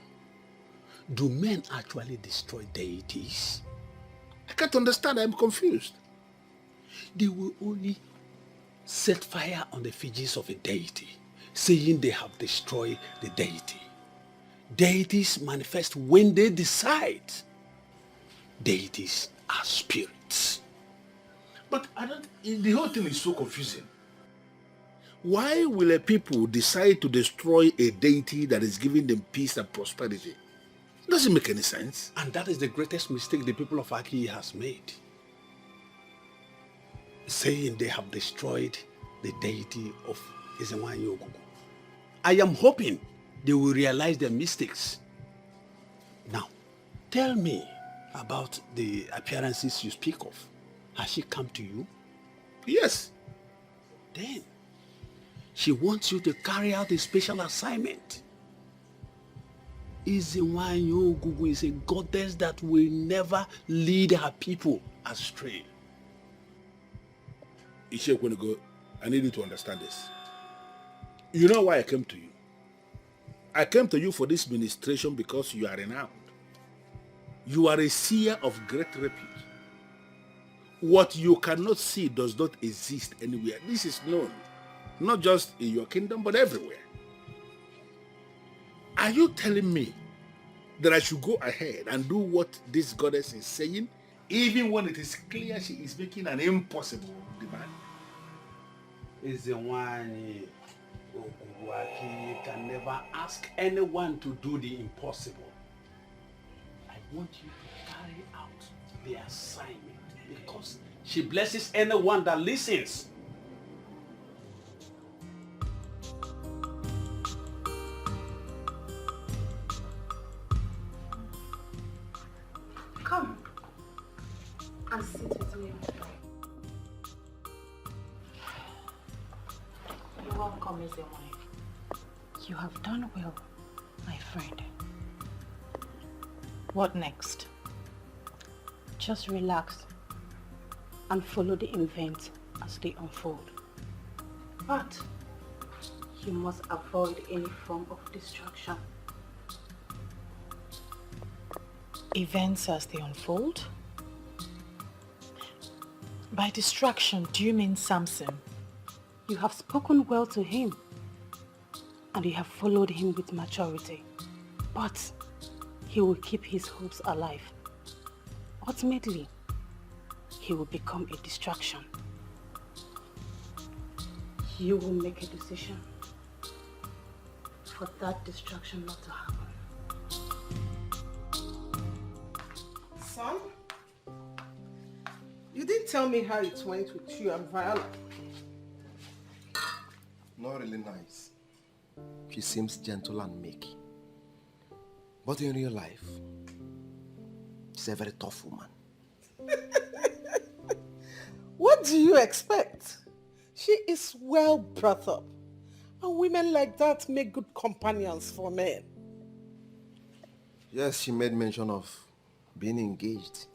do men actually destroy deities? I can't understand, I'm confused. They will only set fire on the effigies of a deity, saying they have destroyed the deity. Deities manifest when they decide. Deities are spirits. But the whole thing is so confusing. Why will a people decide to destroy a deity that is giving them peace and prosperity? It doesn't make any sense. And that is the greatest mistake the people of Aki has made. Saying they have destroyed the deity of Ezewanyi Ogugu. I am hoping they will realize their mistakes. Now, tell me about the appearances you speak of. Has she come to you? Yes. Then, she wants you to carry out a special assignment. Ezewanyi Ogugu is a goddess that will never lead her people astray. Ishekwenigo, I need you to understand this. You know why I came to you? I came to you for this ministration because you are renowned. You are a seer of great repute. What you cannot see does not exist anywhere. This is known, not just in your kingdom, but everywhere. Are you telling me that I should go ahead and do what this goddess is saying, even when it is clear she is making an impossible demand? Ezewanyi Ogugu can never ask anyone to do the impossible. I want you to carry out the assignment because she blesses anyone that listens. Come and sit with me. You're welcome, Ezewanyi. You have done well, my friend. What next? Just relax and follow the events as they unfold. But you must avoid any form of distraction. Events as they unfold? By distraction, do you mean Samson? You have spoken well to him and you have followed him with maturity, but he will keep his hopes alive. Ultimately, he will become a distraction. You will make a decision for that distraction not to happen. Son, you didn't tell me how it went with you and Viola. Not really nice. She seems gentle and meek. But in real life, she's a very tough woman. What do you expect? She is well brought up. And women like that make good companions for men. Yes, she made mention of being engaged.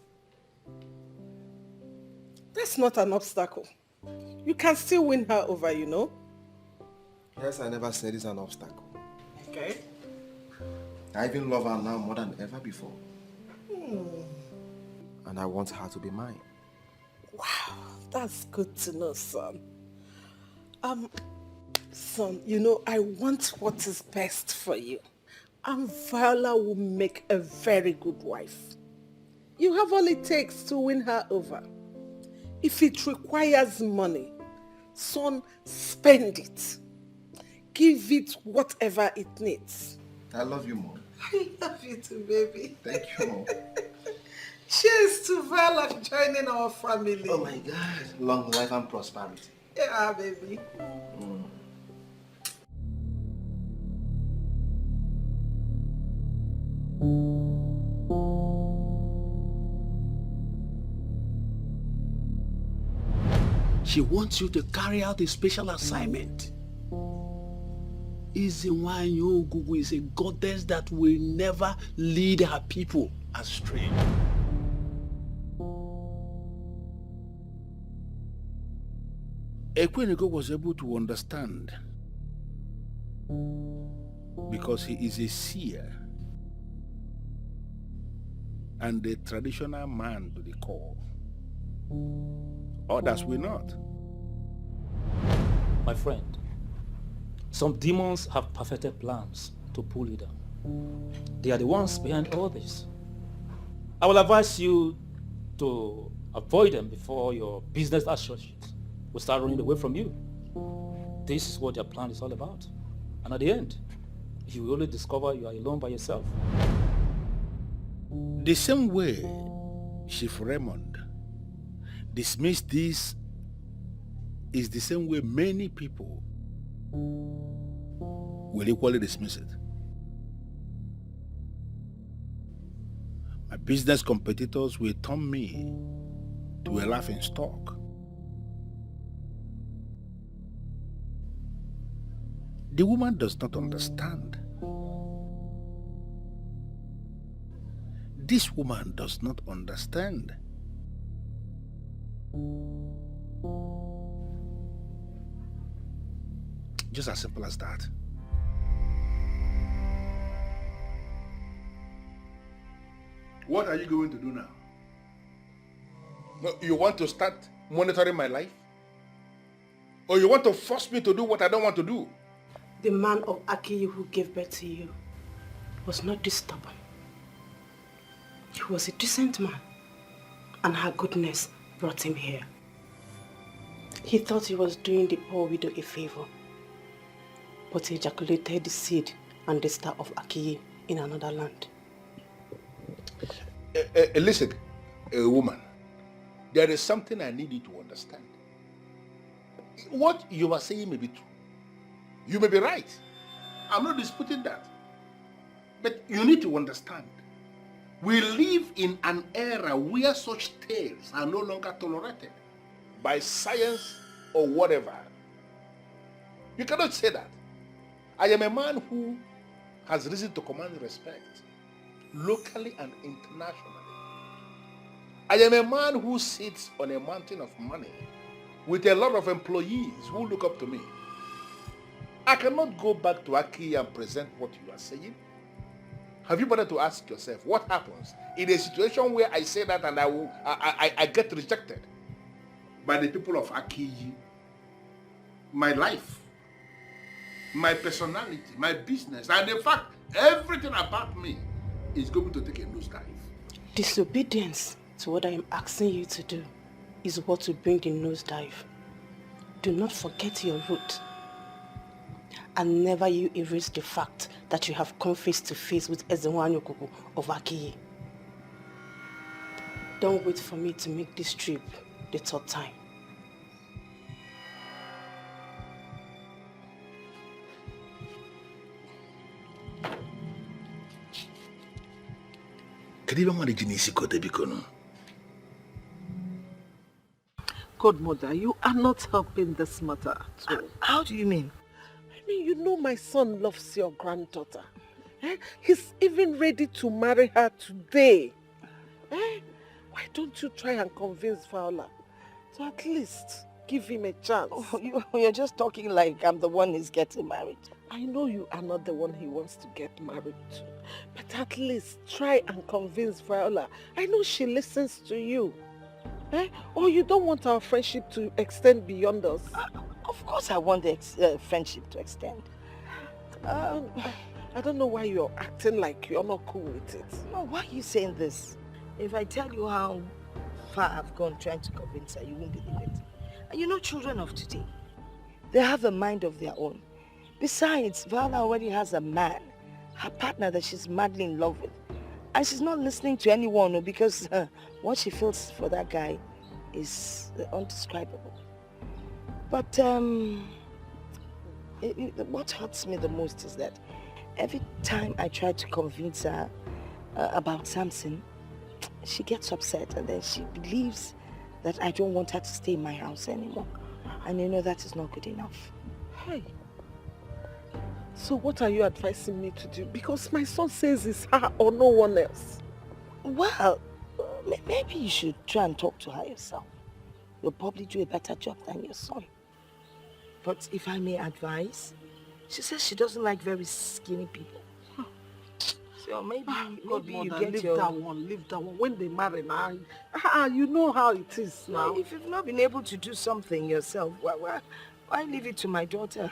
That's not an obstacle. You can still win her over, you know. Yes, I never said it's an obstacle. Okay. I even love her now more than ever before. And I want her to be mine. Wow, that's good to know, son. Son, you know, I want what is best for you. And Viola will make a very good wife. You have all it takes to win her over. If it requires money, son, spend it. Give it whatever it needs. I love you, Mom. I love you too, baby. Thank you, Mom. Cheers to Viola joining our family. Oh my God. Long life and prosperity. Yeah, baby. She wants you to carry out a special assignment. Izinwanyi Ogugu is a goddess that will never lead her people astray. Ekweneko was able to understand because he is a seer and a traditional man to the core. Others will not. My friend, some demons have perfected plans to pull you down. They are the ones behind all this. I will advise you to avoid them before your business associates will start running away from you. This is what their plan is all about. And at the end, you will only discover you are alone by yourself. The same way Chief Raymond dismissed this is the same way many people will equally dismiss it. My business competitors will turn me to a laughing stock. The woman does not understand. This woman does not understand. Just as simple as that. What are you going to do now? No, you want to start monitoring my life? Or you want to force me to do what I don't want to do? The man of Akiyi who gave birth to you was not this stubborn. He was a decent man, and her goodness brought him here. He thought he was doing the poor widow a favor, but he ejaculated the seed and the star of Akiyi in another land. Listen, a woman, there is something I need you to understand. What you are saying may be true. You may be right. I'm not disputing that. But you need to understand, we live in an era where such tales are no longer tolerated by science or whatever. You cannot say that. I am a man who has reason to command respect, locally and internationally. I am a man who sits on a mountain of money with a lot of employees who look up to me. I cannot go back to Aki and present what you are saying. Have you bothered to ask yourself what happens in a situation where I say that and I get rejected by the people of Aki? My life, my personality, my business, and in fact, everything about me is going to take a nosedive. Disobedience to what I am asking you to do is what will bring the nosedive. Do not forget your root. And never you erase the fact that you have come face to face with Ezenwanyi Ogugu of Akiyi. Don't wait for me to make this trip the third time. God, mother, you are not helping this matter at all. How do you mean? I mean, you know my son loves your granddaughter. He's even ready to marry her today. Why don't you try and convince Viola to at least give him a chance? Oh, you're just talking like I'm the one he's getting married. I know you are not the one he wants to get married to, but at least try and convince Viola. I know she listens to you. Or you don't want our friendship to extend beyond us? Of course I want the friendship to extend. I don't know why you're acting like you're not cool with it. No, why are you saying this? If I tell you how far I've gone trying to convince her, you won't believe it. And you know children of today, they have a mind of their own. Besides, Viola already has a man, her partner that she's madly in love with. And she's not listening to anyone because what she feels for that guy is undescribable. But what hurts me the most is that every time I try to convince her about Samson, she gets upset and then she believes that I don't want her to stay in my house anymore. And you know that is not good enough. Hey. So what are you advising me to do? Because my son says it's her or no one else. Well, maybe you should try and talk to her yourself. You'll probably do a better job than your son. But if I may advise, she says she doesn't like very skinny people. So maybe you get leave your... leave that one. When they marry now, you know how it is now. If you've not been able to do something yourself, why leave it to my daughter?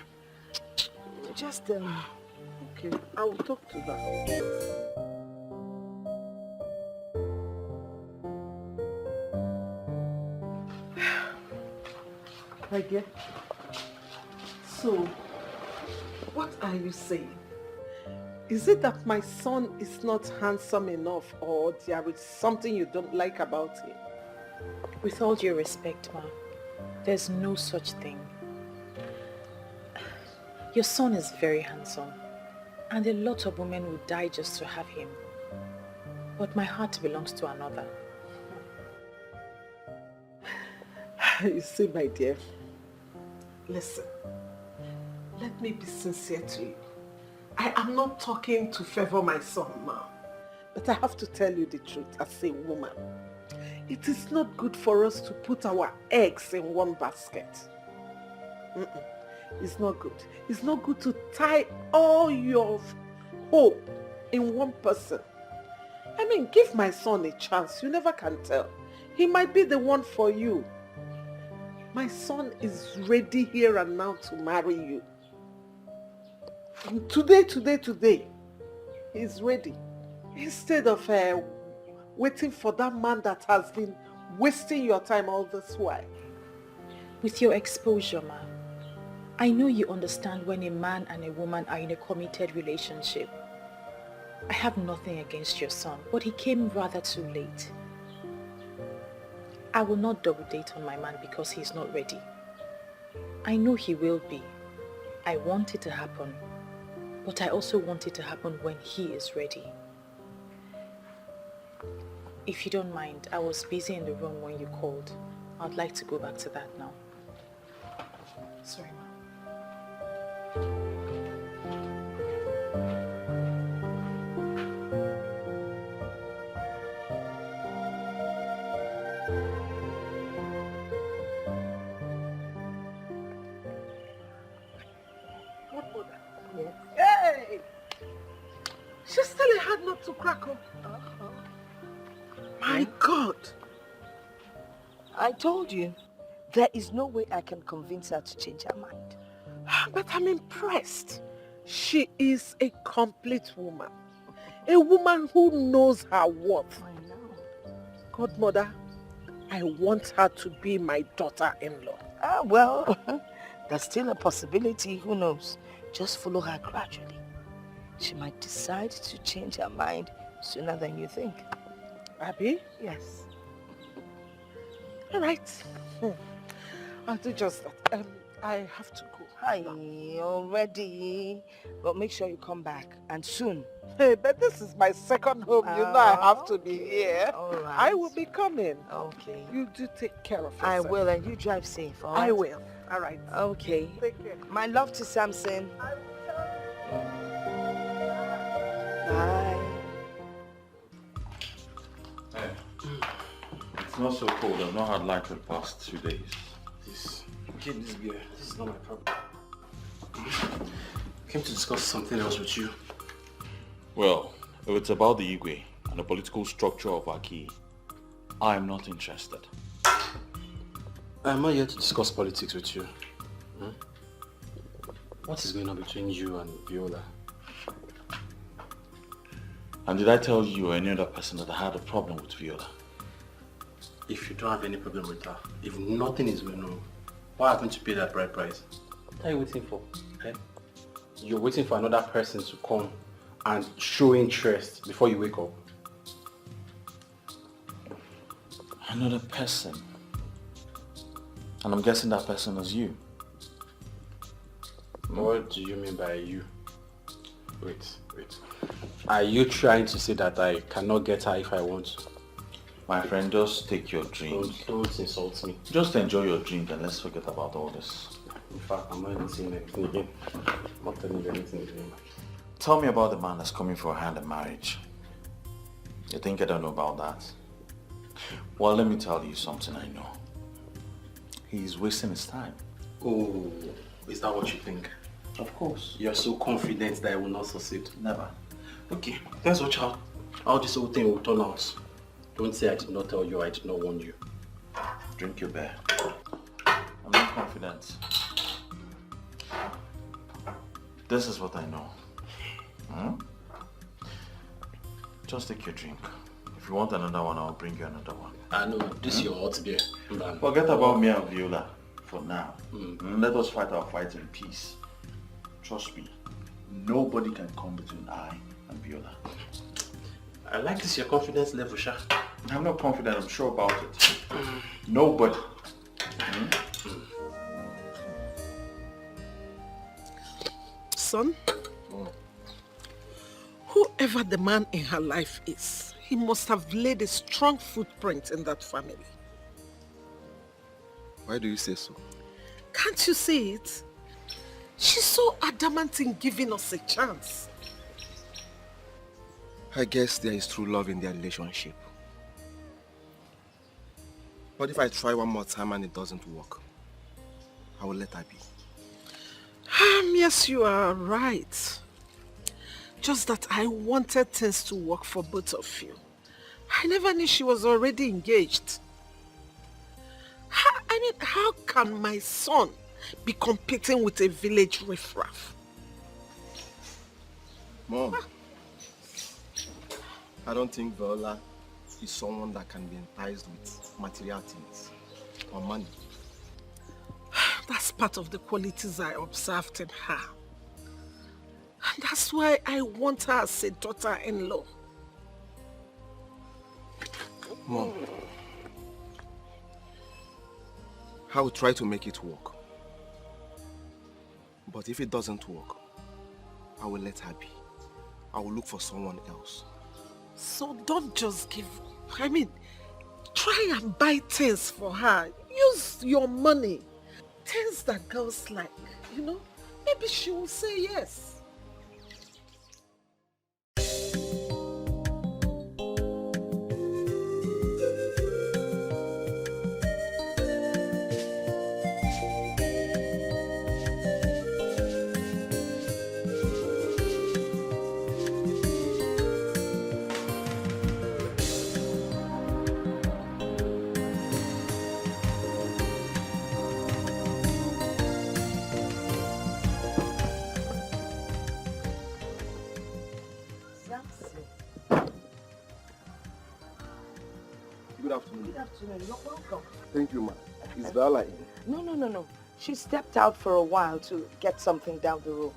Just, Okay, I will talk to her. My dear, so, what are you saying? Is it that my son is not handsome enough or there is something you don't like about him? With all due respect, Ma, there's no such thing. Your son is very handsome, and a lot of women would die just to have him. But my heart belongs to another. You see, my dear, listen, let me be sincere to you. I am not talking to favor my son now, but I have to tell you the truth as a woman. It is not good for us to put our eggs in one basket. It's not good. It's not good to tie all your hope in one person. I mean, give my son a chance. You never can tell. He might be the one for you. My son is ready here and now to marry you. Today, he's ready. Instead of waiting for that man that has been wasting your time all this while. With your exposure, Ma, I know you understand when a man and a woman are in a committed relationship. I have nothing against your son, but he came rather too late. I will not double date on my man because he's not ready. I know he will be. I want it to happen, but I also want it to happen when he is ready. If you don't mind, I was busy in the room when you called. I'd like to go back to that now. Sorry, Ma. Hey! She's still a hard nut to crack up. My God! I told you, there is no way I can convince her to change her mind. But I'm impressed. She is a complete woman. A woman who knows her worth. I know. Godmother, I want her to be my daughter-in-law. Well, that's still a possibility. Who knows? Just follow her gradually. She might decide to change her mind sooner than you think. Abby? Yes. All right. I'll do just that. I have to go. Hi, already. But make sure you come back, and soon. Hey, but this is my second home. You know I have to be here. All right. I will be coming. Okay. You do take care of yourself. I will, and you drive safe, all right? I will. All right. Okay. Take care. My love to Samson. Bye. Hey, it's not so cold. I've not had light for the past 2 days. Keep this beer. This is not my problem. I came to discuss something else with you. Well, if it's about the Igwe and the political structure of Aki, I'm not interested. I'm not here to discuss politics with you. What is going on between you and Viola? And did I tell you or any other person that I had a problem with Viola? If you don't have any problem with her, if nothing is going on, why haven't you paid that bride price? What are you waiting for? Okay? You're waiting for another person to come and show interest before you wake up. Another person? And I'm guessing that person is you. What do you mean by you? Wait. Are you trying to say that I cannot get her if I want to? My friend, just take your drink. Don't insult me. Just enjoy your drink and let's forget about all this. In fact, I'm not even saying anything again. I'm not telling you anything again. Tell me about the man that's coming for a hand in marriage. You think I don't know about that? Well, let me tell you something I know. He's wasting his time. Oh, is that what you think? Of course. You're so confident that I will not succeed. Never. Okay, let's watch how this whole thing will turn out. Don't say I did not tell you, I did not warn you. Drink your beer. I'm not confident. This is what I know. Just take your drink. If you want another one, I'll bring you another one. I know, this is your hot beer. Forget about me and Viola for now. Let us fight our fight in peace. Trust me, nobody can come between I and Viola. I like this your confidence level, Sha. I'm not confident, I'm sure about it. Nobody. Son, whoever the man in her life is, he must have laid a strong footprint in that family. Why do you say so? Can't you see it? She's so adamant in giving us a chance. I guess there is true love in their relationship. But if I try one more time and it doesn't work, I will let her be. Yes, you are right. Just that I wanted things to work for both of you. I never knew she was already engaged. How can my son be competing with a village riffraff? Mom, I don't think Viola is someone that can be enticed with material things or money. That's part of the qualities I observed in her. And that's why I want her as a daughter-in-law. Mom, I will try to make it work. But if it doesn't work, I will let her be. I will look for someone else. So don't just give up. Try and buy things for her. Use your money. Things that girls like, maybe she will say yes. Good afternoon. Good afternoon. You're welcome. Thank you, ma. Is Viola in? No. She stepped out for a while to get something down the road.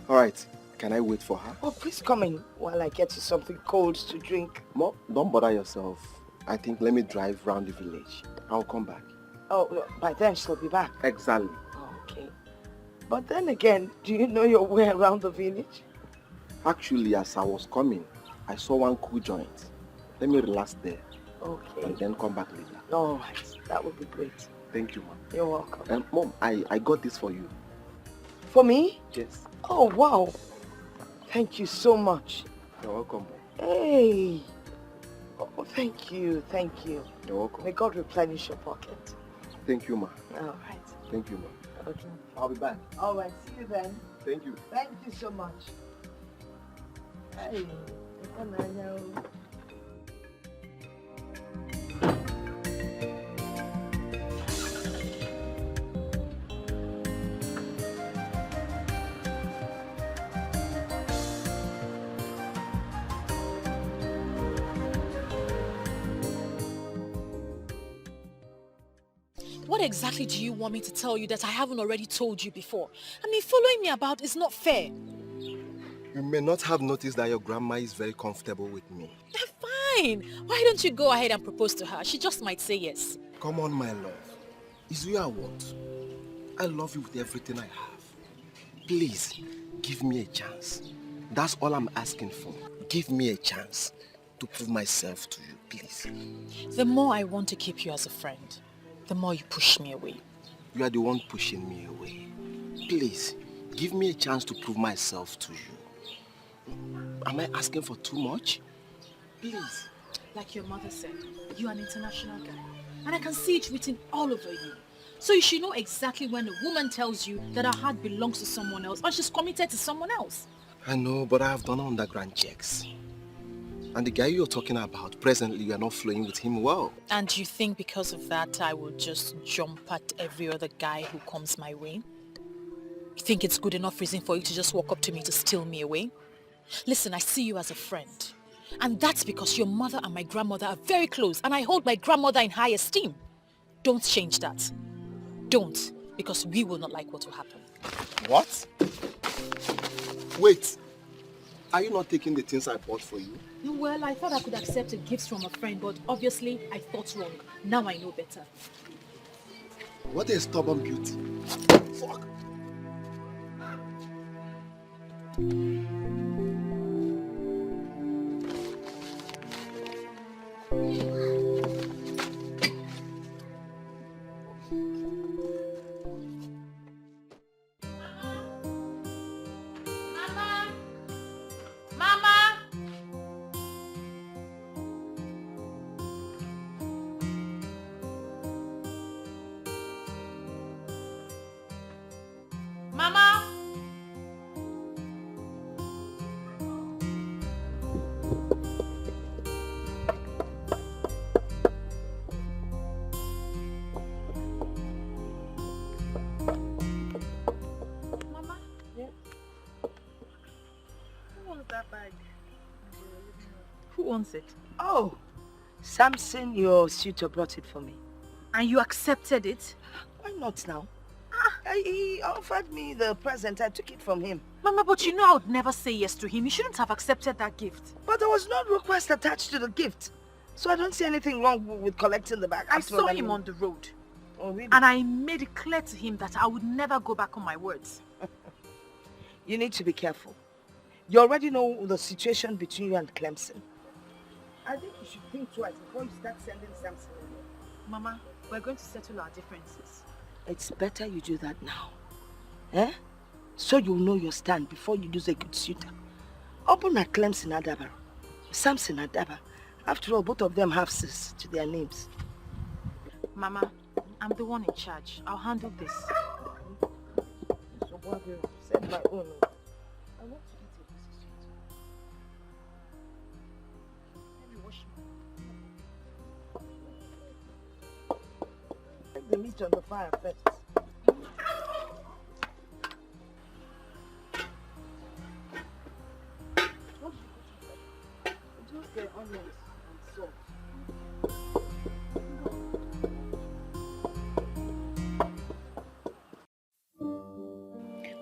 All right. Can I wait for her? Oh, please come in while I get you something cold to drink. Mom, don't bother yourself. I think let me drive around the village. I'll come back. Oh, by then she'll be back. Exactly. Okay. But then again, do you know your way around the village? Actually, as I was coming, I saw one cool joint. Let me relax there. Okay. And then come back later. All right. That would be great. Thank you, Mom. You're welcome. Mom, I got this for you. For me? Yes. Oh, wow. Thank you so much. You're welcome. Hey. Oh, thank you. Thank you. You're welcome. May God replenish your pocket. Thank you, Ma. All right. Thank you, Ma. Okay. I'll be back. All right. See you then. Thank you. Thank you so much. Hey. What exactly do you want me to tell you that I haven't already told you before? I mean, following me about is not fair. You may not have noticed that your grandma is very comfortable with me. Fine. Why don't you go ahead and propose to her? She just might say yes. Come on, my love. Is you I want? I love you with everything I have. Please, give me a chance. That's all I'm asking for. Give me a chance to prove myself to you, please. The more I want to keep you as a friend, the more you push me away. You are the one pushing me away. Please, give me a chance to prove myself to you. Am I asking for too much? Please. Like your mother said, you're an international guy. And I can see it written all over you. So you should know exactly when a woman tells you that her heart belongs to someone else or she's committed to someone else. I know, but I have done underground checks. And the guy you're talking about, presently you are not flowing with him well. And you think because of that I will just jump at every other guy who comes my way? You think it's good enough reason for you to just walk up to me to steal me away? Listen, I see you as a friend. And that's because your mother and my grandmother are very close and I hold my grandmother in high esteem. Don't change that. Don't, because we will not like what will happen. What? Wait. Are you not taking the things I bought for you? Well, I thought I could accept a gift from a friend, but obviously I thought wrong. Now I know better. What a stubborn beauty. Fuck. Who owns it? Oh, Samson, your suitor, brought it for me. And you accepted it? Why not now? He offered me the present. I took it from him. Mama, but you know I would never say yes to him. You shouldn't have accepted that gift. But there was no request attached to the gift. So I don't see anything wrong with collecting the bag. I saw him on the road. Oh, really? And I made it clear to him that I would never go back on my words. You need to be careful. You already know the situation between you and Clemson. I think you should think twice before you start sending Samson away. Mama, we're going to settle our differences. It's better you do that now. Eh? So you'll know your stand before you lose a good suitor. Open at Clemson Adaba. Samson Adaba. After all, both of them have sis to their names. Mama, I'm the one in charge. I'll handle this. So what will set my own? I want to eat a piece of sweet. Let me wash my... Take the meat on the fire first. Just the onions and salt.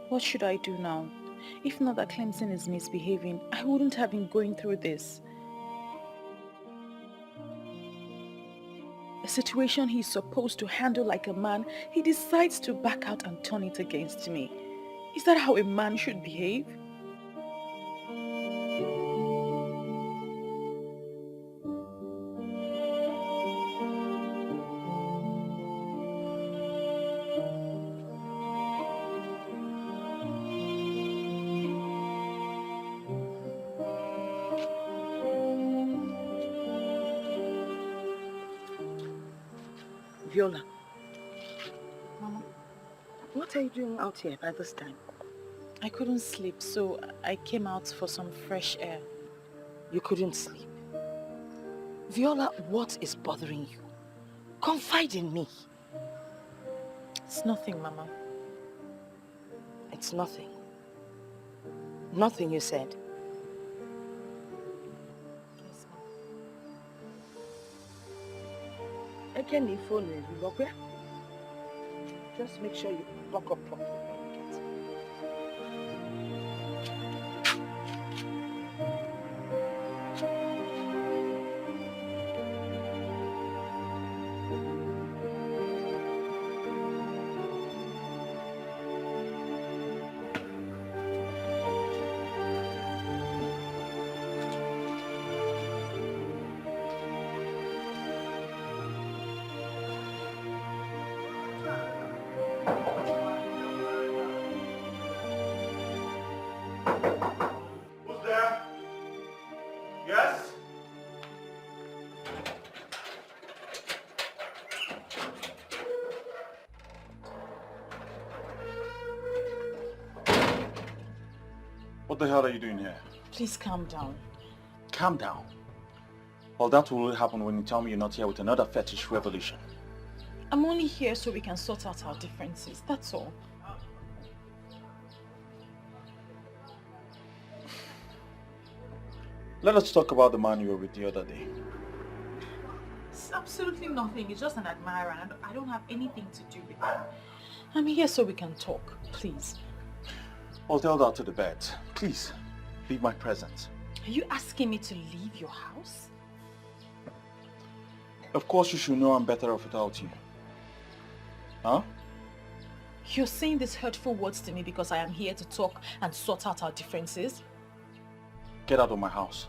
What should I do now? If not that Clemson is misbehaving, I wouldn't have been going through this. A situation he's supposed to handle like a man, he decides to back out and turn it against me. Is that how a man should behave? Viola. Mama, what are you doing out here by this time? I couldn't sleep, so I came out for some fresh air. You couldn't sleep? Viola, what is bothering you? Confide in me. It's nothing, Mama. It's nothing. Nothing, you said. Yes, Mama. Again, you phone me, okay? Just make sure you buck up properly. What the hell are you doing here? Please calm down. Calm down. Well, that will only happen when you tell me you're not here with another fetish revolution. I'm only here so we can sort out our differences, that's all. Let us talk about the man you were with the other day. It's absolutely nothing. It's just an admirer and I don't have anything to do with him. I'm here so we can talk, please. Well, tell that to the bed. Please, leave my presence. Are you asking me to leave your house? Of course you should know I'm better off without you. Huh? You're saying these hurtful words to me because I am here to talk and sort out our differences? Get out of my house.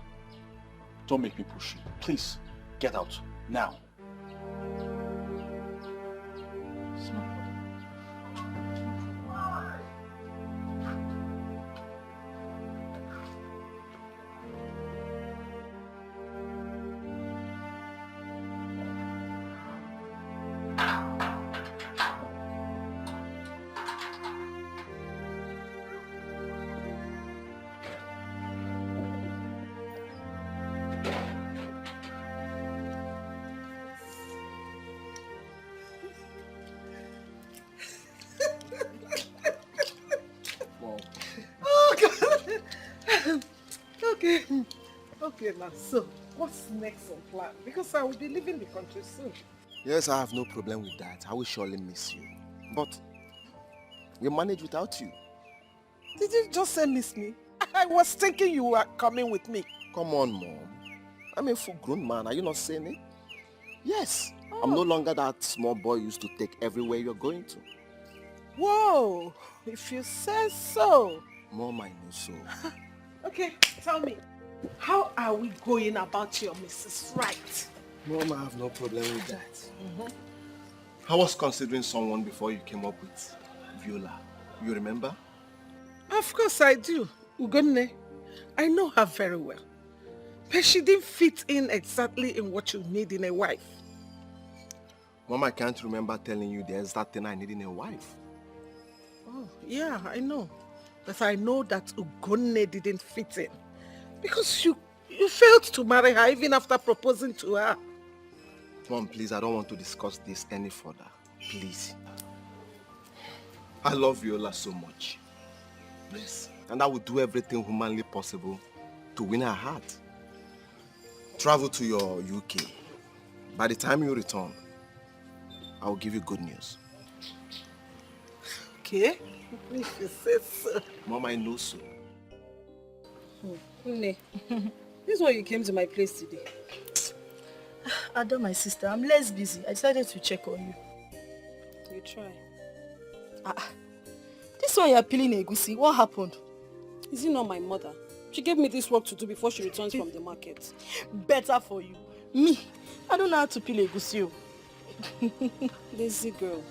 Don't make me push you. Please, get out. Now. It's no problem. Okay, now, so what's next on plan? Because I will be leaving the country soon. Yes, I have no problem with that. I will surely miss you. But we manage without you. Did you just say miss me? I was thinking you were coming with me. Come on, Mom. I'm a full-grown man. Are you not saying it? Yes. I'm no longer that small boy you used to take everywhere you're going to. Whoa, if you say so. Mom, I know so. Okay, tell me, how are we going about your Mrs. Right? Mom, I have no problem with that. I was considering someone before you came up with Viola. You remember? Of course I do. Ugonne, I know her very well. But she didn't fit in exactly in what you need in a wife. Mom, I can't remember telling you the exact thing I need in a wife. Oh, yeah, I know. But I know that Ugonne didn't fit in. Because you failed to marry her even after proposing to her. Mom, please, I don't want to discuss this any further. Please. I love Viola so much. Yes. And I will do everything humanly possible to win her heart. Travel to your UK. By the time you return, I will give you good news. Okay? If you say so. Mom, I know so. Nne, this is why you came to my place today. Ada, my sister, I'm less busy. I decided to check on you. You try. This one you're peeling egusi. What happened? Is it not my mother? She gave me this work to do before she returns from the market. Better for you. Me, I don't know how to peel egusi. Lazy girl.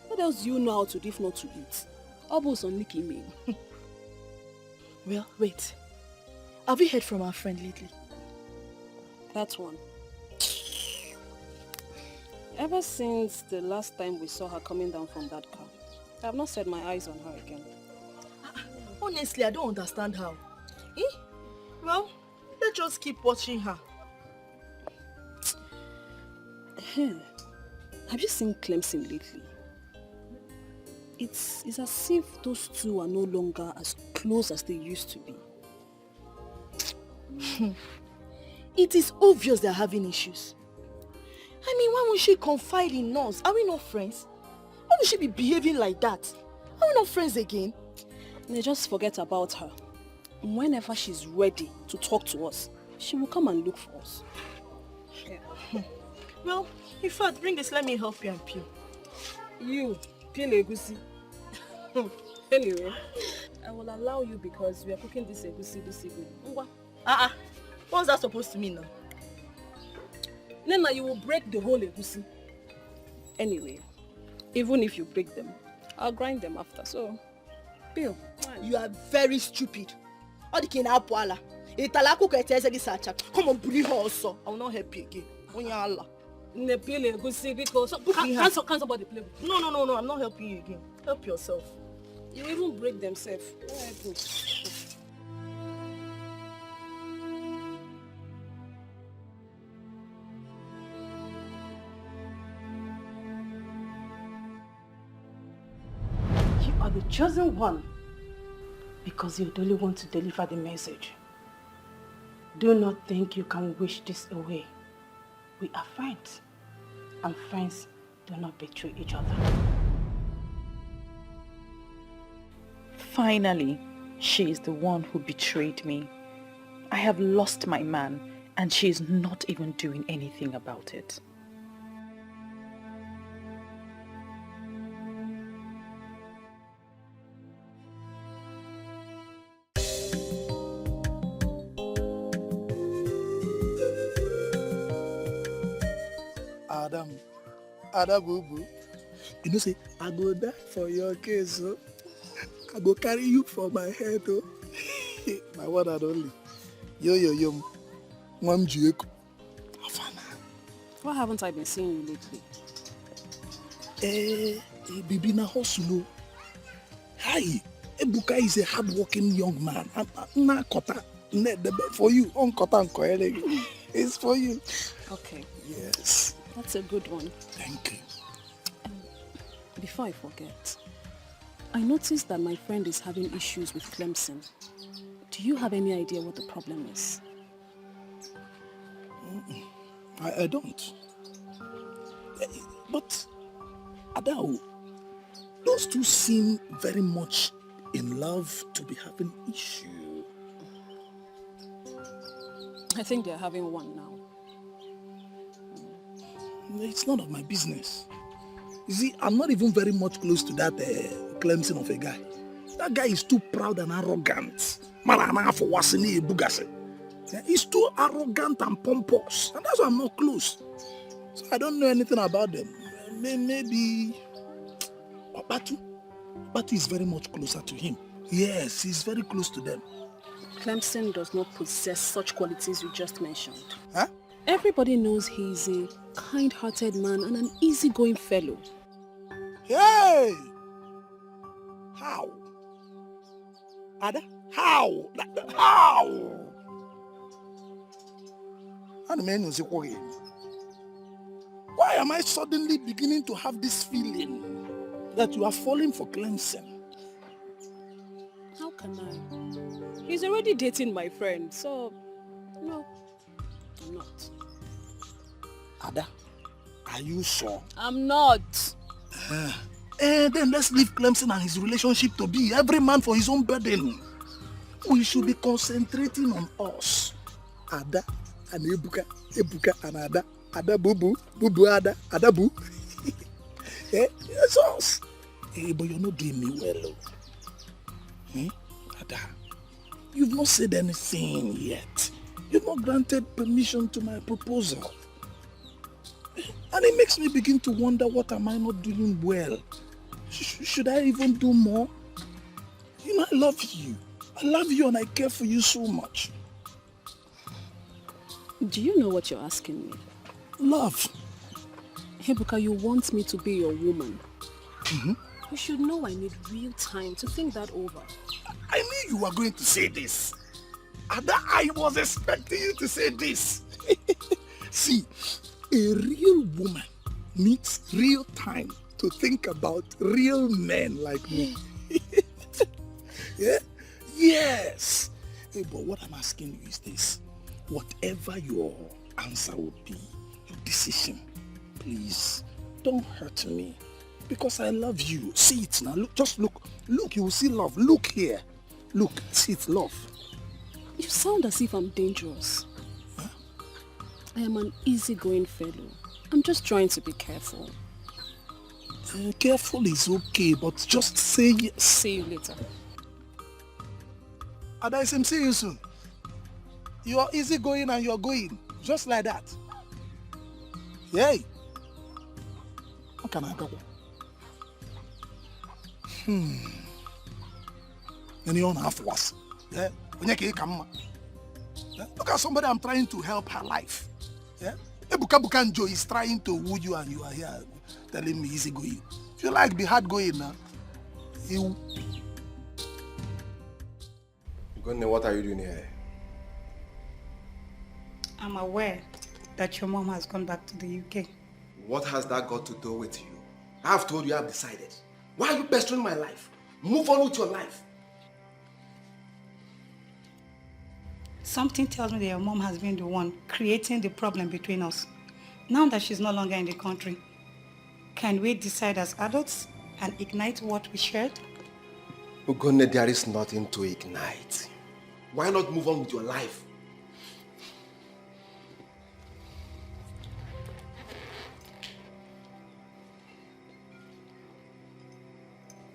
What else do you know how to do if not to eat? Almost on licking me. Well, wait. Have you heard from our friend lately? That one. Ever since the last time we saw her coming down from that car, I have not set my eyes on her again. Honestly, I don't understand how. Well, let's just keep watching her. Have you seen Clemson lately? It's as if those two are no longer as close as they used to be. It is obvious they're having issues. I mean, why won't she confide in us? Are we not friends? Why would she be behaving like that? Are we not friends again? They just forget about her. Whenever she's ready to talk to us, she will come and look for us. Yeah. Well, in fact, bring this, let me help you and peel. You, peel egusi. Anyway, I will allow you because we are cooking this egusi this evening. What's that supposed to mean now? Nena, you will break the whole egusi. Anyway, even if you break them, I'll grind them after, so peel. You are very stupid. Come on, bully her also. I will not help you again. Can somebody play with you? No, I'm not helping you again. Help yourself. You even break them safe. You are the chosen one because you only want to deliver the message. Do not think you can wish this away. We are friends, and friends do not betray each other. Finally, she is the one who betrayed me. I have lost my man, and she is not even doing anything about it. Ada boo. You know, say, I go die for your case, oh. I go carry you for my head, oh. My one and only. Yo. Mwam Jueko. Why haven't I been seeing you lately? Bibi na hustle. Hi. Ebuka is a hard-working young man. Na kota. For you. On kota it's for you. Okay. Yes. That's a good one. Thank you. Before I forget, I noticed that my friend is having issues with Clemson. Do you have any idea what the problem is? I don't. But, Adao, those two seem very much in love to be having issue. I think they're having one now. It's none of my business. You see, I'm not even very much close to that Clemson of a guy. That guy is too proud and arrogant. He's too arrogant and pompous. And that's why I'm not close. So I don't know anything about them. Maybe Obatu. Obatu is very much closer to him. Yes, he's very close to them. Clemson does not possess such qualities you just mentioned. Huh? Everybody knows he's a kind-hearted man and an easygoing fellow. Hey! How? Ada? How? How? Why am I suddenly beginning to have this feeling that you are falling for Clemson? How can I? He's already dating my friend, so no, I'm not. Ada, are you sure? I'm not. Then let's leave Clemson and his relationship to be. Every man for his own burden. We should be concentrating on us. Ada and Ebuka and Ada. Ada Bubu, Bubu Ada, Ada Bu. It's us. But you're not doing me well. Ada, you've not said anything yet. You've not granted permission to my proposal. And it makes me begin to wonder, what am I not doing well? Should I even do more? You know, I love you. I love you and I care for you so much. Do you know what you're asking me? Love. Ebuka, you want me to be your woman. Mm-hmm. You should know I need real time to think that over. I knew you were going to say this. Ada, I was expecting you to say this. See, a real woman needs real time to think about real men like me. Yeah? Yes. Hey, but what I'm asking you is this. Whatever your answer would be, your decision, please don't hurt me. Because I love you. See it now. Look, just look. Look, you will see love. Look here. Look, see it, love. You sound as if I'm dangerous. Huh? I am an easygoing fellow. I'm just trying to be careful. Careful is okay, but just say yes. See you later. Adaisim, see you soon. You are easygoing and you are going. Just like that. Yay. How can I go? And you don't have worse. Yeah? Look at somebody I'm trying to help her life. Yeah? Ebuka Bukanjo is trying to woo you and you are here telling me easy going. If you like, be hard going now. You. Gunne, what are you doing here? I'm aware that your mom has gone back to the UK. What has that got to do with you? I've told you I've decided. Why are you pestering my life? Move on with your life. Something tells me that your mom has been the one creating the problem between us. Now that she's no longer in the country, can we decide as adults and ignite what we shared? Ugonne, there is nothing to ignite. Why not move on with your life?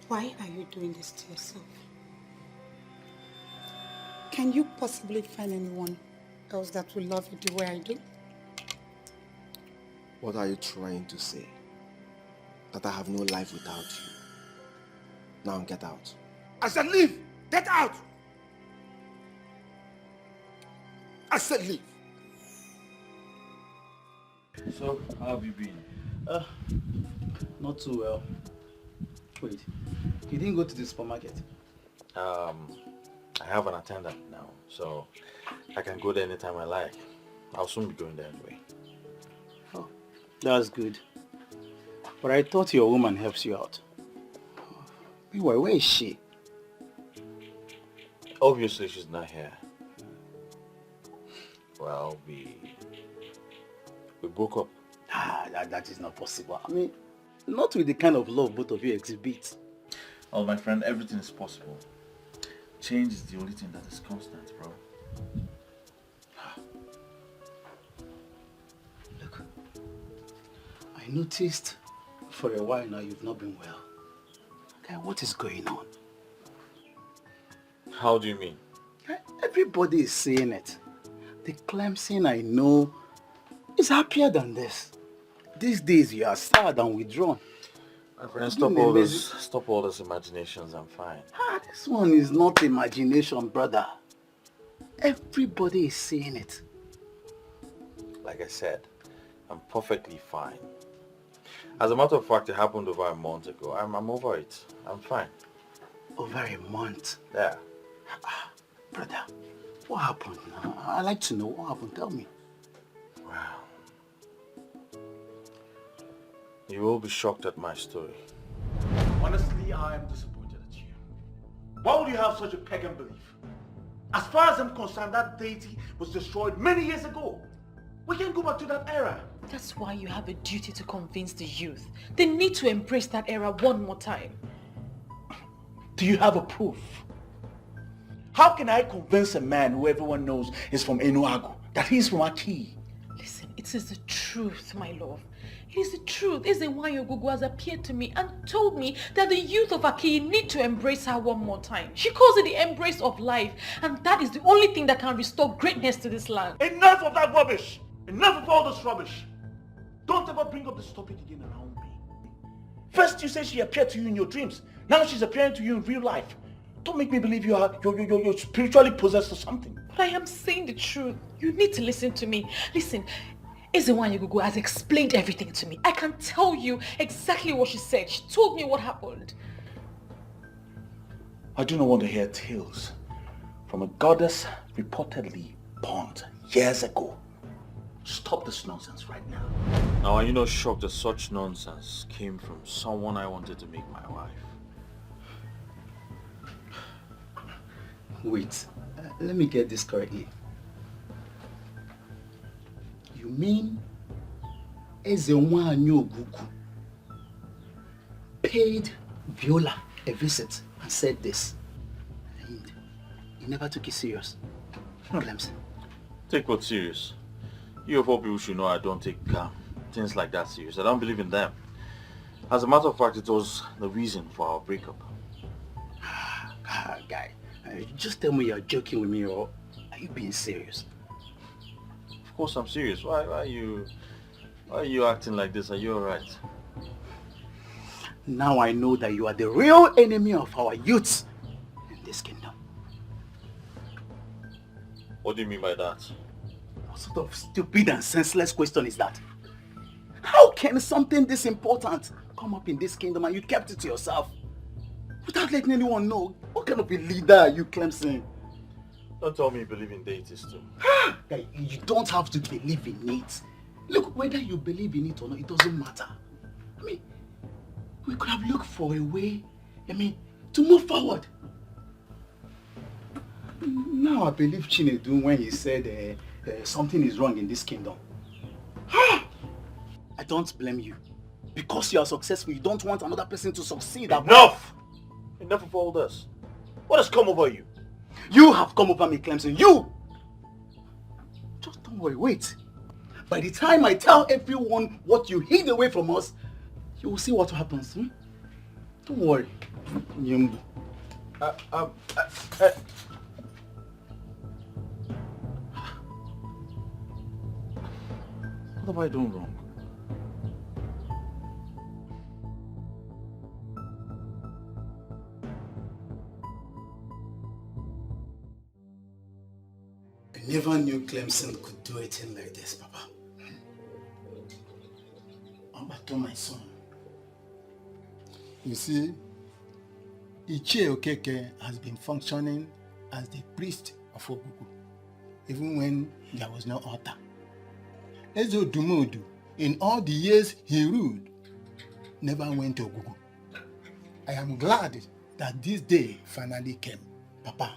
Why are you doing this to yourself? Can you possibly find anyone else that will love you the way I do? What are you trying to say? That I have no life without you. Now get out. I said leave! Get out! I said leave. So, how have you been? Not too well. Wait, you didn't go to the supermarket? I have an attendant now, so I can go there anytime I like. I'll soon be going there anyway. Oh, that's good. But I thought your woman helps you out. Meanwhile, where is she? Obviously, she's not here. Well, we broke up. That is not possible. I mean, not with the kind of love both of you exhibit. Oh, my friend, everything is possible. Change is the only thing that is constant, bro. Look, I noticed for a while now you've not been well. Okay, what is going on? How do you mean? Everybody is saying it. The Clemson I know is happier than this. These days you are sad and withdrawn. My friend, stop all those imaginations. I'm fine. This one is not imagination, brother. Everybody is saying it. Like I said, I'm perfectly fine. As a matter of fact, it happened over a month ago. I'm over it. I'm fine. Over a month? Yeah. Brother, what happened? I'd like to know what happened. Tell me. Wow. You will be shocked at my story. Honestly, I am disappointed at you. Why would you have such a pagan belief? As far as I'm concerned, that deity was destroyed many years ago. We can't go back to that era. That's why you have a duty to convince the youth. They need to embrace that era one more time. Do you have a proof? How can I convince a man who everyone knows is from Enuagu that he's from Aki? Listen, it is the truth, my love. It is the truth. Ezenwayo Gugu has appeared to me and told me that the youth of Aki need to embrace her one more time. She calls it the embrace of life, and that is the only thing that can restore greatness to this land. Enough of that rubbish! Enough of all this rubbish! Don't ever bring up this topic again around me. First you say she appeared to you in your dreams. Now she's appearing to you in real life. Don't make me believe you're spiritually possessed or something. But I am saying the truth. You need to listen to me. Listen, Ezenwayo has explained everything to me. I can tell you exactly what she said. She told me what happened. I do not want to hear tales from a goddess reportedly born years ago. Stop this nonsense right now. Now, are you not shocked that such nonsense came from someone I wanted to make my wife? Wait, let me get this correctly. You mean Ezenwayo Gugu paid Viola a visit and said this. And he never took it serious. Clemson. Take what serious? You of all people should know I don't take things like that serious. I don't believe in them. As a matter of fact, it was the reason for our breakup. Guy, just tell me you're joking with me or are you being serious? Of course I'm serious. Why are you acting like this? Are you alright? Now I know that you are the real enemy of our youth in this kingdom. What do you mean by that? What sort of stupid and senseless question is that? How can something this important come up in this kingdom and you kept it to yourself? Without letting anyone know? What kind of a leader are you, Clemson? Don't tell me you believe in deities too. Guy, you don't have to believe in it. Look, whether you believe in it or not, it doesn't matter. I mean, we could have looked for a way, to move forward. Now I believe Chinedu when he said something is wrong in this kingdom. I don't blame you. Because you are successful, you don't want another person to succeed. Enough! Enough of all this. What has come over you? You have come over me, Clemson. You! Just don't worry, wait. By the time I tell everyone what you hid away from us, you will see what happens. Don't worry. Nyumbu. What have I done wrong? I never knew Clemson could do a thing like this, Papa. Ambato, my son. You see, Ichie Okeke has been functioning as the priest of Ogugu, even when there was no altar. Ezo Dumodu, in all the years he ruled, never went to Ogugu. I am glad that this day finally came. Papa,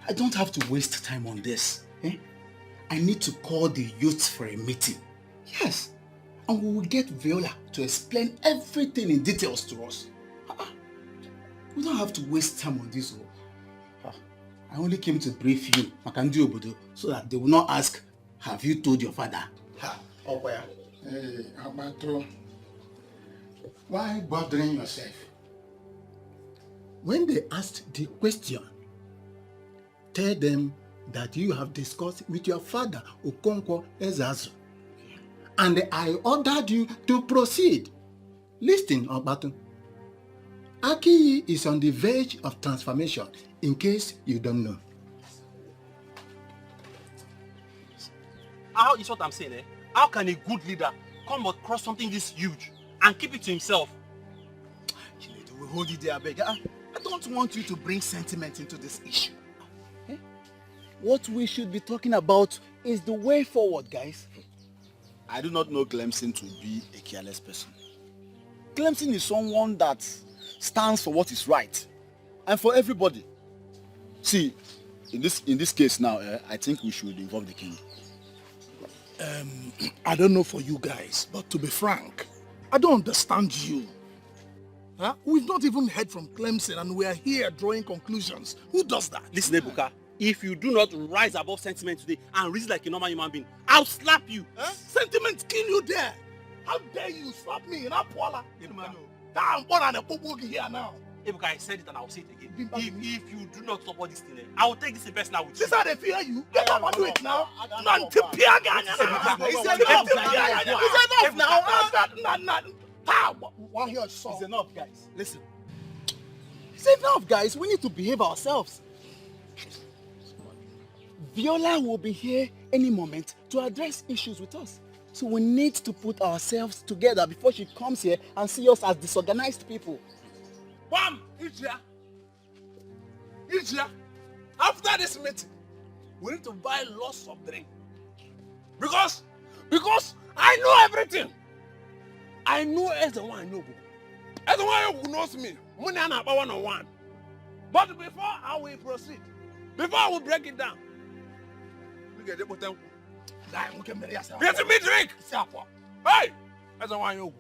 I don't have to waste time on this. I need to call the youth for a meeting. Yes. And we will get Viola to explain everything in details to us. We don't have to waste time on this. I only came to brief you, Makandu Obodo, so that they will not ask, have you told your father? Hey, Abato, why bothering yourself? When they asked the question, tell them that you have discussed with your father, Okonkwo Ezazu, and I ordered you to proceed. Listen, Abato. Aki is on the verge of transformation, in case you don't know. How is what I'm saying, How can a good leader come across something this huge and keep it to himself? We hold it there, beg. I don't want you to bring sentiment into this issue. What we should be talking about is the way forward, guys. I do not know Clemson to be a careless person. Clemson is someone that stands for what is right and for everybody. See, in this case now, I think we should involve the king. I don't know for you guys, but to be frank, I don't understand you. We've not even heard from Clemson and we are here drawing conclusions. Who does that? Listen, Ebuka, if you do not rise above sentiment today and reason like a normal human being, I'll slap you. Sentiment kill you there. How dare you slap me in Apuala? I'm born and a popo here now. Ebuka, I said it and I'll say it again. If you do not support this thing, I will take this in personal with you. This is how they fear you. Get up and do it now. It's enough now. One here, It's enough, guys. Listen. It's enough, guys. We need to behave ourselves. Viola will be here any moment to address issues with us. So we need to put ourselves together before she comes here and see us as disorganized people. Bam! Ijia, after this meeting, we need to buy lots of drink. Because I know everything. I know as the one I know. As the one who knows me, money and about 101. But before I will proceed, before I will break it down, we get it. Let me drink. Hey, as the one you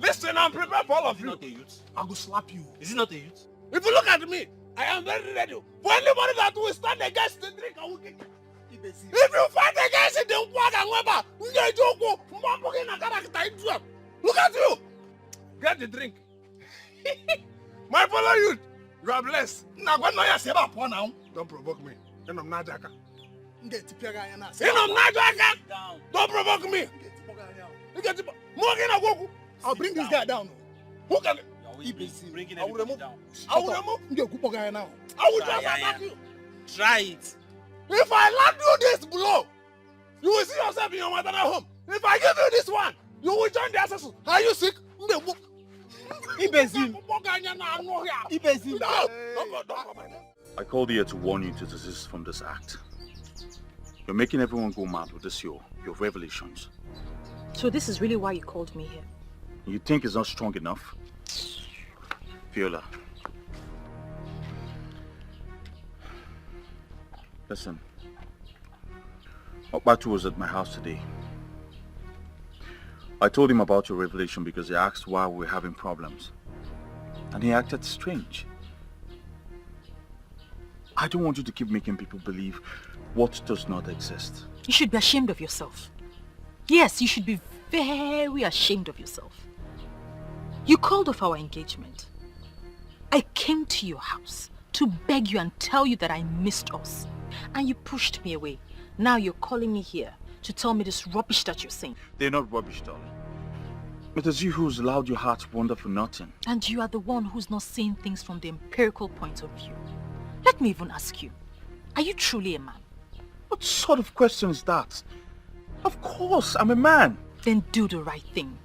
Listen, I'm prepared for all of you. I will slap you. Is it not a youth? If you look at me, I am very ready. For anybody that will stand against the drink, I will kick. If you fight against it, then look at you. Get the drink. My fellow youth, you are blessed. Don't provoke me. I'm Naija. Don't provoke me. I'll bring this guy down. Who can I will remove. I will remove. I will just attack you. Try it. If I land you this blow, you will see yourself in your maternal home. If I give you this one, you will join the assassins. Are you sick? I called here to warn you to desist from this act. You're making everyone go mad with this your revelations. So this is really why you called me here? You think it's not strong enough? Viola. Listen. Okbatu was at my house today. I told him about your revelation because he asked why we're having problems. And he acted strange. I don't want you to keep making people believe what does not exist. You should be ashamed of yourself. Yes, you should be very ashamed of yourself. You called off our engagement. I came to your house to beg you and tell you that I missed us. And you pushed me away. Now you're calling me here to tell me this rubbish that you're saying. They're not rubbish, darling. It is you who's allowed your heart to wander for nothing. And you are the one who's not seeing things from the empirical point of view. Let me even ask you, are you truly a man? What sort of question is that? Of course, I'm a man. Then do the right thing.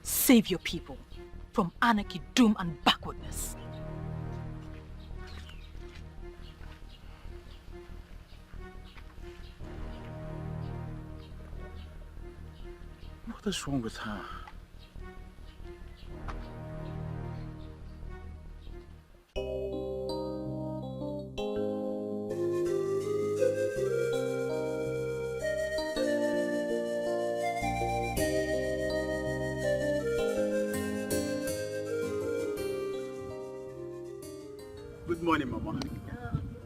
Save your people from anarchy, doom and backwardness. What is wrong with her? Good morning, Mama.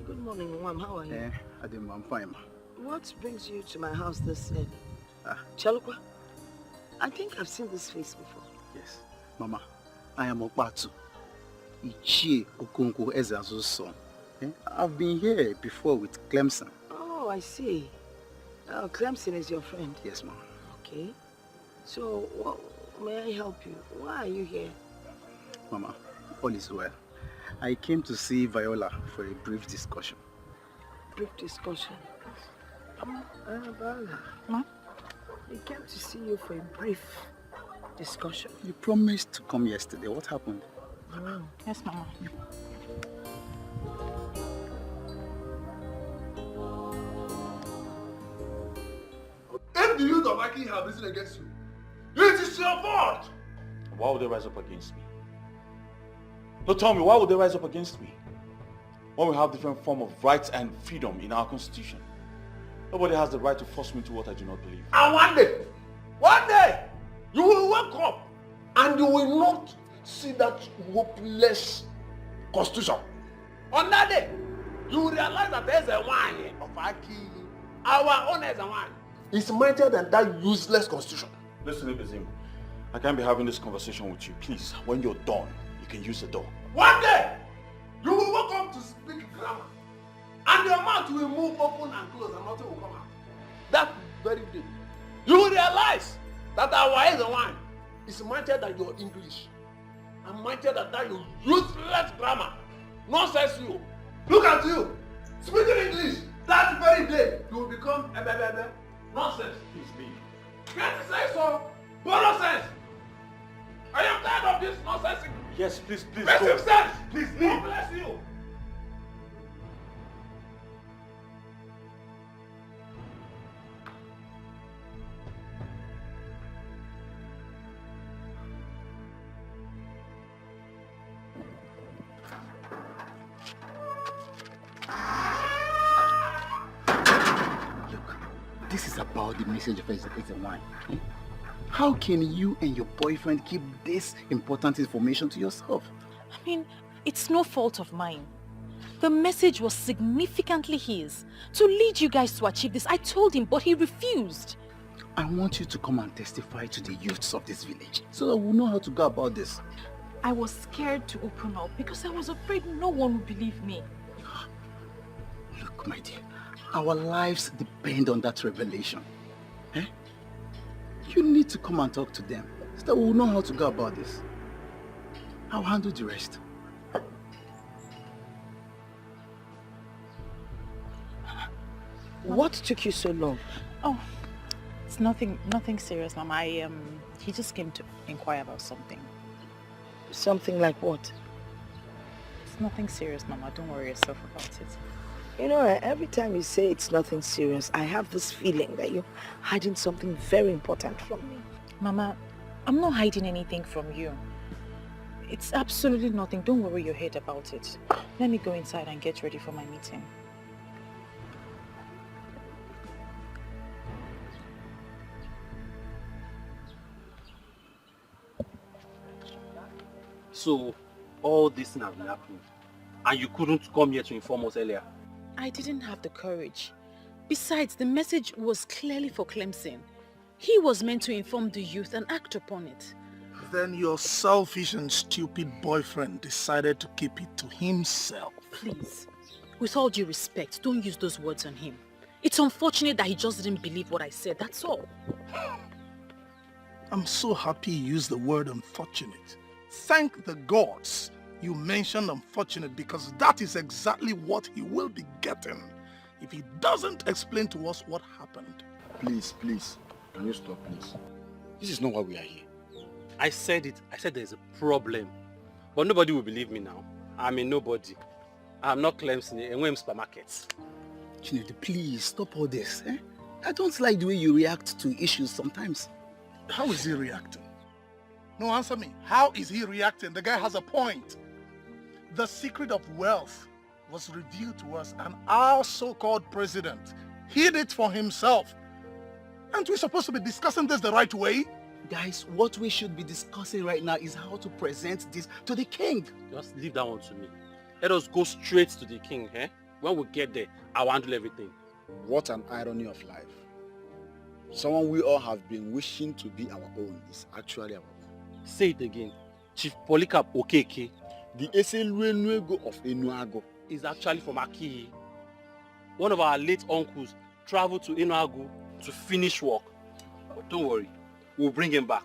Good morning, Mom. How are you? I'm fine, Ma. What brings you to my house this early? Chalukwa, I think I've seen this face before. Yes. Mama, I am Okbatu. Ichie Okonkwo Ezeazu's son. I've been here before with Clemson. Oh, I see. Clemson is your friend? Yes, Mama. Okay. So, may I help you? Why are you here? Mama, all is well. I came to see Viola for a brief discussion. Brief discussion? Viola. Ma? We came to see you for a brief discussion. You promised to come yesterday. What happened? Yes, Mama. If the youth of Aki have risen against you, it is your fault! Why would they rise up against me? No, tell me, why would they rise up against me? When we have different form of rights and freedom in our constitution. Nobody has the right to force me to what I do not believe. And one day, you will wake up and you will not see that hopeless constitution. On that day, you will realize that there's a wine of Aki. Our own is a wine. It's mightier than that useless constitution. Listen, Ibezim, I can't be having this conversation with you. Please, when you're done, you can use the door. One day, you will wake up to speak grammar. And your mouth will move open and close and nothing will come out. That very day, you will realize that our eyes and wine is mightier than your English. And mightier than that your useless grammar. Nonsense you. Look at you. Speaking English. That very day, you will become a nonsense. Please leave. Can't you say so? Borrow sense. I am tired of this nonsense. Yes, please, please. Make go. sense. Please leave. God bless you. this is about the message of Eze1. How can you and your boyfriend keep this important information to yourself? I mean, it's no fault of mine. The message was significantly his. To lead you guys to achieve this, I told him, but he refused. I want you to come and testify to the youths of this village so that we'll know how to go about this. I was scared to open up because I was afraid no one would believe me. Look, my dear, our lives depend on that revelation. Eh? You need to come and talk to them so that we'll know how to go about this. I'll handle the rest. What took you so long? Oh, it's nothing serious, Mama. He just came to inquire about something. Something like what? It's nothing serious, Mama. Don't worry yourself about it. You know, every time you say it's nothing serious, I have this feeling that you're hiding something very important from me. Mama, I'm not hiding anything from you. It's absolutely nothing. Don't worry your head about it. Let me go inside and get ready for my meeting. So, all this thing has been happening, and you couldn't come here to inform us earlier? I didn't have the courage. Besides, the message was clearly for Clemson. He was meant to inform the youth and act upon it. Then your selfish and stupid boyfriend decided to keep it to himself. Please, with all due respect, don't use those words on him. It's unfortunate that he just didn't believe what I said, that's all. I'm so happy you used the word unfortunate. Thank the gods you mentioned unfortunate, because that is exactly what he will be getting if he doesn't explain to us what happened. Please, can you stop, please? This is not why we are here. I said it. I said there's a problem. But nobody will believe me now. I'm a nobody. I'm not Clemson in Wem supermarkets. Chinedu, please stop all this. Eh? I don't like the way you react to issues sometimes. How is he reacting? No, answer me. How is he reacting? The guy has a point. The secret of wealth was revealed to us, and our so-called president hid it for himself. Aren't we supposed to be discussing this the right way? Guys, what we should be discussing right now is how to present this to the king. Just leave that one to me. Let us go straight to the king, eh? When we get there, I'll handle everything. What an irony of life. Someone we all have been wishing to be our own is actually our own. Say it again. Chief Polycarp Okeke. The Eseluenuego of Enuago is actually from Aki. One of our late uncles traveled to Enuago to finish work. But don't worry, we'll bring him back.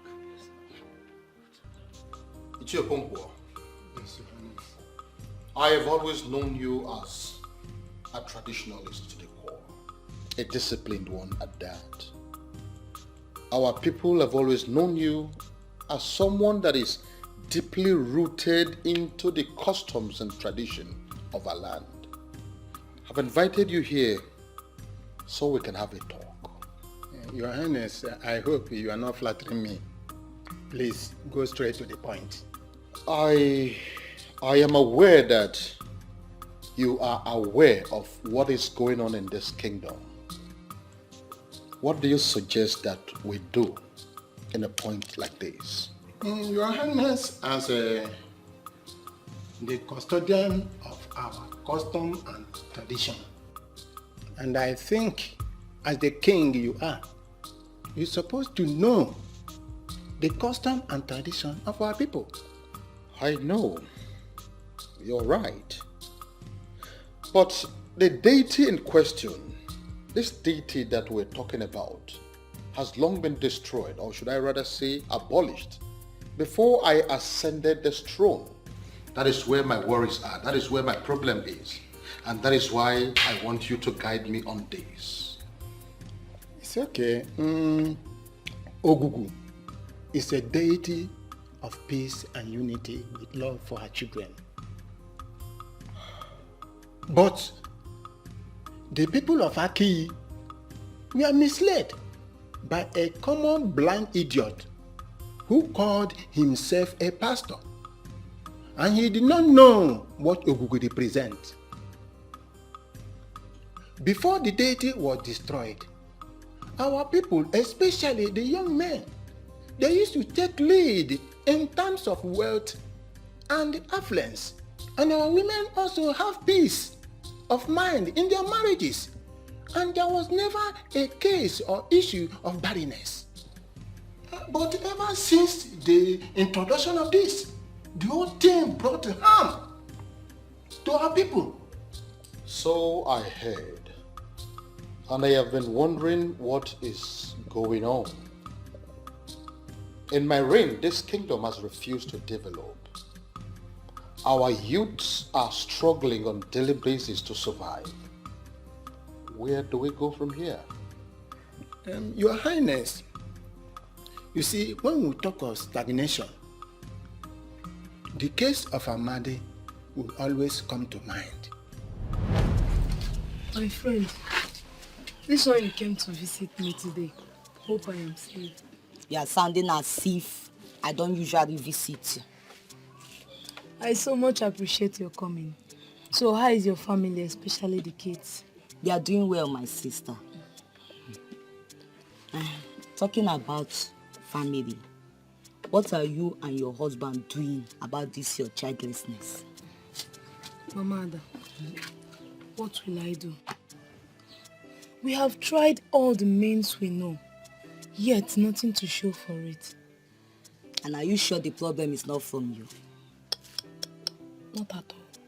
I have always known you as a traditionalist to the core, a disciplined one at that. Our people have always known you as someone that is deeply rooted into the customs and tradition of our land. I've invited you here so we can have a talk. Your Highness, I hope you are not flattering me. Please, go straight to the point. I am aware that you are aware of what is going on in this kingdom. What do you suggest that we do in a point like this? Your Highness, as the custodian of our custom and tradition, and I think as the king you are, you're supposed to know the custom and tradition of our people. I know. You're right. But the deity in question, this deity that we're talking about, has long been destroyed, or should I rather say abolished, before I ascended this throne. That is where my worries are. That is where my problem is. And that is why I want you to guide me on this. It's okay. Ogugu is a deity of peace and unity with love for her children. But the people of Aki were misled by a common blind idiot who called himself a pastor, and he did not know what Ogugu represents. Before the deity was destroyed, our people, especially the young men, they used to take lead in terms of wealth and affluence. And our women also have peace of mind in their marriages. And there was never a case or issue of barrenness. But ever since the introduction of this, the whole thing brought harm to our people. So I heard. And I have been wondering what is going on. In my reign, this kingdom has refused to develop. Our youths are struggling on a daily basis to survive. Where do we go from here? Your Highness, you see, when we talk of stagnation, the case of Amadi will always come to mind. My friend, this one you came to visit me today. Hope I am safe. You are sounding as if I don't usually visit you. I so much appreciate your coming. So how is your family, especially the kids? They are doing well, my sister. Talking about family, what are you and your husband doing about this your childlessness? Mama Ada, what will I do? We have tried all the means we know, yet nothing to show for it. And are you sure the problem is not from you? Not at all.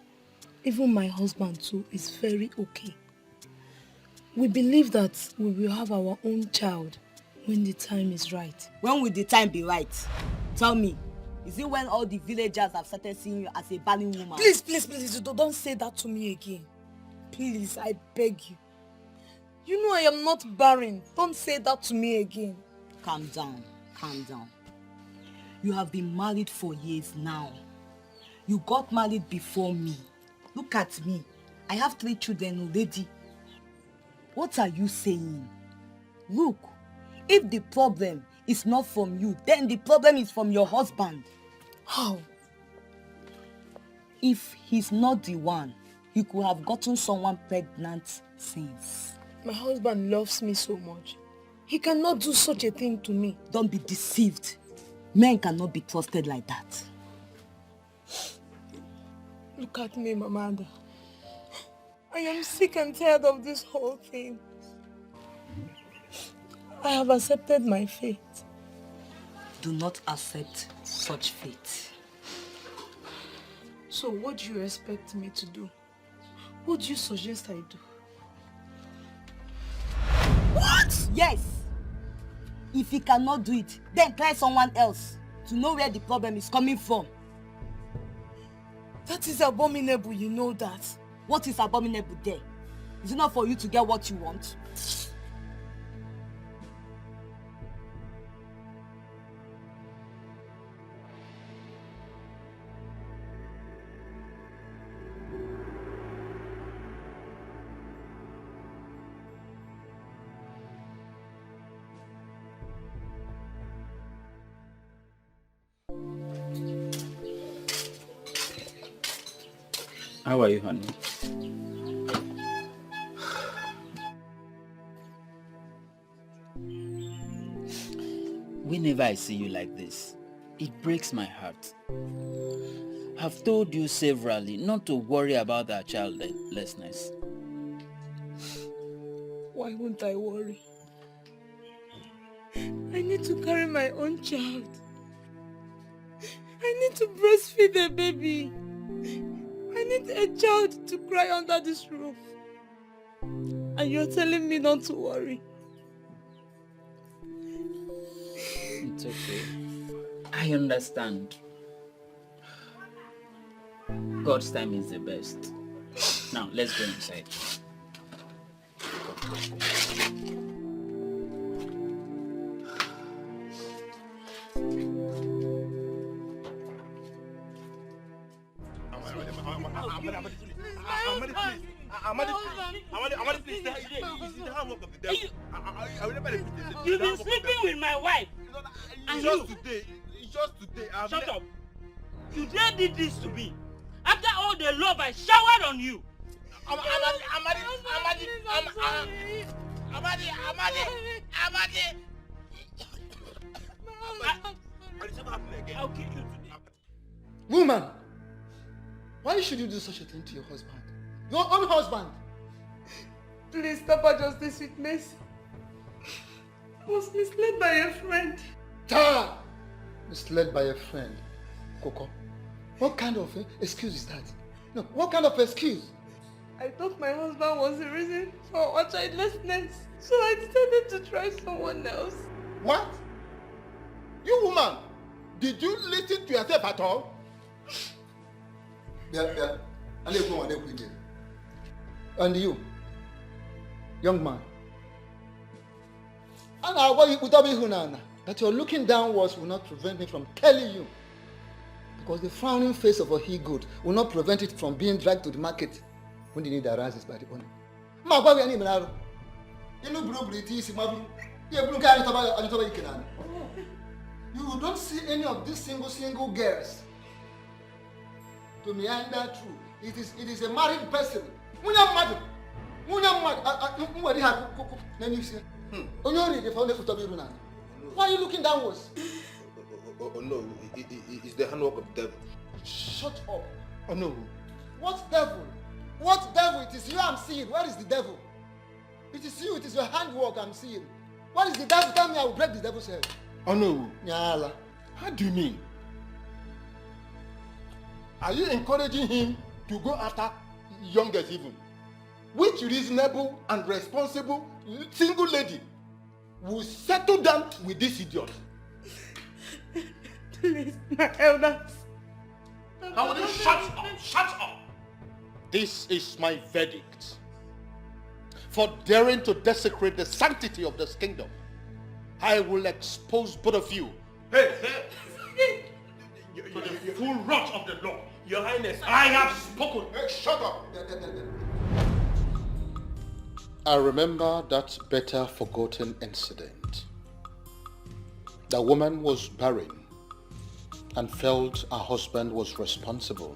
Even my husband too is very okay. We believe that we will have our own child when the time is right. When will the time be right? Tell me, is it when all the villagers have started seeing you as a barren woman? Please, don't say that to me again. Please, I beg you. You know I am not barren. Don't say that to me again. Calm down, calm down. You have been married for years now. You got married before me. Look at me. I have 3 children already. What are you saying? Look, if the problem is not from you, then the problem is from your husband. How? If he's not the one, he could have gotten someone pregnant since. My husband loves me so much. He cannot do such a thing to me. Don't be deceived. Men cannot be trusted like that. Look at me, Mama Ada. I am sick and tired of this whole thing. I have accepted my fate. Do not accept such fate. So what do you expect me to do? What do you suggest I do? What? Yes. If he cannot do it, then try someone else to know where the problem is coming from. That is abominable, you know that. What is abominable there? Is it not for you to get what you want? How are you, honey? Whenever I see you like this, it breaks my heart. I've told you severally not to worry about our childlessness. Why won't I worry? I need to carry my own child. I need to breastfeed a baby. I need a child to cry under this roof. And you're telling me not to worry. It's okay. I understand. God's time is the best. Now, let's go inside. You've been sleeping with my wife. And you. Just today. Shut up. You dare did this to me. After all the love I showered on you. Amadi! I'll kill you today. Woman, why should you do such a thing to your husband? Your own husband? Please, Papa Justice with mercy. I was misled by a friend. Tara! Misled by a friend. Coco, what kind of excuse is that? No, what kind of excuse? I thought my husband was the reason for our childlessness, so I decided to try someone else. What? You woman, did you listen to yourself at all? Yeah. And you, young man, that your looking downwards will not prevent me from telling you, because the frowning face of a he-goat will not prevent it from being dragged to the market when the need arises by the owner. You don't see any of these single girls to meander through. It is a married person. Then you say, why are you looking downwards? Oh no, it's the handwork of the devil. Shut up. Oh no. What devil? What devil? It is you I'm seeing. Where is the devil? It is you, it is your handwork I'm seeing. What is the devil? Tell me, I will break the devil's head. Oh no. Nyala. How do you mean? Are you encouraging him to go after youngest even? Which reasonable and responsible single lady will settle down with this idiot? Please, my elders. Now will you shut up? Shut up! This is my verdict. For daring to desecrate the sanctity of this kingdom, I will expose both of you. Hey! To the full wrath of the law. Your Highness, I have spoken. Hey, shut up! I remember that better forgotten incident. The woman was barren and felt her husband was responsible.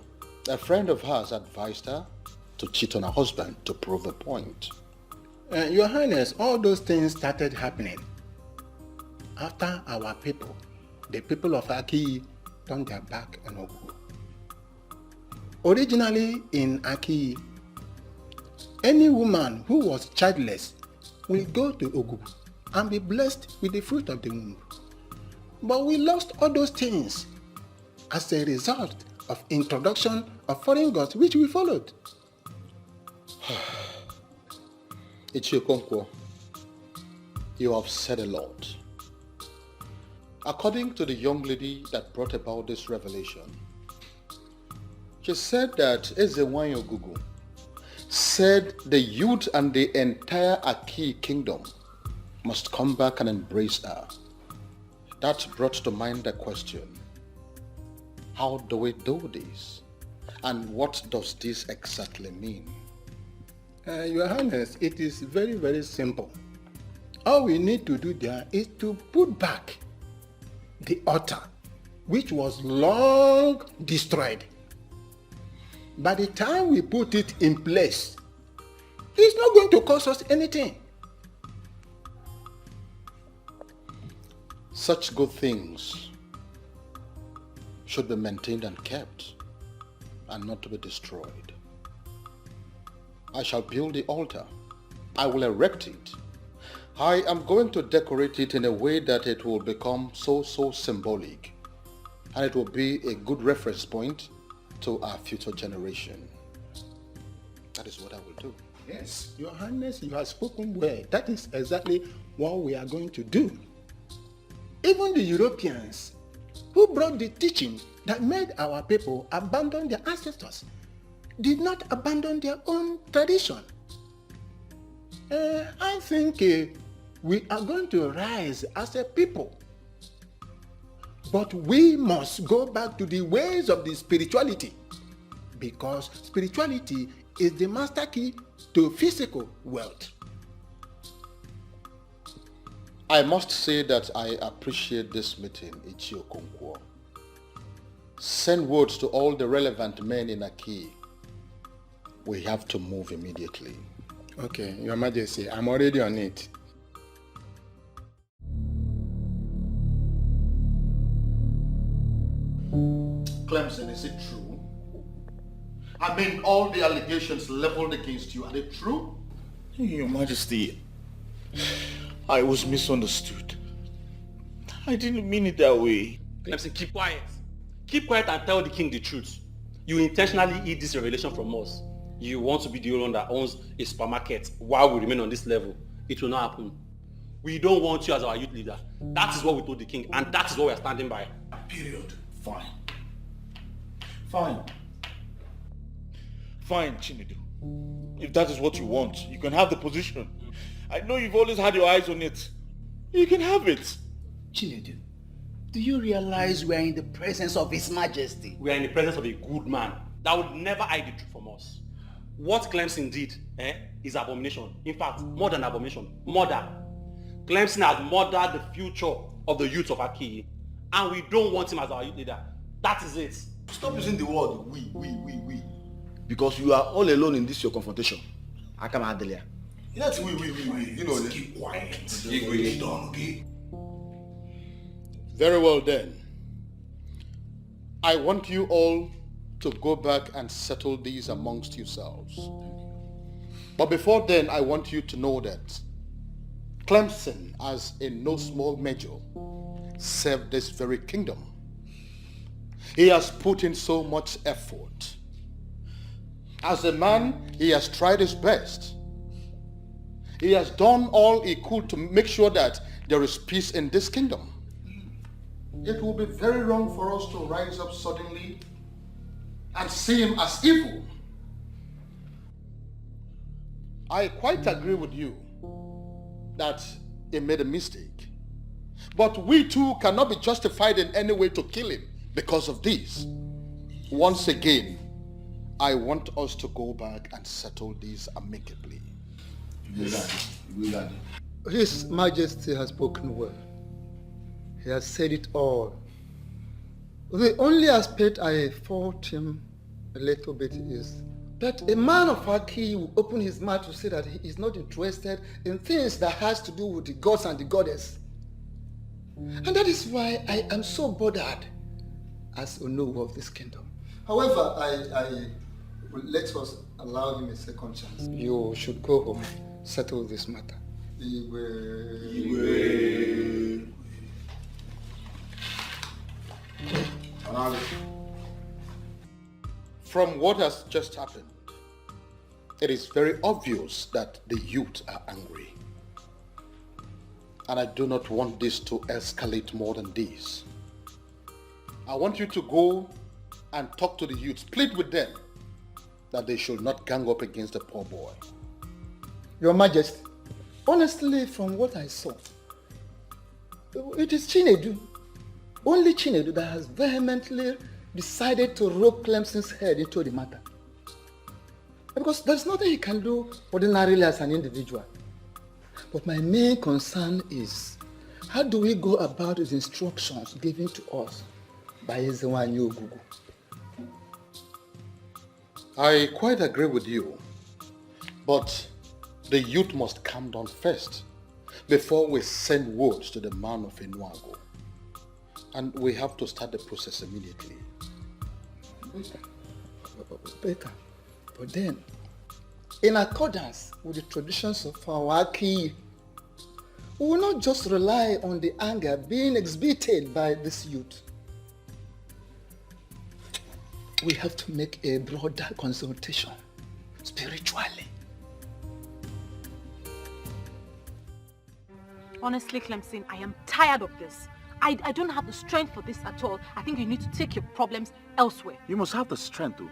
A friend of hers advised her to cheat on her husband to prove a point. Your Highness, all those things started happening after our people, the people of Aki, turned their back on Ogu. Originally in Aki, any woman who was childless will go to Ogu and be blessed with the fruit of the womb. But we lost all those things as a result of introduction of foreign gods which we followed. Ichiokonkwo, you have said a lot. According to the young lady that brought about this revelation, she said that Ezewanyo Gugu said the youth and the entire Aki kingdom must come back and embrace her. That brought to mind the question, how do we do this? And what does this exactly mean? Your Highness, it is very, very simple. All we need to do there is to put back the altar, which was long destroyed. By the time we put it in place, it's not going to cost us anything. Such good things should be maintained and kept, and not to be destroyed. I shall build the altar. I will erect it. I am going to decorate it in a way that it will become so symbolic, and it will be a good reference point to our future generation. That is what I will do. Yes, Your Highness, you have spoken well. That is exactly what we are going to do. Even the Europeans who brought the teaching that made our people abandon their ancestors did not abandon their own tradition. I think we are going to rise as a people. But we must go back to the ways of the spirituality, because spirituality is the master key to physical wealth. I must say that I appreciate this meeting, Ichio Konkwo. Send words to all the relevant men in Aki. We have to move immediately. Okay, Your Majesty, I'm already on it. Clemson, is it true? I mean, all the allegations leveled against you, are they true? Your Majesty, I was misunderstood. I didn't mean it that way. Clemson, keep quiet. Keep quiet and tell the king the truth. You intentionally hid this revelation from us. You want to be the only one that owns a supermarket while we remain on this level. It will not happen. We don't want you as our youth leader. That is what we told the king, and that is what we are standing by. Period. Fine. Fine. Fine, Chinedu. If that is what you want, you can have the position. I know you've always had your eyes on it. You can have it. Chinedu, do you realize we are in the presence of His Majesty? We are in the presence of a good man that would never hide the truth from us. What Clemson did is abomination. In fact, more than abomination, murder. Clemson has murdered the future of the youth of Akiyi, and we don't want him as our youth leader. That is it. Stop using the word we. Because you are all alone in this your confrontation. Akama Adelia. That's we. You know, keep quiet. Very well then. I want you all to go back and settle these amongst yourselves. But before then, I want you to know that Clemson, as in no small measure, served this very kingdom. He has put in so much effort. As a man, he has tried his best. He has done all he could to make sure that there is peace in this kingdom. It will be very wrong for us to rise up suddenly and see him as evil. I quite agree with you that he made a mistake. But we too cannot be justified in any way to kill him because of this. Once again, I want us to go back and settle these amicably. His Majesty has spoken well. He has said it all. The only aspect I fault him a little bit is that a man of Aki will open his mouth to say that he is not interested in things that has to do with the gods and the goddess. And that is why I am so bothered as Onowu of this kingdom. However, I will let us allow him a second chance. You should go home, settle this matter. From what has just happened, it is very obvious that the youth are angry. And I do not want this to escalate more than this. I want you to go and talk to the youths, plead with them that they should not gang up against the poor boy. Your Majesty, honestly, from what I saw, it is Chinedu, only Chinedu, that has vehemently decided to rope Clemson's head into the matter. Because there's nothing he can do ordinarily as an individual. But my main concern is, how do we go about his instructions given to us by Ezewanyi Ogugu? I quite agree with you, but the youth must calm down first before we send word to the man of Enuago. And we have to start the process immediately. Better. But then, in accordance with the traditions of our Aki, we will not just rely on the anger being exhibited by this youth. We have to make a broader consultation, spiritually. Honestly, Clemson, I am tired of this. I don't have the strength for this at all. I think you need to take your problems elsewhere. You must have the strength, though.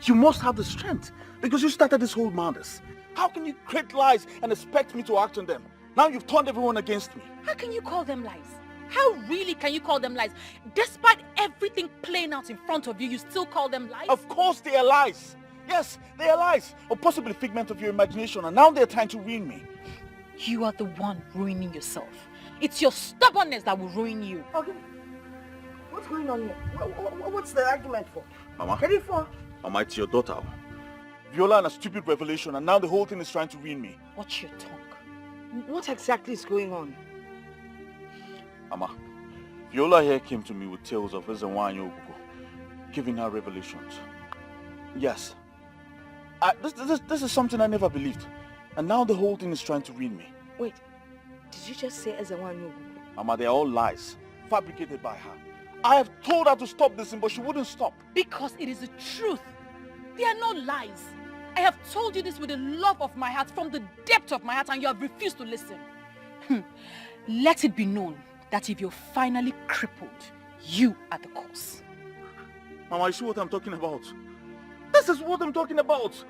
You must have the strength, because you started this whole madness. How can you create lies and expect me to act on them? Now you've turned everyone against me. How can you call them lies? How really can you call them lies? Despite everything playing out in front of you, you still call them lies? Of course they are lies. Yes, they are lies. Or possibly a figment of your imagination, and now they're trying to ruin me. You are the one ruining yourself. It's your stubbornness that will ruin you. Okay. What's going on here? What's the argument for? Mama. Ready for? Mama, it's your daughter. Viola and a stupid revelation, and now the whole thing is trying to ruin me. Watch your tongue. What exactly is going on? Mama, Viola here came to me with tales of Ezenwa and Ogugo, giving her revelations. Yes. This is something I never believed. And now the whole thing is trying to ruin me. Wait, did you just say Ezenwa and Ogugo? Mama, they are all lies, fabricated by her. I have told her to stop this, but she wouldn't stop. Because it is the truth. They are not lies. I have told you this with the love of my heart, from the depth of my heart, and you have refused to listen. Let it be known that if you're finally crippled, you are the cause. Mama, you see what I'm talking about? This is what I'm talking about.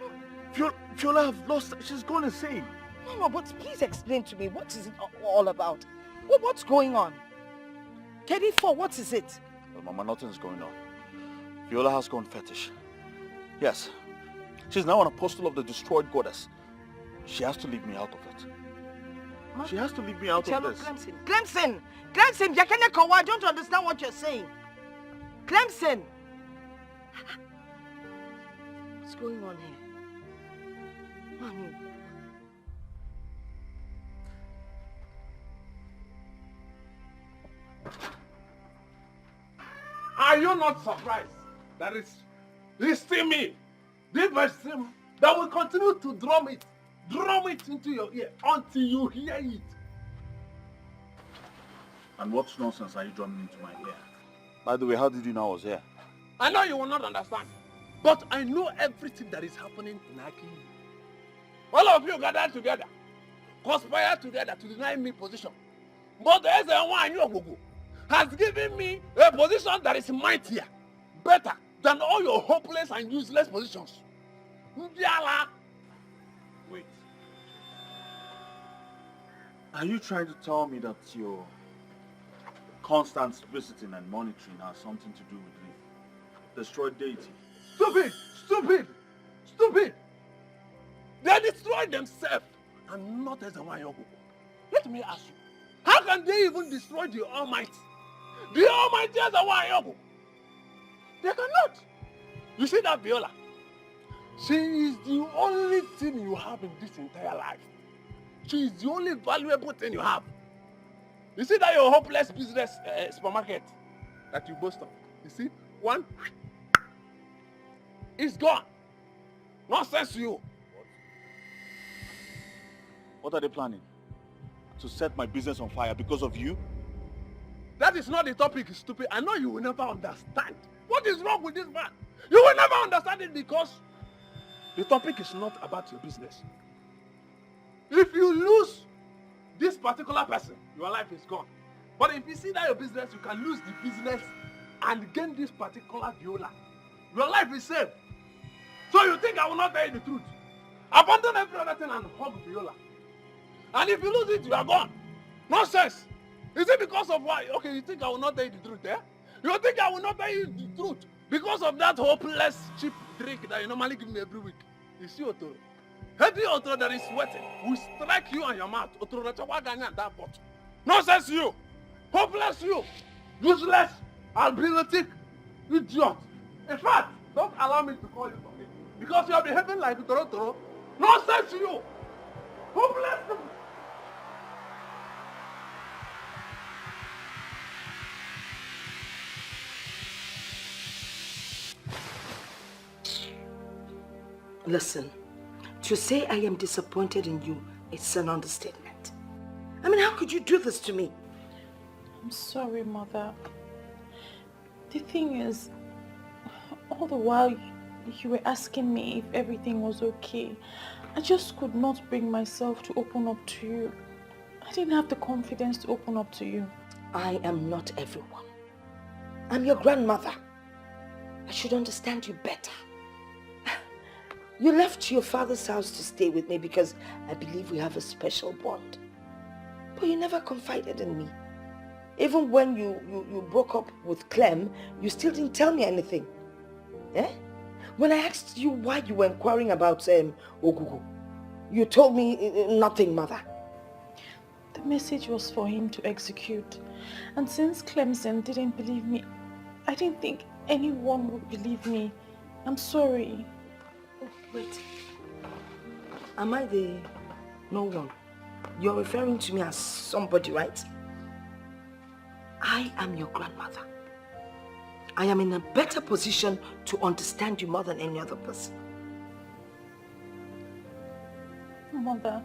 Viola have lost, she's gone insane. Mama, but please explain to me, what is it all about? What's going on? KD4, what is it? Well, Mama, nothing's going on. Viola has gone fetish. Yes. She's now an apostle of the destroyed goddess. She has to leave me out of it. Huh? She has to leave me out of this. Clemson! Clemson, I don't understand what you're saying. Clemson! What's going on here? Mommy. Are you not surprised that it's still me, this person, that will continue to drum it into your ear until you hear it? And what nonsense are you drumming into my ear? By the way, how did you know I was here? I know you will not understand, but I know everything that is happening in Aki. All of you gathered together, conspire together to deny me position. But the Ezenwa has given me a position that is mightier, better than all your hopeless and useless positions. Wait. Are you trying to tell me that your constant visiting and monitoring has something to do with the destroyed deity? Stupid! They destroyed themselves and not Ezenwa. Let me ask you, how can they even destroy the Almighty? The Almighty Ezenwa. They cannot. You see that Viola? She is the only thing you have in this entire life. She is the only valuable thing you have. You see that your hopeless business supermarket that you boast of? You see? One, it's gone. Nonsense to you. What are they planning? To set my business on fire because of you? That is not the topic, stupid. I know you will never understand. What is wrong with this man? You will never understand it because the topic is not about your business. If you lose this particular person, your life is gone. But if you see that your business, you can lose the business and gain this particular Viola. Your life is safe. So you think I will not tell you the truth? Abandon every other thing and hug Viola. And if you lose it, you are gone. Nonsense. Is it because of why? Okay, you think I will not tell you the truth, eh? You think I will not tell you the truth because of that hopeless cheap drink that you normally give me every week? You see, Otoro? Heavy Otoro that is sweating will strike you on your mouth. Otoro, that's why I got that pot. Nonsense you! Hopeless you! Useless! Albinetic! Idiot! In fact, don't allow me to call you something because you are behaving like Otoro. Nonsense you! Hopeless! Listen, to say I am disappointed in you, it's an understatement. I mean, how could you do this to me? I'm sorry, Mother. The thing is, all the while you were asking me if everything was okay, I just could not bring myself to open up to you. I didn't have the confidence to open up to you. I am not everyone. I'm your grandmother. I should understand you better. You left your father's house to stay with me because I believe we have a special bond. But you never confided in me. Even when you broke up with Clem, you still didn't tell me anything. Eh? When I asked you why you were inquiring about Ogugu, you told me nothing, Mother. The message was for him to execute. And since Clemson didn't believe me, I didn't think anyone would believe me. I'm sorry. Wait. Am I the no one? You're referring to me as somebody, right? I am your grandmother. I am in a better position to understand you more than any other person. Mother,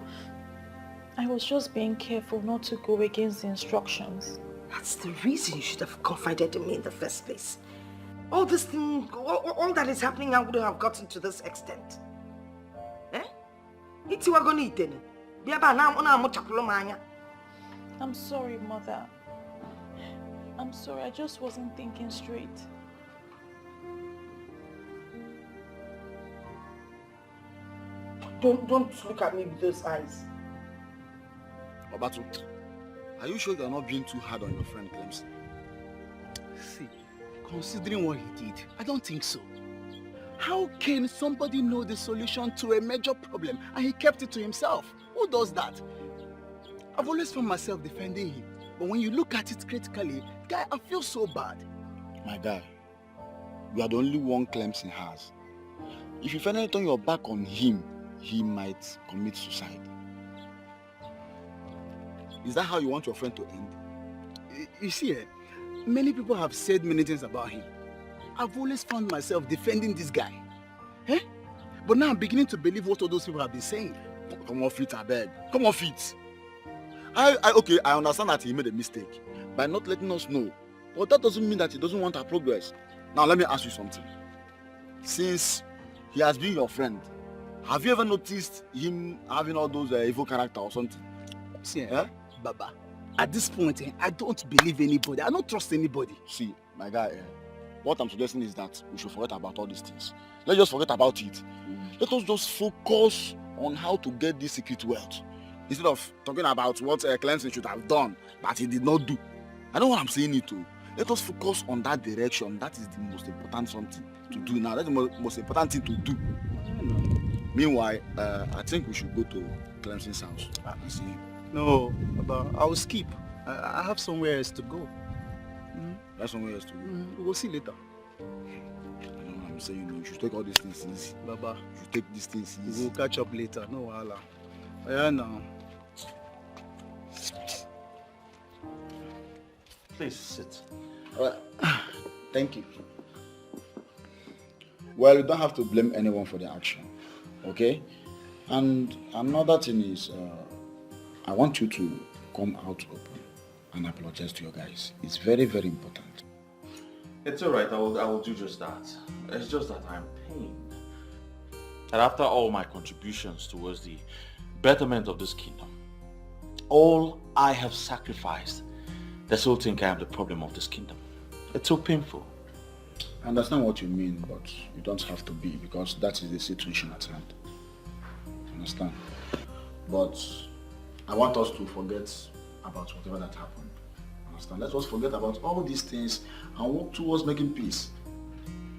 I was just being careful not to go against the instructions. That's the reason you should have confided in me in the first place. All this thing, all that is happening now wouldn't have gotten to this extent. Eh? I'm sorry, Mother. I'm sorry, I just wasn't thinking straight. Don't look at me with those eyes. Obatu, are you sure you're not being too hard on your friend Clemson? See, considering what he did, I don't think so. How can somebody know the solution to a major problem and he kept it to himself? Who does that? I've always found myself defending him, but when you look at it critically, guy, I feel so bad. My guy, you are the only one Clemson has. If you finally turn your back on him, he might commit suicide. Is that how you want your friend to end? You see, many people have said many things about him. I've always found myself defending this guy. Eh? But now I'm beginning to believe what all those people have been saying. Come off it, I beg. Come off it. Okay, I understand that he made a mistake by not letting us know. But that doesn't mean that he doesn't want our progress. Now let me ask you something. Since he has been your friend, have you ever noticed him having all those evil character or something? See, Baba, at this point, I don't believe anybody. I don't trust anybody. See, my guy, what I'm suggesting is that we should forget about all these things. Let's just forget about it. Let us just focus on how to get this secret wealth. Instead of talking about what Clemson should have done, but he did not do. I know what I'm saying it to. Let us focus on that direction. That is the most important something to do now. That's the most important thing to do. Meanwhile, I think we should go to Clemson's house and see him. No, Baba, I will skip. I have somewhere else to go. That's somewhere else to go. We'll see later. I'm saying you should take all these things easy. Baba, you should take these things easy. We'll catch up later. No wahala. Yeah, now. Please sit. Thank you. Well, you don't have to blame anyone for the action, okay? And another thing is, I want you to come out open and apologize to your guys. It's very, very important. It's alright, I will do just that. It's just that I'm pained. And after all my contributions towards the betterment of this kingdom, all I have sacrificed, they still think I am the problem of this kingdom. It's so painful. I understand what you mean, but you don't have to be, because that is the situation at hand. Understand? But I want us to forget about whatever that happened. Understand? Let us forget about all these things and work towards making peace.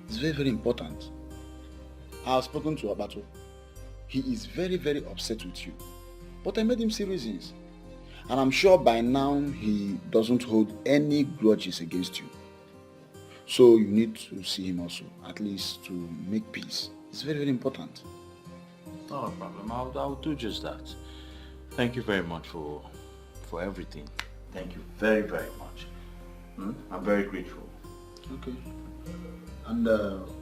It's very, very important. I have spoken to Abato. He is very, very upset with you. But I made him see reasons. And I'm sure by now he doesn't hold any grudges against you. So you need to see him also, at least to make peace. It's very, very important. Not a problem. I'll do just that. Thank you very much for everything. Thank you very, very much. I'm very grateful. Okay. And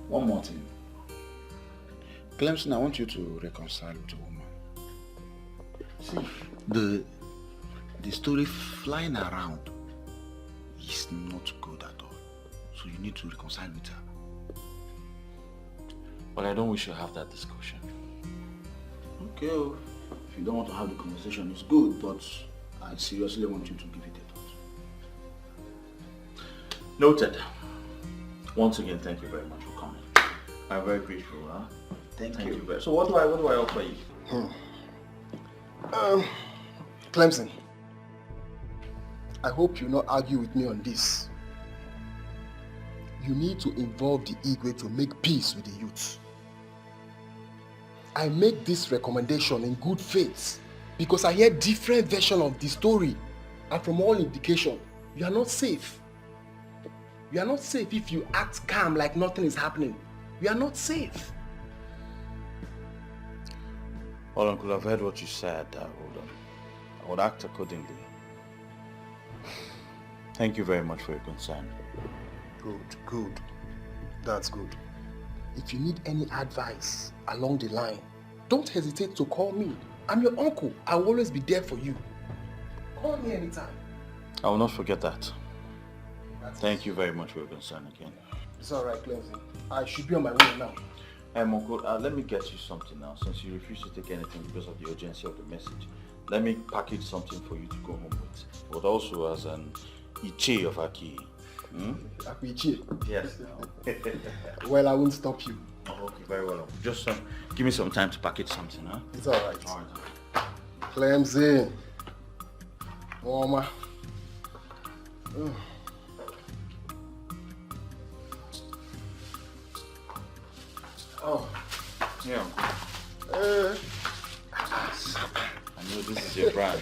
one more thing. Clemson, I want you to reconcile with a woman. See, the story flying around is not good at all. So you need to reconcile with her. But I don't wish to have that discussion. Okay, if you don't want to have the conversation, it's good, but I seriously want you to give it a thought. Noted. Once again, thank you very much for coming. I'm very grateful. Huh? Thank you. Very. So what do I offer you? Clemson, I hope you not argue with me on this. You need to involve the Igwe to make peace with the youth. I make this recommendation in good faith because I hear different versions of the story, and from all indication, you are not safe. You are not safe if you act calm like nothing is happening. You are not safe. Well, Uncle, I've heard what you said. I would act accordingly. Thank you very much for your concern. Good. That's good. If you need any advice along the line, don't hesitate to call me. I'm your uncle. I will always be there for you. Call me anytime. I will not forget that. Thank you very much for your concern again. It's alright, Clemson. I should be on my way now. Uncle, let me get you something now, since you refuse to take anything because of the urgency of the message. Let me package something for you to go home with, but also as an Iche of Aki. Iche? Yes. Well, I won't stop you. Oh, okay, very well. Just give me some time to package something, huh? It's alright. Clemson. Oma. Oh, yeah. I know this is your brand.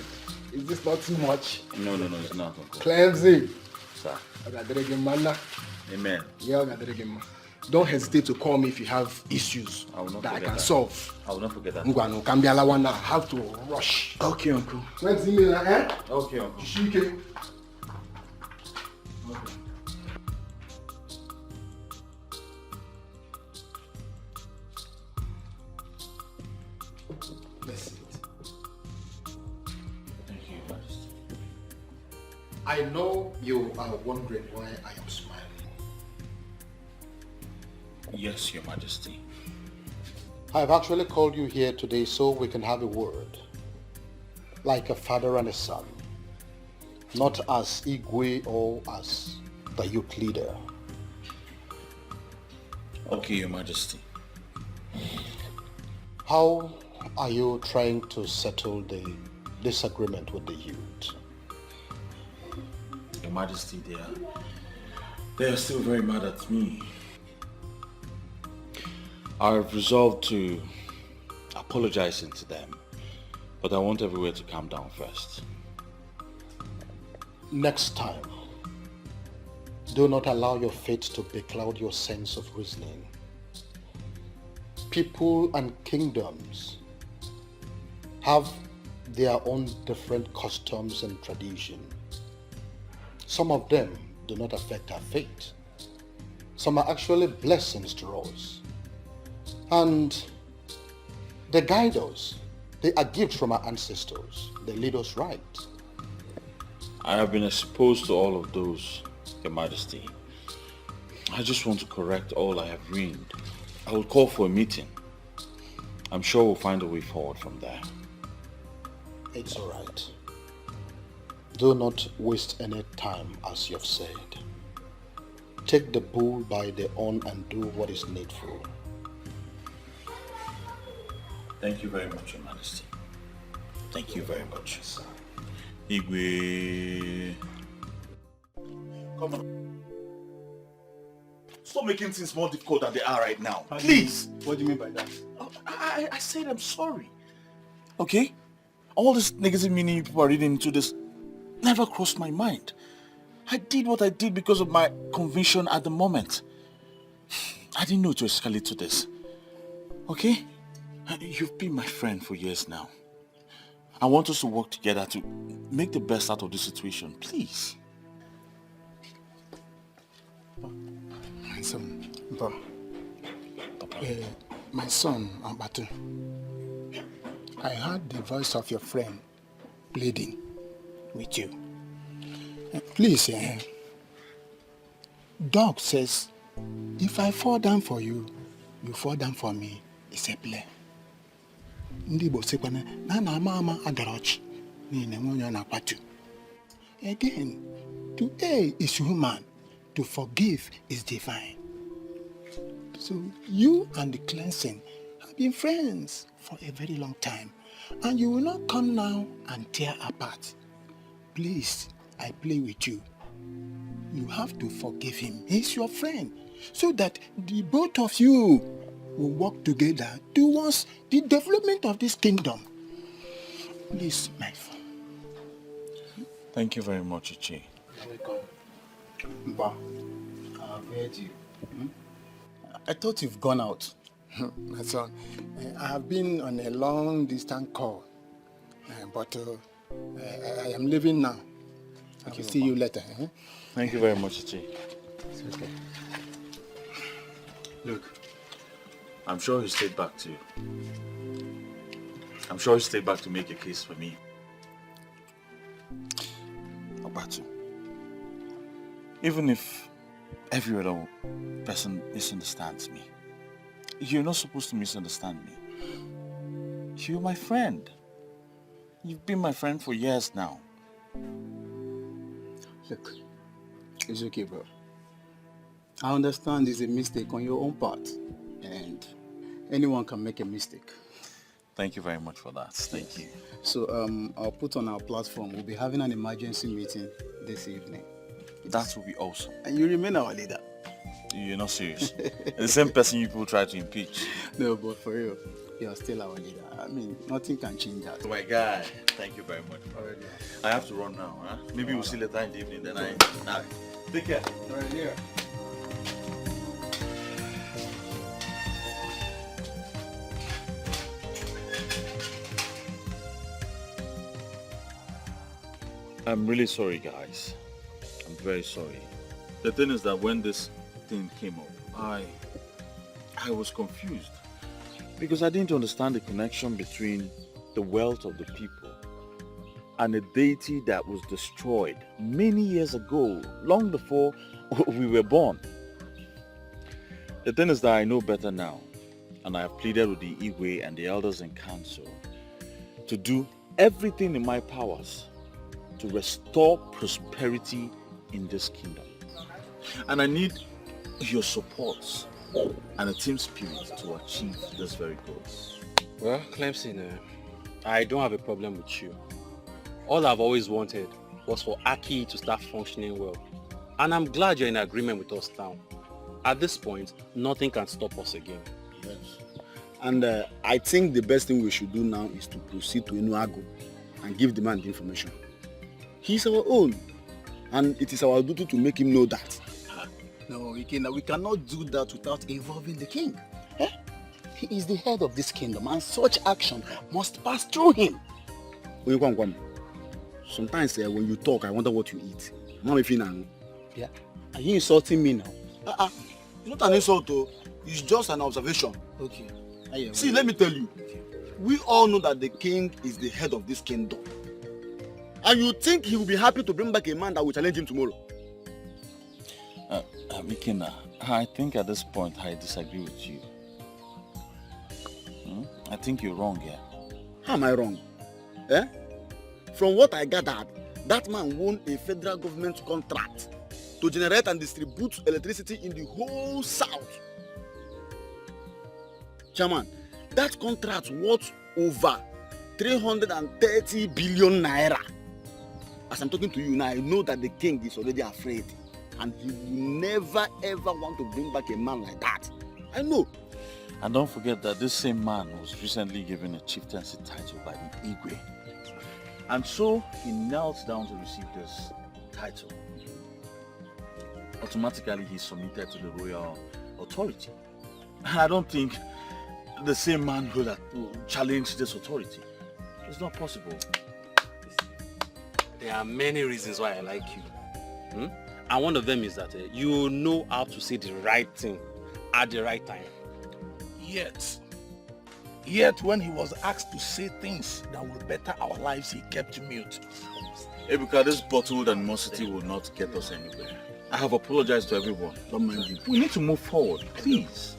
Is this not too much? No, it's not, Uncle. Clemson. Sir. Amen. Yeah, don't hesitate to call me if you have issues that I can solve. I will not forget that. I have to rush. Okay, Uncle. When's email, eh? Okay, Uncle. Shike. I know you are wondering why I am smiling. Yes, Your Majesty. I've actually called you here today so we can have a word. Like a father and a son. Not as Igwe or as the youth leader. Okay, Your Majesty. How are you trying to settle the disagreement with the youth? Your Majesty, they are still very mad at me. I have resolved to apologize to them, but I want everywhere to calm down first. Next time, do not allow your fate to becloud your sense of reasoning. People and kingdoms have their own different customs and traditions. Some of them do not affect our fate. Some are actually blessings to us. And they guide us. They are gifts from our ancestors. They lead us right. I have been exposed to all of those, Your Majesty. I just want to correct all I have ruined. I will call for a meeting. I'm sure we'll find a way forward from there. It's all right. Do not waste any time, as you have said. Take the bull by the horn and do what is needful. Thank you very much, Your Majesty. Thank you very much. Igwe. Come on. Stop making things more difficult than they are right now. Please. What do you mean by that? I said I'm sorry. Okay? All this negative meaning people are reading into this never crossed my mind. I did what I did because of my conviction at the moment. I didn't know to escalate to this. Okay? You've been my friend for years now. I want us to work together to make the best out of this situation. Please. My son, my son, Ambatu, I heard the voice of your friend pleading with you. Please, Dog says, if I fall down for you, you fall down for me. It's a play. Ndị Igbo sekwana na ama agarachi niile nwe onye na-akpatu. Again, to err is human, to forgive is divine. So you and the Clemson have been friends for a very long time, and you will not come now and tear apart. Please, I play with you. You have to forgive him. He's your friend, so that the both of you will work together towards the development of this kingdom. Please, my friend. Thank you very much, Ichi. Welcome. Mba, I've heard you. I thought you've gone out. My son, I have been on a long distance call, but I am leaving now. I will see you later. Thank you very much, Ichi. Okay. Look, I'm sure he stayed back to you. I'm sure he stayed back to make a case for me. Obatu, even if every other person misunderstands me, you're not supposed to misunderstand me. You're my friend. You've been my friend for years now. Look, it's okay, bro. I understand it's a mistake on your own part, and anyone can make a mistake. Thank you very much for that. Thank you. So I'll put on our platform. We'll be having an emergency meeting this evening. That will be awesome. And you remain our leader. You're not serious. The same person you people try to impeach. No, but for real, you're still our leader. I mean, nothing can change that. My guy, thank you very much. Alright, I have to run now. Huh? Maybe we'll see later in the evening. Then take care. Alright, yeah. I'm really sorry, guys. I'm very sorry. The thing is that when this thing came up, I was confused because I didn't understand the connection between the wealth of the people and a deity that was destroyed many years ago, long before we were born. The thing is that I know better now, and I have pleaded with the Igwe and the elders in council to do everything in my powers to restore prosperity in this kingdom. And I need your support and a team spirit to achieve this very goal. Well, Clemson, I don't have a problem with you. All I've always wanted was for Aki to start functioning well. And I'm glad you're in agreement with us now. At this point, nothing can stop us again. Yes. And I think the best thing we should do now is to proceed to Enuago and give the man the information. He's our own. And it is our duty to make him know that. No, we cannot do that without involving the king. Eh? He is the head of this kingdom, and such action must pass through him. Sometimes when you talk, I wonder what you eat. Yeah. Are you insulting me now? It's not an insult, though. It's just an observation. Okay. See, let me tell you. We all know that the king is the head of this kingdom. And you think he will be happy to bring back a man that will challenge him tomorrow? Mikina, I think at this point I disagree with you. I think you're wrong here. How am I wrong? From what I gathered, that man won a federal government contract to generate and distribute electricity in the whole South. Chairman, that contract worth over 330 billion naira. As I'm talking to you now, I know that the king is already afraid. And he will never ever want to bring back a man like that. I know. And don't forget that this same man was recently given a chieftaincy title by the Igwe. And so he knelt down to receive this title. Automatically he's submitted to the royal authority. And I don't think the same man will challenge this authority. It's not possible. There are many reasons why I like you. And one of them is that you know how to say the right thing at the right time. Yet when he was asked to say things that will better our lives, he kept mute. Ebuka, this bottled animosity will not get us anywhere. I have apologized to everyone. Don't mind you. We need to move forward, please.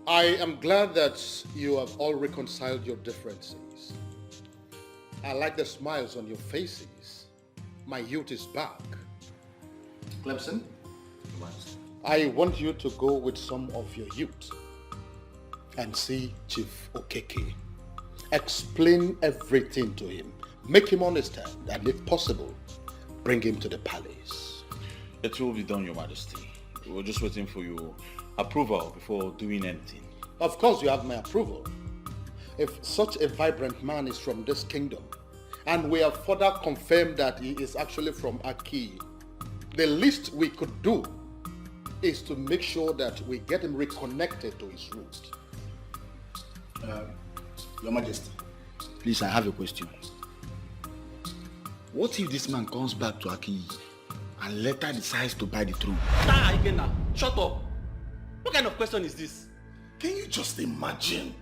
I am glad that you have all reconciled your differences. I like the smiles on your faces. My youth is back. Clemson, I want you to go with some of your youth and see Chief Okeke. Explain everything to him. Make him understand, and if possible, bring him to the palace. It will be done, Your Majesty. We were just waiting for your approval before doing anything. Of course you have my approval. If such a vibrant man is from this kingdom, and we have further confirmed that he is actually from Aki, the least we could do is to make sure that we get him reconnected to his root. Your Majesty, please, I have a question. What if this man comes back to Aki and later decides to buy the throne? Nah, shut up. What kind of question is this? Can you just imagine?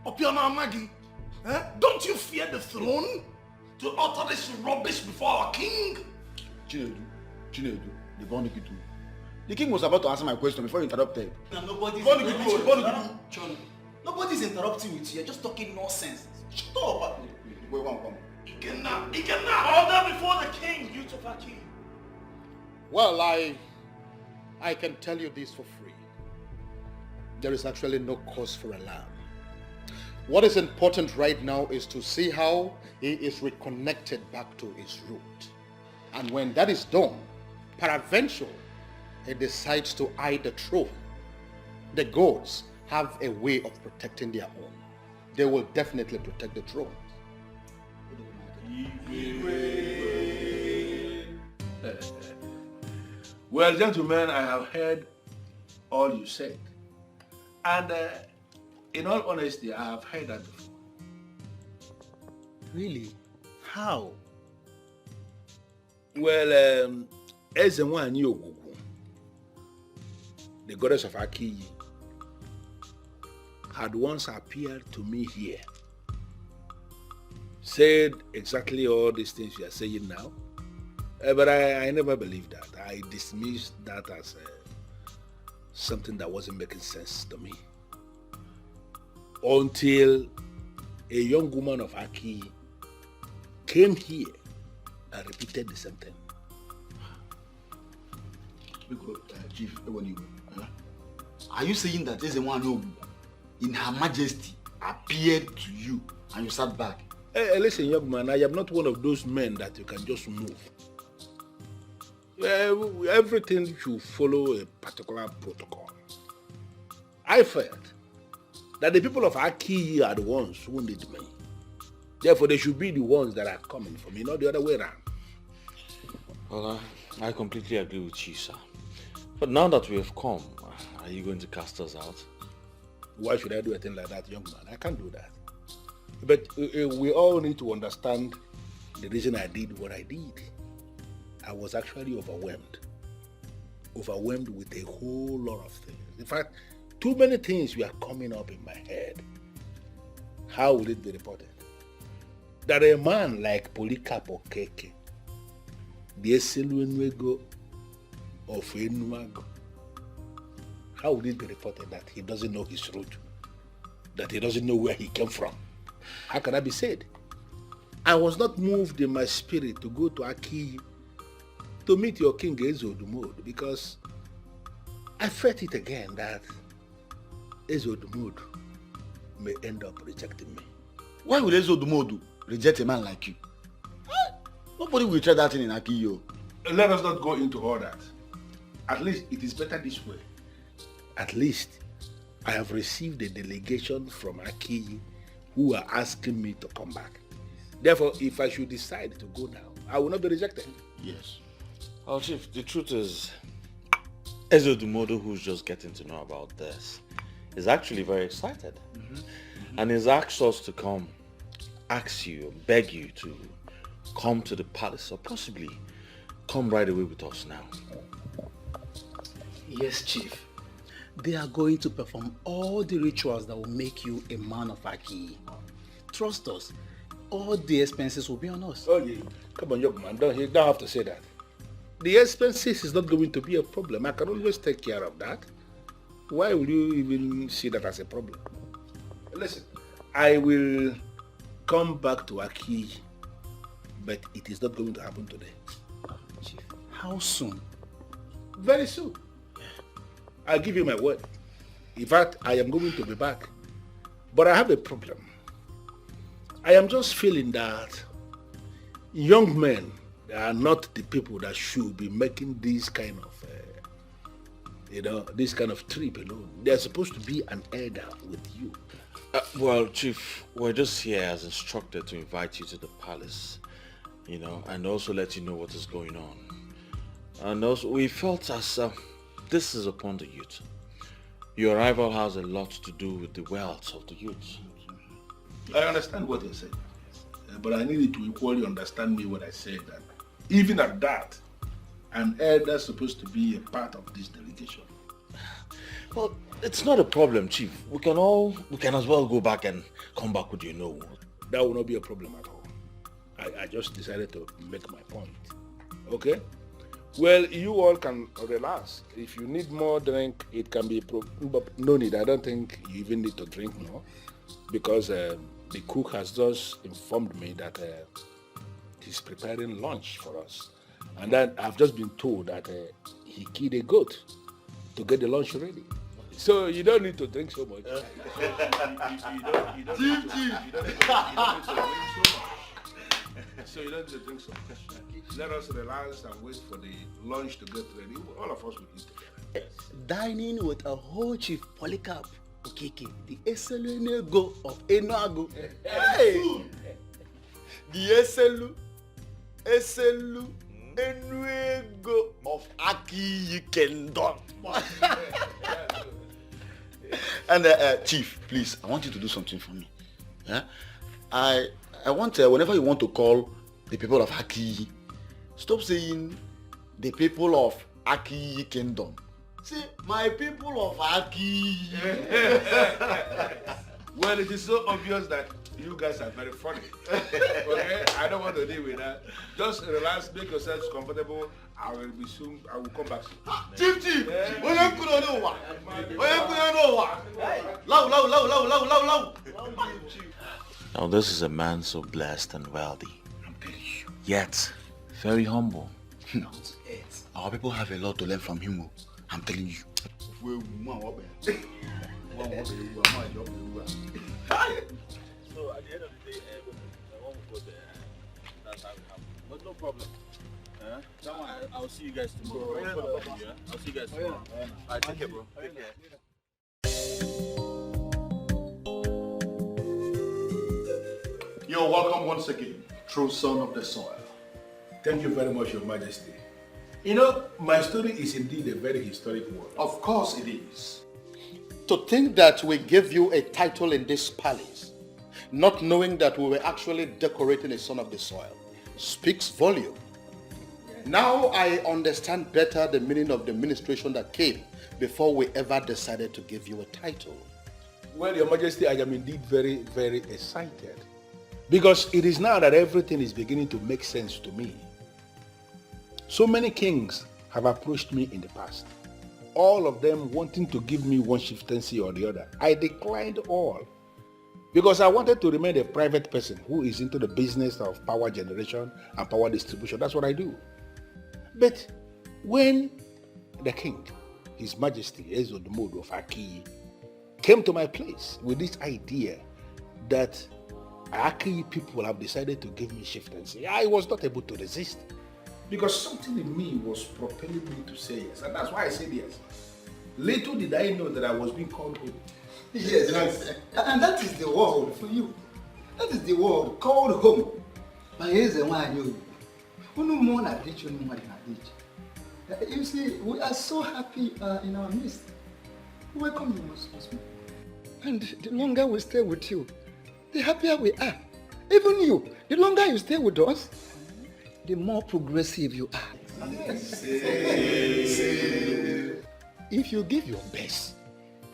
Opiona Amagi, don't you fear the throne to utter this rubbish before our king? Chinedu, the king was about to answer my question before you interrupted. Nobody's interrupting with you. You're just talking nonsense. Shut up. Ikenna, order before the king, you to Aki. Well, I can tell you this for free. There is actually no cause for alarm. What is important right now is to see how he is reconnected back to his root. And when that is done, peradventure, he decides to hide the throne. The gods have a way of protecting their own. They will definitely protect the throne. Well, gentlemen, I have heard all you said. And in all honesty, I have heard that before. Really? How? Well, Ezenwani Ogugu, the goddess of Aki, had once appeared to me here, said exactly all these things you are saying now, but I never believed that. I dismissed that as something that wasn't making sense to me. Until a young woman of Aki came here and repeated the same thing. Because, Chief, are you saying that Ezenwani in Her Majesty appeared to you and you sat back? Hey, listen, young man, I am not one of those men that you can just move. Everything should follow a particular protocol. I felt that the people of Aki are the ones who need me. Therefore, they should be the ones that are coming for me, not the other way around. Well, I completely agree with you, sir. But now that we have come, are you going to cast us out? Why should I do a thing like that, young man? I can't do that. But we all need to understand the reason I did what I did. I was actually overwhelmed. Overwhelmed with a whole lot of things. In fact, too many things were coming up in my head. How will it be reported? That a man like Polycarp Okeke, the Eseluenwego of Enuago, how would it be reported that he doesn't know his root? That he doesn't know where he came from? How can that be said? I was not moved in my spirit to go to Aki to meet your king Ezodumod because I felt it again that Ezodumod may end up rejecting me. Why would Ezodumod reject a man like you? Nobody will try that thing in Aki, yo. Let us not go into all that. At least it is better this way. At least I have received a delegation from Aki who are asking me to come back. Therefore, if I should decide to go now, I will not be rejected. Yes. Well, Chief, the truth is, Ezodumodo, who's just getting to know about this, is actually very excited. And he's asked us to come, ask you, beg you to come to the palace, or possibly come right away with us now. Yes, Chief. They are going to perform all the rituals that will make you a man of Aki. Trust us. All the expenses will be on us. Oh, yeah. Come on, young man. You don't have to say that. The expenses is not going to be a problem. I can always take care of that. Why will you even see that as a problem? Listen, I will come back to Aki, but it is not going to happen today. Chief, how soon? Very soon. I'll give you my word. In fact, I am going to be back. But I have a problem. I am just feeling that young men are not the people that should be making these kind of You know, this kind of trip alone. There's supposed to be an elder with you. Well, Chief, we're just here as instructed to invite you to the palace, you know, and also let you know what is going on. And also, we felt as this is upon the youth. Your arrival has a lot to do with the wealth of the youth. I understand what you're saying, but I need you to equally understand me when I say that even at that, an elder is supposed to be a part of this delegation. Well, it's not a problem, Chief. We can as well go back and come back with you know. That will not be a problem at all. I just decided to make my point. Okay? Well, you all can relax. If you need more drink, it can be but no need. I don't think you even need to drink more, because the cook has just informed me that he's preparing lunch for us. And then I've just been told that he killed a goat to get the lunch ready. So you don't need to drink so much. You don't need to drink so much. So you don't need to drink so much. Let us relax and wait for the lunch to get ready. All of us will eat together. Dining with a whole Chief Polycarp Okeke, the Eselunego of Enuagu. Hey! The Eselu Enuego of Aki Kingdom. And Chief, please, I want you to do something for me. Yeah? I want, whenever you want to call the people of Aki, stop saying the people of Aki Kingdom. Say, my people of Aki. Well, it is so obvious that you guys are very funny. Okay? I don't want to deal with that. Just relax, make yourselves comfortable. I will come back soon. Chief! Now this is a man so blessed and wealthy, yet very humble. Our people have a lot to learn from him, I'm telling you. So at the end of the day, I won't go there. That's how it happens. But no problem. I'll see you guys tomorrow. I'll see you guys tomorrow. Alright, take care, bro. Take care. You're welcome once again, true son of the soil. Thank you very much, Your Majesty. You know, my story is indeed a very historic one. Of course it is. To think that we gave you a title in this palace, not knowing that we were actually decorating a son of the soil, speaks volume. Now I understand better the meaning of the ministration that came before we ever decided to give you a title. Well, Your Majesty, I am indeed very, very excited. Because it is now that everything is beginning to make sense to me. So many kings have approached me in the past, all of them wanting to give me one chieftaincy or the other. I declined all because I wanted to remain a private person who is into the business of power generation and power distribution. That's what I do. But when the king, His Majesty Ezodmodo of Aki, came to my place with this idea that Aki people have decided to give me chieftaincy, I was not able to resist. Because something in me was propelling me to say yes, and that's why I said yes. Little did I know that I was being called home. Yes, and that is the word for you. That is the word called home. But here's the one I knew. You see, we are so happy in our midst. Welcome you most husband. And the longer we stay with you, the happier we are. Even you, the longer you stay with us, the more progressive you are. If you give your best,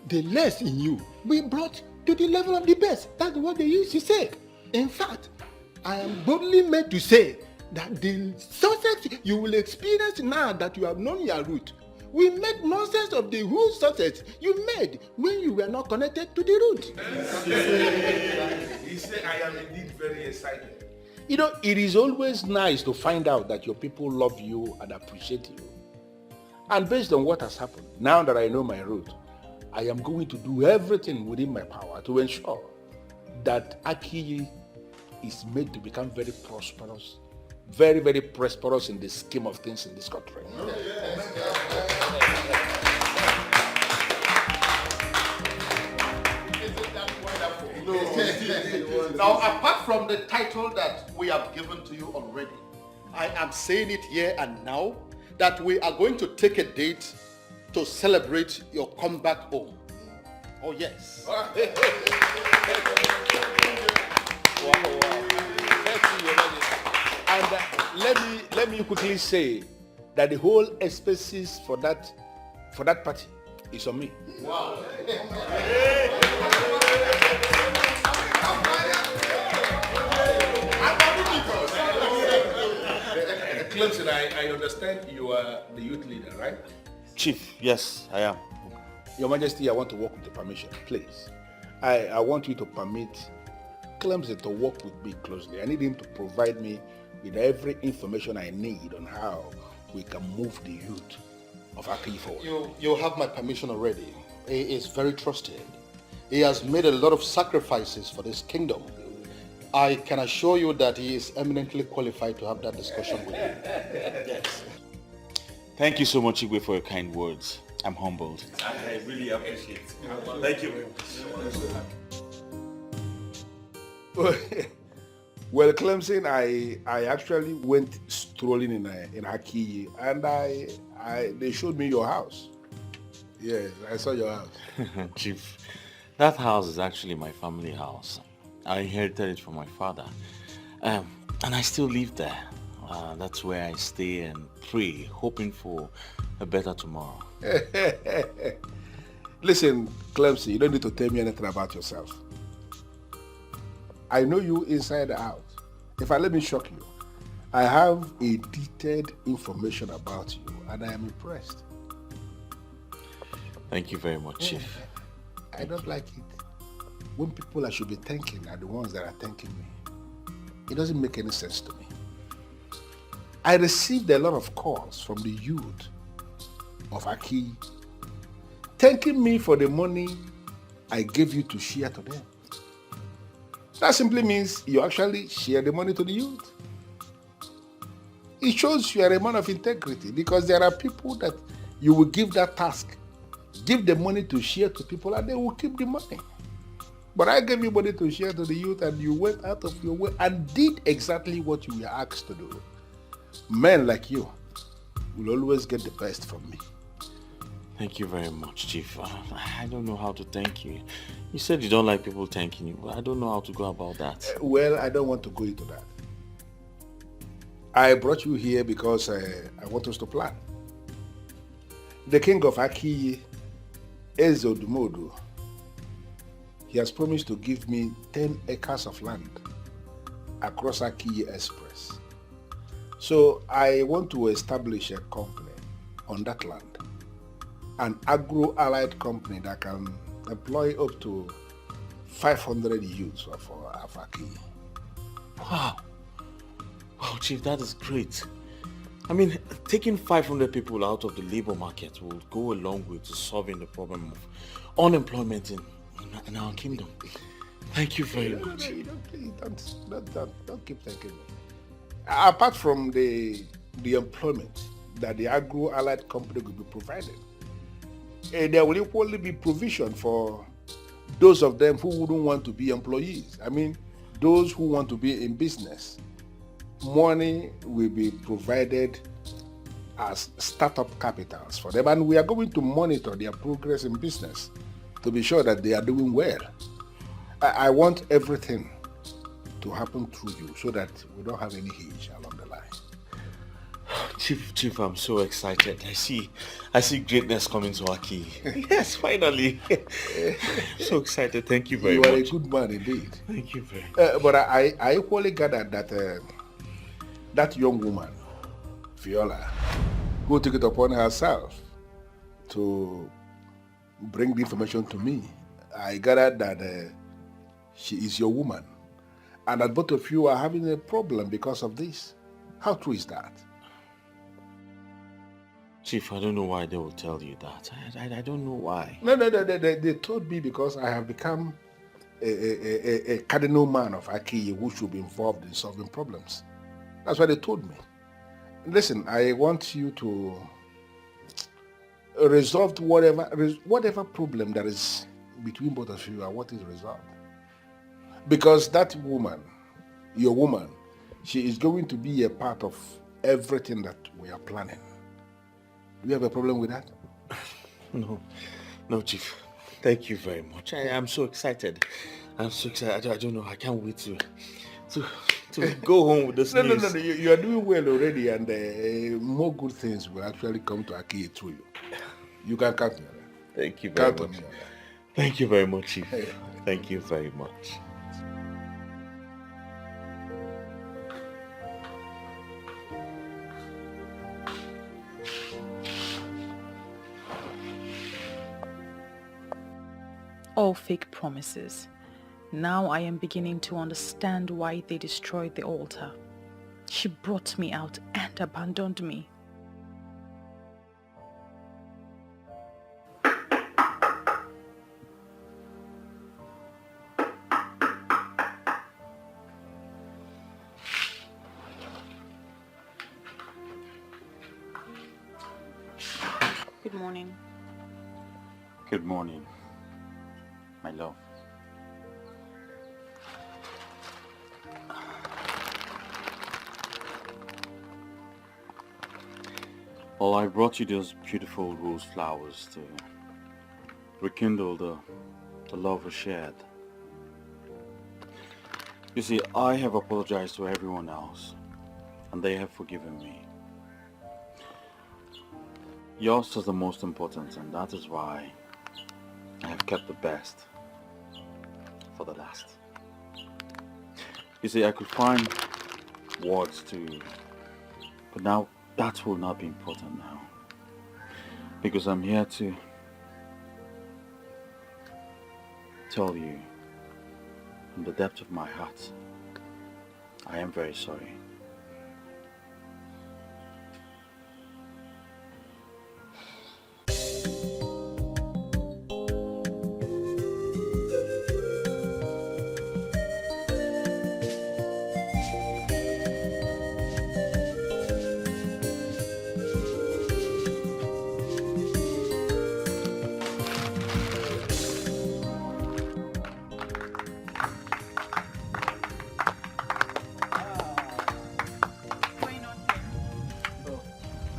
the less in you will be brought to the level of the best. That's what they used to say. In fact, I am boldly made to say that the success you will experience now that you have known your root will make nonsense of the whole success you made when you were not connected to the root. He said, I am indeed very excited. You know, it is always nice to find out that your people love you and appreciate you. And based on what has happened, now that I know my root, I am going to do everything within my power to ensure that Aki is made to become very prosperous, very, very prosperous in the scheme of things in this country. Now, apart from the title that we have given to you already, I am saying it here and now that we are going to take a date to celebrate your comeback home. Oh, yes. Wow. And let me quickly say that the whole expenses for that party is on me. Wow. Clemson, I understand you are the youth leader, right? Chief, yes, I am. Your Majesty, I want to work with your permission, please. I want you to permit Clemson to work with me closely. I need him to provide me with every information I need on how we can move the youth of Aki forward. You have my permission already. He is very trusted. He has made a lot of sacrifices for this kingdom. I can assure you that he is eminently qualified to have that discussion with you. Yes. Thank you so much, Igwe, for your kind words. I'm humbled. I really appreciate it. Thank you very much. Well, Clemson, I actually went strolling in Aki, and they showed me your house. Yes, I saw your house. Chief, that house is actually my family house. I inherited it from my father, and I still live there. That's where I stay and pray, hoping for a better tomorrow. Listen, Clemson, you don't need to tell me anything about yourself. I know you inside and out. If I let me shock you, I have a detailed information about you, and I am impressed. Thank you very much, Chief. I don't like it when people I should be thanking are the ones that are thanking me. It doesn't make any sense to me. I received a lot of calls from the youth of Aki thanking me for the money I gave you to share to them. That simply means you actually share the money to the youth. It shows you are a man of integrity, because there are people that you will give that task, give the money to share to people, and they will keep the money. But I gave you money to share to the youth, and you went out of your way and did exactly what you were asked to do. Men like you will always get the best from me. Thank you very much, Chief. I don't know how to thank you. You said you don't like people thanking you, but I don't know how to go about that. Well, I don't want to go into that. I brought you here because I want us to plan. The king of Aki, Ezodumodu, he has promised to give me 10 acres of land across Aki Express. So I want to establish a company on that land, an agro-allied company that can employ up to 500 youths of Aki. Wow. Wow, Chief, that is great. I mean, taking 500 people out of the labor market will go a long way to solving the problem of unemployment in our kingdom. Thank you very much. Don't keep thanking me. Apart from the employment that the agro-allied company will be provided, there will equally be provision for those of them who wouldn't want to be employees. I mean, those who want to be in business. Money will be provided as startup capitals for them, and we are going to monitor their progress in business to be sure that they are doing well. I want everything to happen through you so that we don't have any hitch along the line. Chief, I'm so excited. I see greatness coming to Aki. Yes, finally. So excited. Thank you very much. You are a good man indeed. Thank you very much. But I equally gathered that that young woman, Viola, who took it upon herself to bring the information to me, I gathered that she is your woman, and that both of you are having a problem because of this. How true is that? Chief, I don't know why they will tell you that. I don't know why. No, they told me because I have become a cardinal man of Aki who should be involved in solving problems. That's what they told me. Listen, I want you to resolve whatever problem that is between both of you. I want it resolved. Because that woman, your woman, she is going to be a part of everything that we are planning. Do you have a problem with that? No, Chief. Thank you very much. I am so excited. I'm so excited. I don't know. I can't wait to go home with this news. No. You are doing well already, and more good things will actually come to Aki through you. You can count on that. Thank you very much. Thank you very much, Chief. Thank you very much. All fake promises. Now I am beginning to understand why they destroyed the altar. She brought me out and abandoned me. Good morning. Good morning, my love. Well, I brought you those beautiful rose flowers to rekindle the love we shared. You see, I have apologized to everyone else, and they have forgiven me. Yours is the most important, and that is why I have kept the best for the last. You see, I could find words but now that will not be important now. Because I'm here to tell you from the depth of my heart, I am very sorry.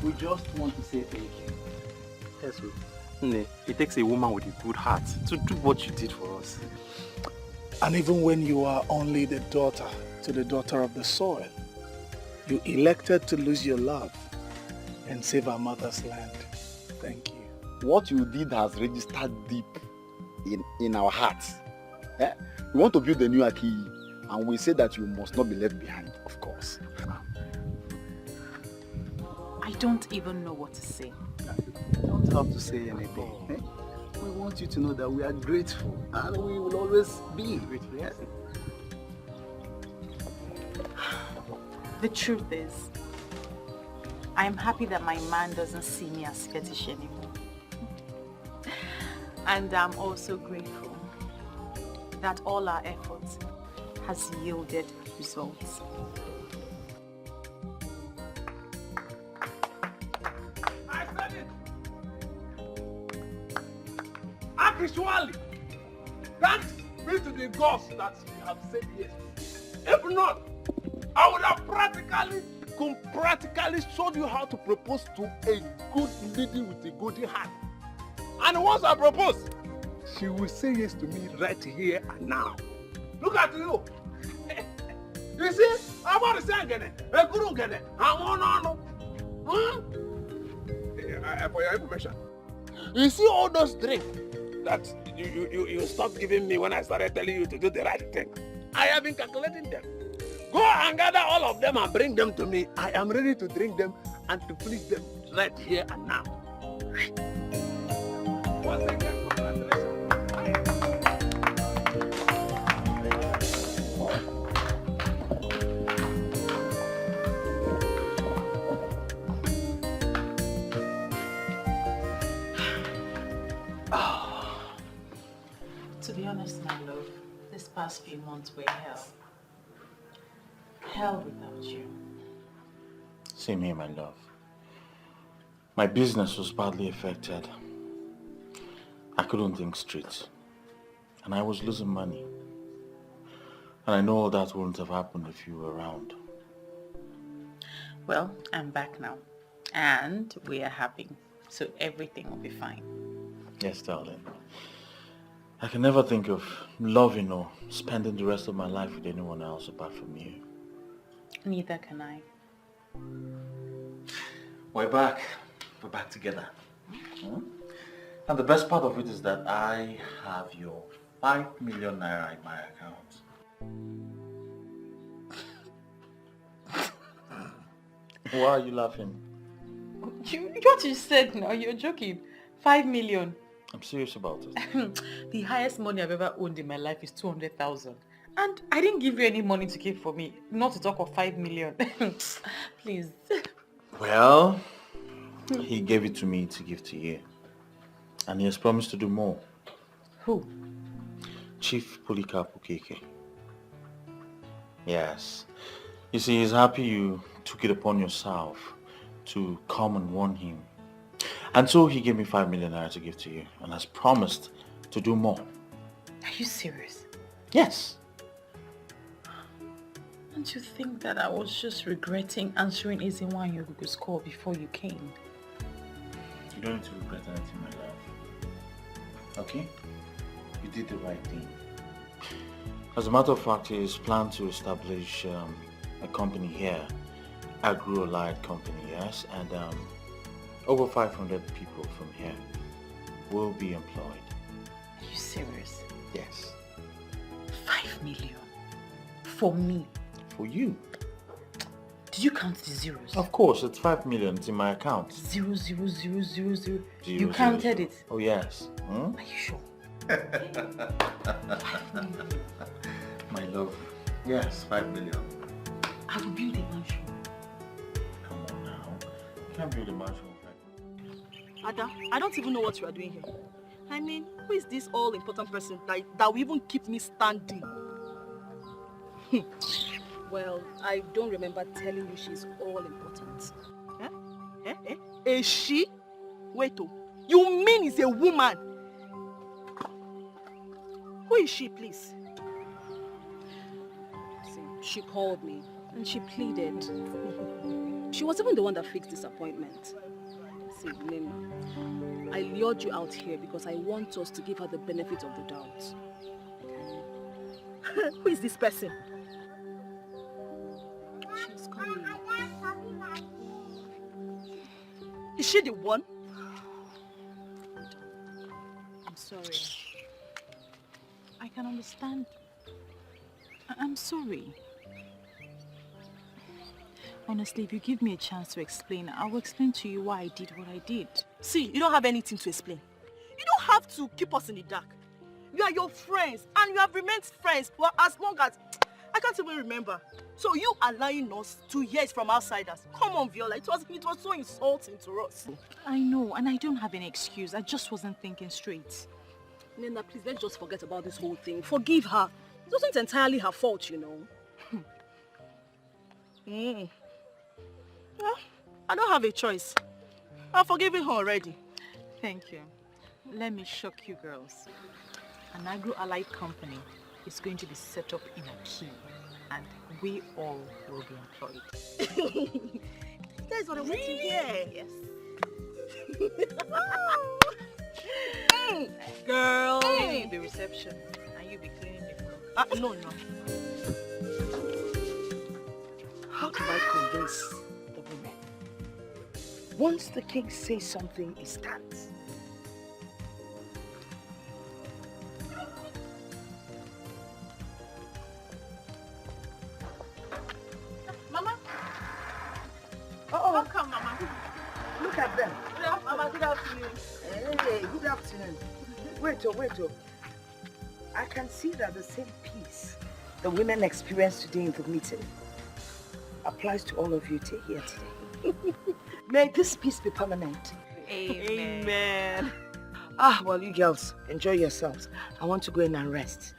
We just want to say thank you. Yes, it takes a woman with a good heart to do what you did for us. And even when you are only the daughter to the daughter of the soil, you elected to lose your love and save our mother's land. Thank you. What you did has registered deep in our hearts. We want to build a new Aki, and we say that you must not be left behind, of course. I don't even know what to say. You don't have to say anything. We want you to know that we are grateful, and we will always be grateful. Yes? The truth is, I am happy that my man doesn't see me as fetish anymore. And I'm also grateful that all our efforts has yielded results. I said it! Actually, thanks be to the gods that you have said yes. If not, I would have practically showed you how to propose to a good lady with a good heart. And once I propose, she will say yes to me right here and now. Look at you. You see, I'm about to say again. For your information, you see all those drinks that you stopped giving me when I started telling you to do the right thing. I have been calculating them. Go and gather all of them and bring them to me. I am ready to drink them and to finish them right here and now. Once again, To be honest, my love, this past few months were hell. Hell without you. Same here, my love. My business was badly affected. I couldn't think straight. And I was losing money. And I know all that wouldn't have happened if you were around. Well, I'm back now. And we are happy. So everything will be fine. Yes, darling. I can never think of loving or spending the rest of my life with anyone else apart from you. Neither can I. We're back. We're back together. And the best part of it is that I have your 5 million naira in my account. Why are you laughing? What you said now, you're joking. 5 million. I'm serious about it. The highest money I've ever owned in my life is 200,000. And I didn't give you any money to keep for me. Not to talk of 5 million. Please. Well, he gave it to me to give to you. And he has promised to do more. Who? Chief Polycarp Okeke. Yes. You see, he's happy you took it upon yourself to come and warn him. And so he gave me 5 million naira to give to you and has promised to do more. Are you serious? Yes. Don't you think that I was just regretting answering Ezinwa and Yogugu's call before you came? You don't need to regret anything, my love. Okay? You did the right thing. As a matter of fact, he is planned to establish a company here, Agro-Allied Company, yes? And over 500 people from here will be employed. Are you serious? Yes. 5 million? For me? For you. Did you count the zeros? Of course, it's 5 million. It's in my account. 0, 0, 0, 0, 0. You Zero, counted zero. it? Oh, yes. Hmm? Are you sure? My love. Yes, 5 million. I will build a mansion. Come on now. You can't build a mansion. Ada, I don't even know what you are doing here. I mean, who is this all-important person that will even keep me standing? Well, I don't remember telling you she's all-important. A she? Wait, you mean it's a woman? Who is she, please? See, she called me and she pleaded. She was even the one that fixed this appointment. See, Nima, I lured you out here because I want us to give her the benefit of the doubt. Who is this person? She's coming. Is she the one? I'm sorry. I can understand. I'm sorry. Honestly, if you give me a chance to explain, I will explain to you why I did what I did. See, you don't have anything to explain. You don't have to keep us in the dark. We are your friends, and you have remained friends for as long as... I can't even remember. So you are lying us to hear it from outsiders. Come on, Viola, it was so insulting to us. I know, and I don't have any excuse. I just wasn't thinking straight. Nena, please, let's just forget about this whole thing. Forgive her. It wasn't entirely her fault, you know. Well, I don't have a choice. I've forgiven her already. Thank you. Let me shock you girls. An agro-allied company is going to be set up in Aki, and we all will be employed. That's what I want to hear. Yes. Girl. Cleaning the reception, and you be cleaning the floor. No. How do I convince the women? Once the king says something, it stands. Mama? Oh, come, Mama. Look at them. Mama, good afternoon. Hey, good afternoon. Wait. I can see that the same peace the women experienced today in the meeting applies to all of you here today. May this peace be permanent. Amen. Well, you girls, enjoy yourselves. I want to go in and rest.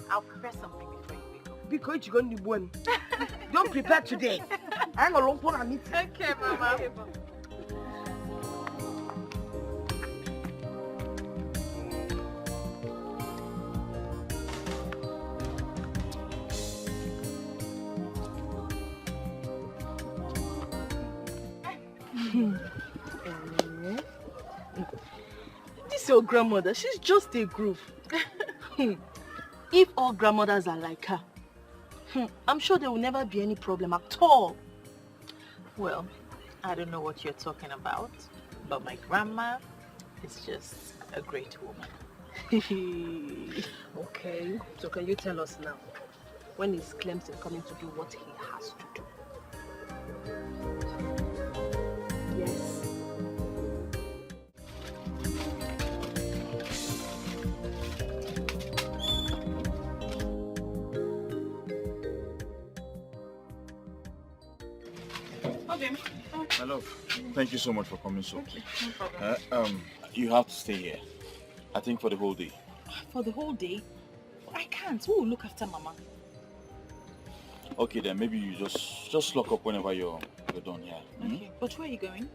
I'll prepare something before you wake up. Because you're going to win. Don't prepare today. I'm going to meet you. Okay, Mama. This your grandmother, she's just a groove. If all grandmothers are like her, I'm sure there will never be any problem at all. Well, I don't know what you're talking about, but my grandma is just a great woman. Okay, so can you tell us now, when is Clemson coming to do what he has to do? Yes. Okay. My love, thank you so much for coming so. Okay, no problem. You have to stay here. I think for the whole day. For the whole day? I can't. Who will look after Mama? Okay then, maybe you just lock up whenever you're done here. Okay, but where are you going?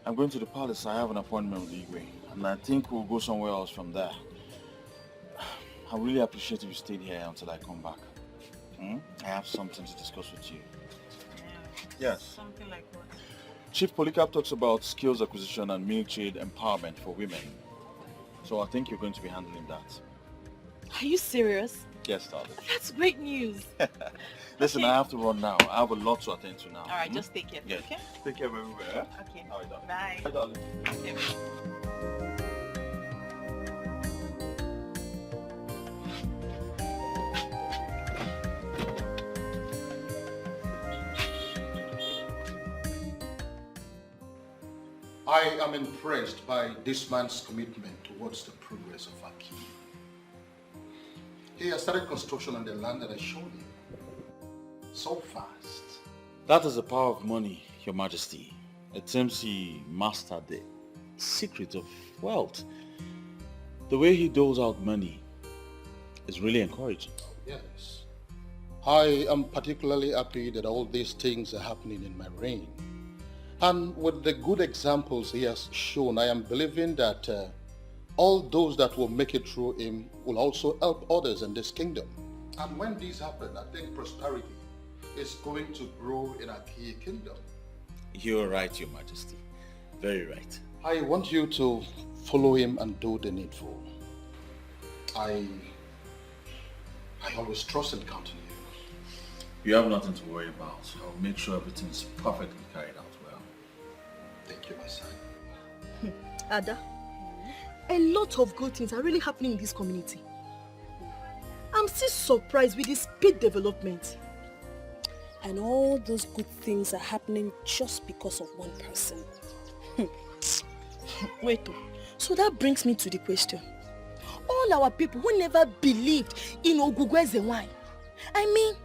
I'm going to the palace. I have an appointment with Igwe, and I think we'll go somewhere else from there. I really appreciate if you stayed here until I come back. I have something to discuss with you. Yes. Something like what? Chief Polycarp talks about skills acquisition and military empowerment for women. So I think you're going to be handling that. Are you serious? Yes, darling. That's great news. Listen, I have to run now. I have a lot to attend to now. All right, just take care. Yes. Okay? Take care everywhere. Okay. All right, darling. Bye. Bye, darling. Okay. I am impressed by this man's commitment towards the progress of our king. He has started construction on the land that I showed him. So fast. That is the power of money, Your Majesty. It seems he mastered the secret of wealth. The way he doles out money is really encouraging. Yes. I am particularly happy that all these things are happening in my reign. And with the good examples he has shown, I am believing that all those that will make it through him will also help others in this kingdom. And when these happen, I think prosperity is going to grow in our key kingdom. You're right, Your Majesty. Very right. I want you to follow him and do the needful. I always trust and count on you. You have nothing to worry about. I'll make sure everything's perfectly carried out well. Thank you, my son. Ada, a lot of good things are really happening in this community. I'm still surprised with the speed development. And all those good things are happening just because of one person. Wait, so that brings me to the question. All our people who never believed in Ogugweze wine, I mean,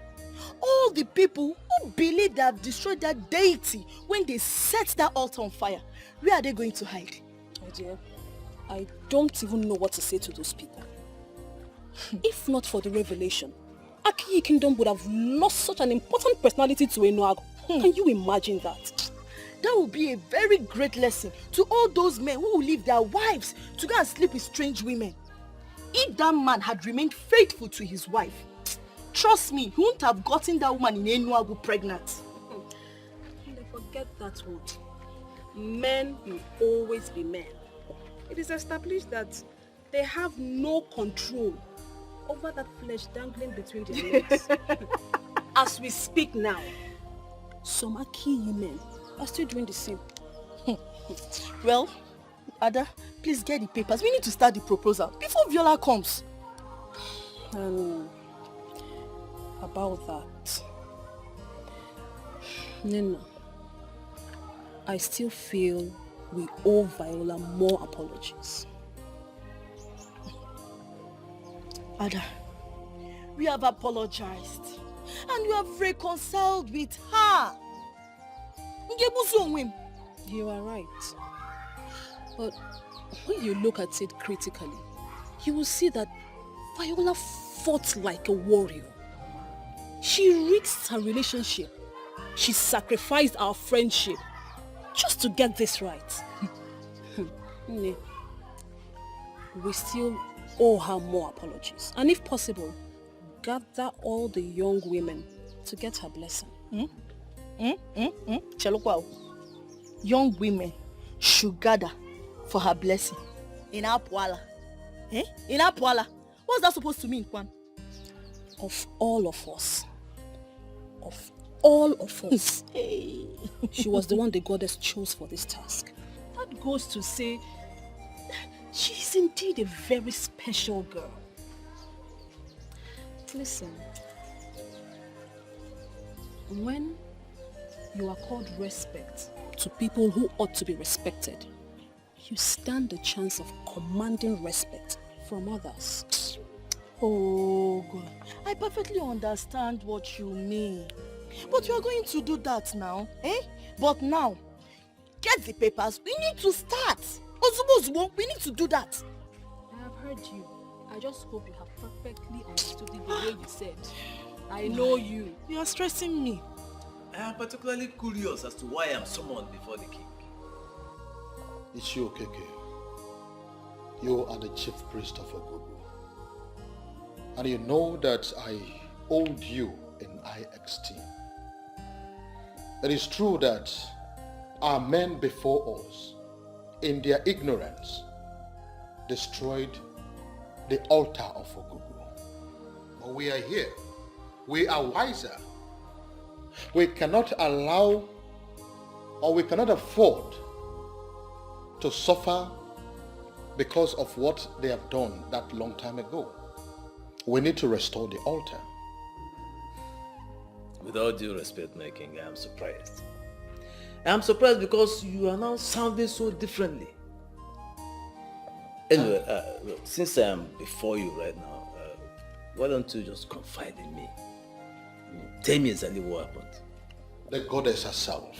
all the people who believe they have destroyed that deity when they set that altar on fire, where are they going to hide? Oh dear, I don't even know what to say to those people. If not for the revelation, Akiyi Kingdom would have lost such an important personality to Enuago. Can you imagine that? That would be a very great lesson to all those men who will leave their wives to go and sleep with strange women. If that man had remained faithful to his wife, trust me, he wouldn't have gotten that woman in Enuago pregnant. And forget that word. Men will always be men. It is established that they have no control over that flesh dangling between their legs. As we speak now, some Akiyi men are still doing the same. Well, Ada, please get the papers. We need to start the proposal before Viola comes. About that, Nina, I still feel we owe Viola more apologies. Ada, we have apologized and you have reconciled with her. You are right. But when you look at it critically, you will see that Viola fought like a warrior. She risked her relationship. She sacrificed our friendship just to get this right. We still owe her more apologies. And if possible, gather all the young women to get her blessing. young women should gather for her blessing in Apwala. Eh? In Apwala. What's that supposed to mean, Kwan? Of all of us. Hey. She was the one the goddess chose for this task. That goes to say, she's indeed a very special girl. Listen, when you are called respect to people who ought to be respected, you stand a chance of commanding respect from others. Oh, God. I perfectly understand what you mean. But you are going to do that now, eh? But now, get the papers. We need to start. Ozubo, we need to do that. I have heard you. I just hope you have perfectly understood it the way you said. I know you. You are stressing me. I am particularly curious as to why I am summoned before the king. It's you, Keke. You are the chief priest of Ogogo. And you know that I hold you in high esteem. It is true that our men before us, in their ignorance, destroyed the altar of Ogogo. But we are here. We are wiser. We cannot allow, or we cannot afford to suffer because of what they have done that long time ago. We need to restore the altar. With all due respect, my king, I am surprised. I am surprised because you are now sounding so differently. Anyway, look, since I am before you right now, why don't you just confide in me? Tell me exactly what happened. The goddess herself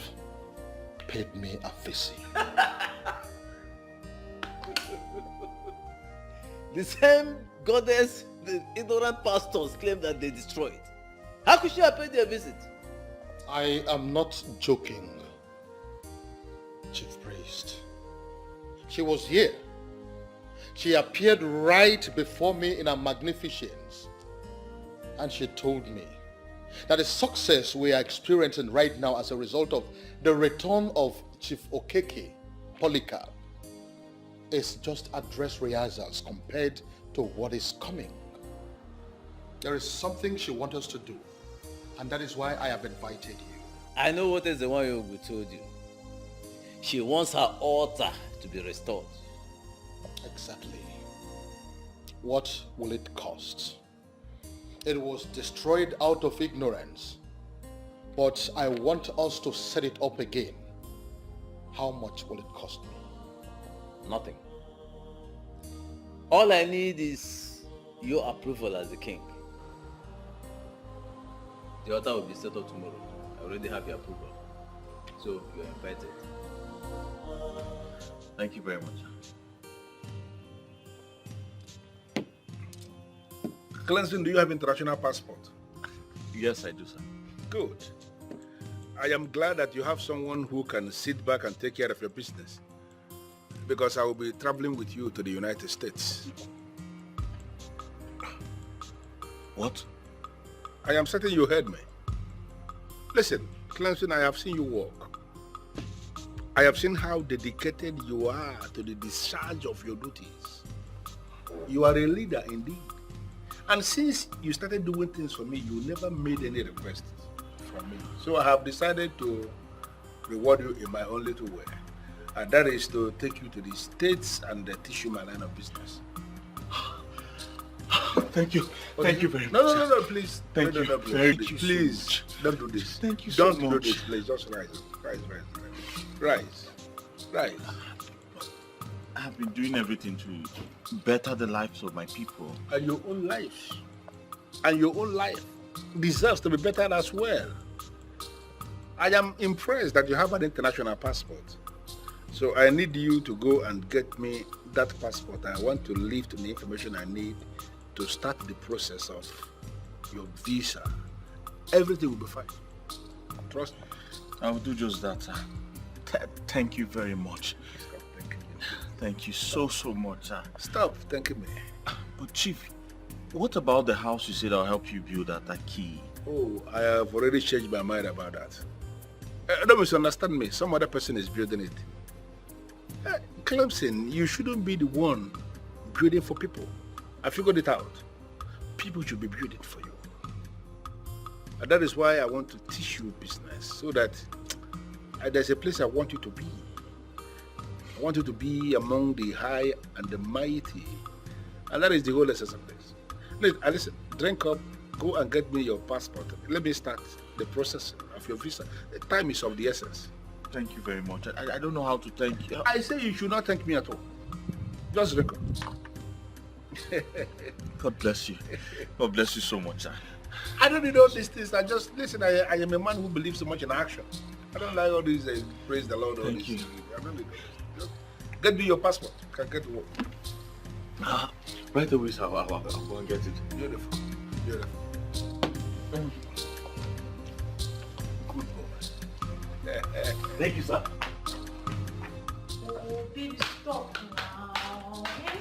paid me a visit. The same goddess the ignorant pastors claim that they destroyed. How could she have paid their visit? I am not joking, Chief Priest. She was here. She appeared right before me in her magnificence. And she told me that the success we are experiencing right now as a result of the return of Chief Okeke, Polycarp, is just a dress rehearsals compared to what is coming. There is something she wants us to do, and that is why I have invited you. I know what is the one who told you. She wants her altar to be restored. Exactly. What will it cost? It was destroyed out of ignorance, but I want us to set it up again. How much will it cost me? Nothing. All I need is your approval as the king. The altar will be set up tomorrow. I already have your approval. So you are invited. Thank you very much. Clemson, do you have international passport? Yes, I do, sir. Good. I am glad that you have someone who can sit back and take care of your business. Because I will be traveling with you to the United States. What? I am certain you heard me. Listen, Clemson, I have seen you work. I have seen how dedicated you are to the discharge of your duties. You are a leader indeed. And since you started doing things for me, you never made any requests from me. So I have decided to reward you in my own little way. And that is to take you to the States and teach you my line of business. Thank you. Okay. Thank you very much. No, please. Thank you. Thank you Please, so much. don't do this. Thank you so much. Don't do this, please. Just rise. Rise. I have been doing everything to better the lives of my people. And your own life. And your own life deserves to be better as well. I am impressed that you have an international passport. So I need you to go and get me that passport. I want to lift the information I need to start the process of your visa. Everything will be fine. Trust me. I will do just that, sir. Thank you very much. Thank you so much, sir. Stop thanking me. But Chief, what about the house you said I'll help you build at Aki? Oh, I have already changed my mind about that. Don't misunderstand me. Some other person is building it. Clemson, you shouldn't be the one building for people. I figured it out. People should be building for you. And that is why I want to teach you business, so that there's a place I want you to be. I want you to be among the high and the mighty. And that is the whole essence of this. Listen, drink up, go and get me your passport. Let me start the process of your visa. The time is of the essence. Thank you very much. I don't know how to thank you. I say you should not thank me at all. Just drink up. God bless you. God bless you so much, sir. I don't need all these things. I just, listen, I am a man who believes so much in action. I don't like all these, praise the Lord. Thank you. I don't need those. Get me your passport. Can get to work. Right away, sir. I'll go and get it. Beautiful. Beautiful. Good boy. Thank you, sir. Oh, baby, stop now. Okay?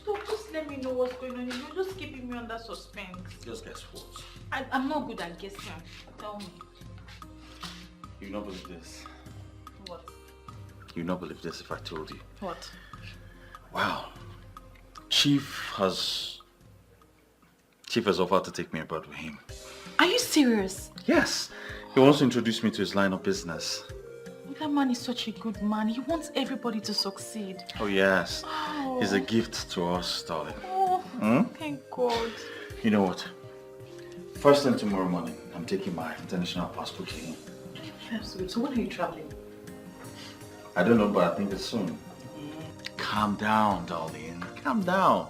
Stop, just let me know what's going on. You're just keeping me under suspense. Just guess what? I'm not good at guessing. Tell me. You not believe this. What? You not believe this if I told you. What? Wow. Chief has offered to take me abroad with him. Are you serious? Yes. He wants to introduce me to his line of business. That man is such a good man. He wants everybody to succeed. Oh yes. Oh. He's a gift to us, darling. Oh, thank God. You know what? First thing tomorrow morning, I'm taking my international passport to him. That's good. So when are you traveling? I don't know, but I think it's soon. Calm down, darling. Calm down.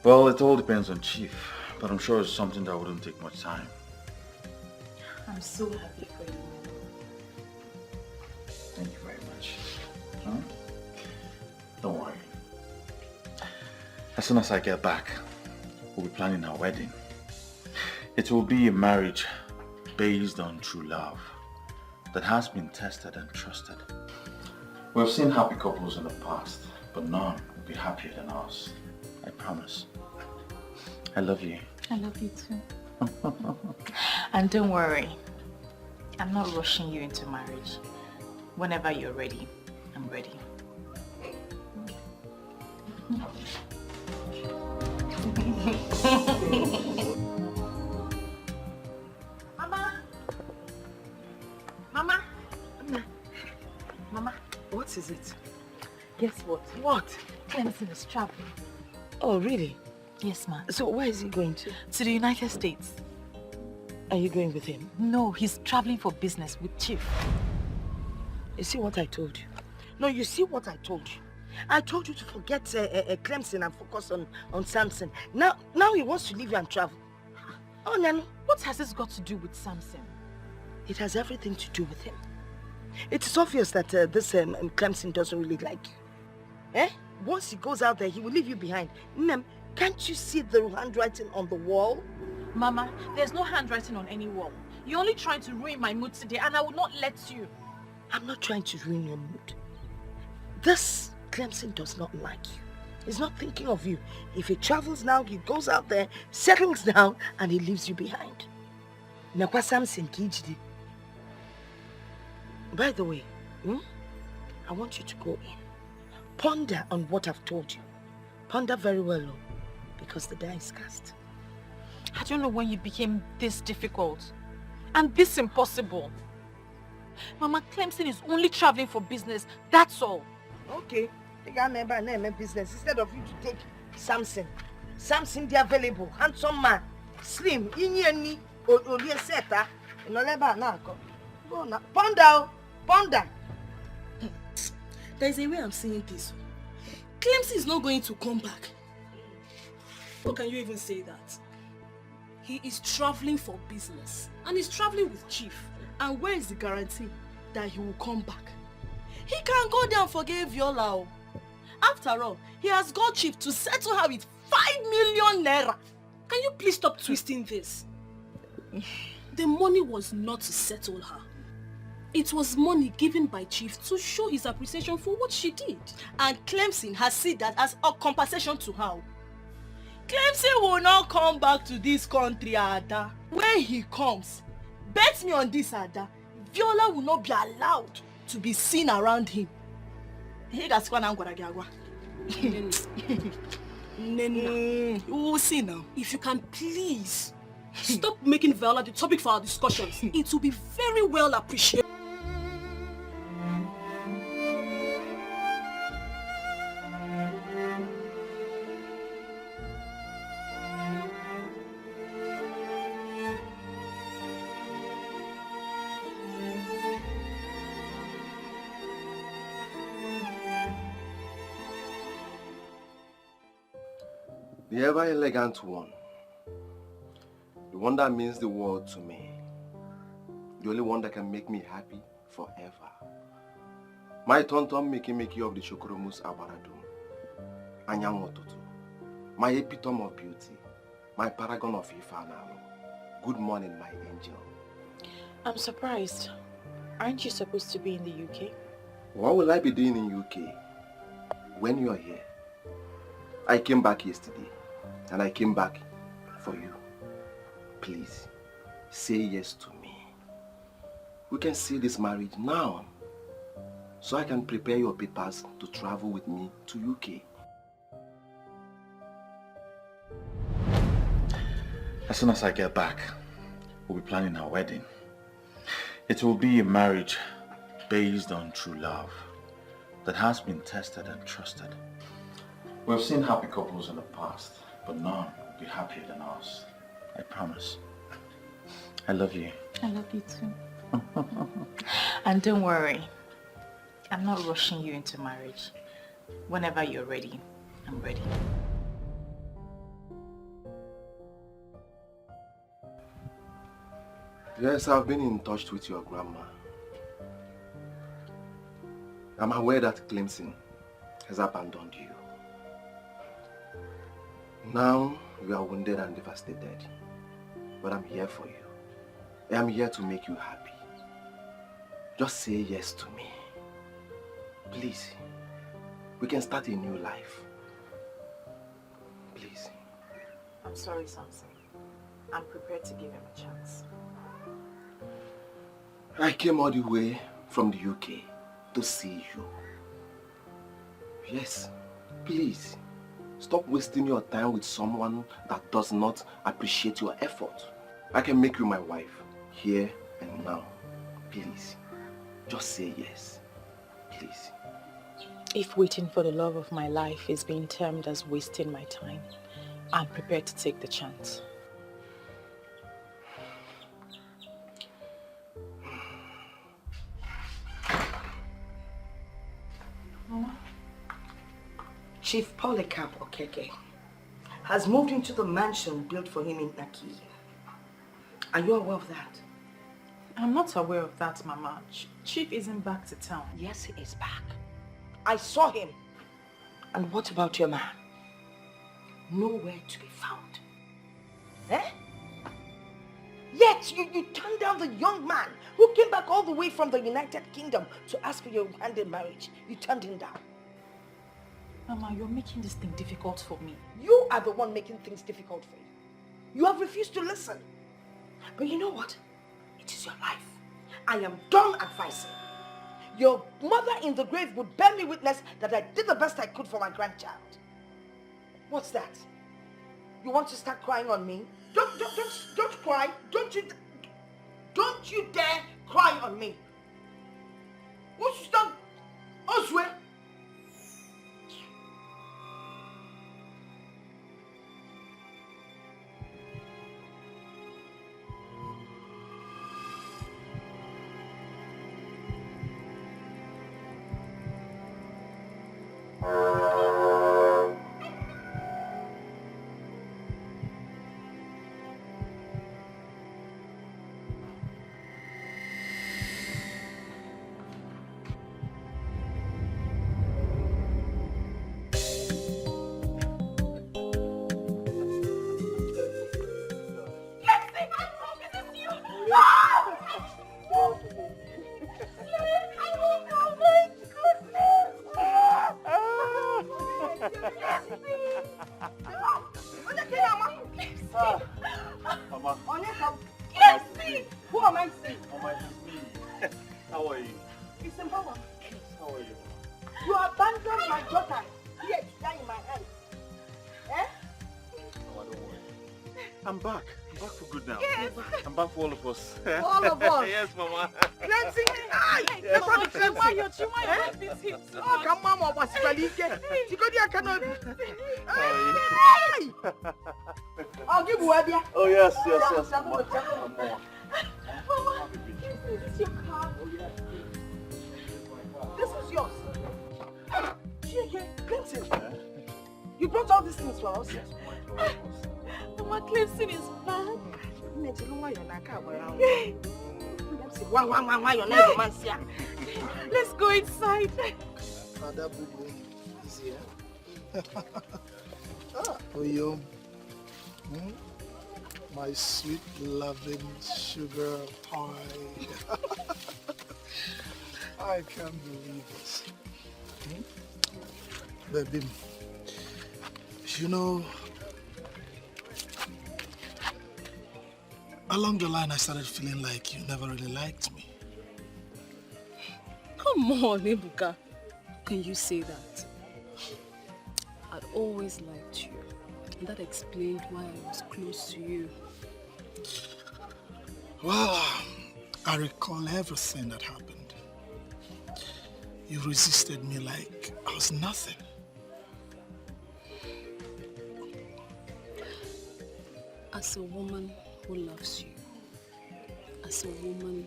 Well, it all depends on Chief, but I'm sure it's something that wouldn't take much time. I'm so happy for you. Thank you very much. Huh? Don't worry. As soon as I get back, we'll be planning our wedding. It will be a marriage based on true love that has been tested and trusted. We've seen happy couples in the past, but none will be happier than us. I promise. I love you. I love you too. And don't worry, I'm not rushing you into marriage. Whenever you're ready, I'm ready. Mama! Mama, what is it? Guess what? What? Clemson is traveling. Oh, really? Yes, ma'am. So where is he going to? To the United States. Are you going with him? No, he's traveling for business with Chief. You see what I told you? No, you see what I told you? I told you to forget Clemson and focus on Samson. Now he wants to leave you and travel. Oh, Nano. What has this got to do with Samson? It has everything to do with him. It is obvious that this Clemson doesn't really like you. Eh? Once he goes out there, he will leave you behind. Nem, can't you see the handwriting on the wall? Mama, there's no handwriting on any wall. You're only trying to ruin my mood today, and I will not let you. I'm not trying to ruin your mood. This Clemson does not like you. He's not thinking of you. If he travels now, he goes out there, settles down, and he leaves you behind. Nakwa Samson Kijidi. By the way, I want you to go in. Ponder on what I've told you. Ponder very well, because the die is cast. I don't know when you became this difficult and this impossible. Mama, Clemson is only traveling for business, that's all. Okay, take a member name business instead of you to take Samson. Samson, the available, handsome man, slim, inyeni, only seta, no leba na go. Go na, ponder. There is a way I'm seeing this. Clemson is not going to come back. How can you even say that? He is traveling for business and he's traveling with Chief. And where is the guarantee that he will come back? He can go there and forgive Viola. After all, he has got Chief to settle her with 5 million naira. Can you please stop twisting this? The money was not to settle her. It was money given by Chief to show his appreciation for what she did. And Clemson has seen that as a compensation to her. Clemson will not come back to this country, Ada. When he comes, bet me on this, Ada, Viola will not be allowed to be seen around him. We will see now. If you can please stop making Viola the topic for our discussions, it will be very well appreciated. The ever elegant one. The one that means the world to me. The only one that can make me happy forever. My tonton Miki of the Shokoromus Abaradum. Anyang Ototo. My epitome of beauty. My paragon of Ifanalo. Good morning, my angel. I'm surprised. Aren't you supposed to be in the UK? What will I be doing in UK when you are here? I came back yesterday. And I came back for you. Please, say yes to me. We can see this marriage now. So I can prepare your papers to travel with me to UK. As soon as I get back, we'll be planning our wedding. It will be a marriage based on true love that has been tested and trusted. We've seen happy couples in the past, but none will be happier than us. I promise. I love you. I love you too. And don't worry, I'm not rushing you into marriage. Whenever you're ready, I'm ready. Yes, I've been in touch with your grandma. I'm aware that Clemson has abandoned you. Now you are wounded and devastated, but I'm here for you. I am here to make you happy. Just say yes to me. Please, we can start a new life. Please. I'm sorry, Samson. I'm prepared to give him a chance. I came all the way from the UK to see you. Yes, please. Stop wasting your time with someone that does not appreciate your effort. I can make you my wife, here and now. Please, just say yes. Please. If waiting for the love of my life is being termed as wasting my time, I'm prepared to take the chance. Chief Polycarp Okeke has moved into the mansion built for him in Naija. Are you aware of that? I'm not aware of that, Mama. Chief isn't back to town. Yes, he is back. I saw him. And what about your man? Nowhere to be found. Eh? Yet you turned down the young man who came back all the way from the United Kingdom to ask for your hand in marriage. You turned him down. Mama, you're making this thing difficult for me. You are the one making things difficult for you. You have refused to listen. But you know what? It is your life. I am done advising. Your mother in the grave would bear me witness that I did the best I could for my grandchild. What's that? You want to start crying on me? Don't cry. Don't you dare cry on me. What's you done? Oswe? I'm back. I'm back for good now. Yes. I'm back for all of us. All of us? Yes, Mama. Clemson? Aye! Yes. Mama, Clemson. This hit. Oh, come on, Mama. She got your cannot. I'll give you a beer. Oh, yes. Mama. Mama, this is your car. This is yours. Clemson, you brought all these things for us? Yes. Mama, Clemson is back. Let's go inside. Father Bubu is here. Oh, yo. My sweet, loving sugar pie. I can't believe this. Baby, you know, along the line I started feeling like you never really liked me. Come on, Ebuka. Can you say that? I'd always liked you. And that explained why I was close to you. Well, I recall everything that happened. You resisted me like I was nothing. As a woman who loves you, as a woman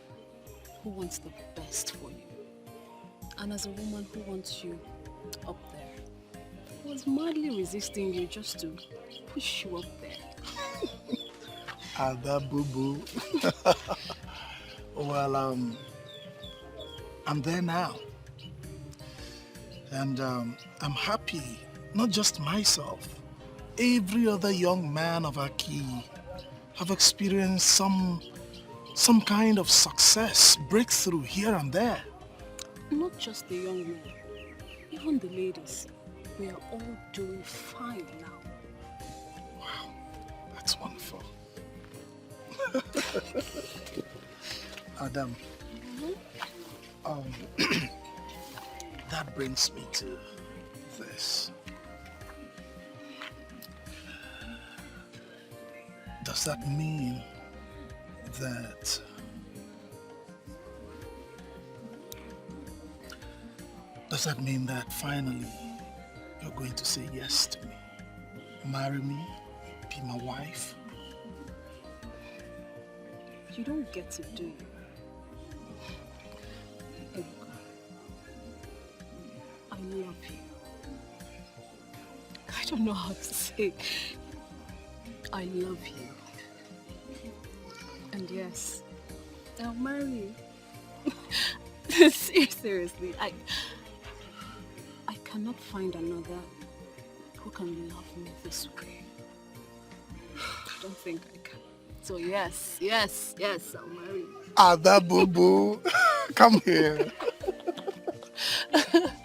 who wants the best for you, and as a woman who wants you up there, I was madly resisting you just to push you up there. Ada boo-boo. Well, I'm there now. And I'm happy, not just myself. Every other young man of Aki have experienced some kind of success, breakthrough here and there. Not just the young men, even the ladies. We are all doing fine now. Wow, that's wonderful. Adam, that brings me to this. Does that mean that finally you're going to say yes to me? Marry me? Be my wife? You don't get to do it. Ebuka, I love you. I don't know how to say. I love you. And yes, I'll marry you. Seriously, I cannot find another who can love me this way. I don't think I can. So yes, I'll marry you. Ada boo-boo, come here.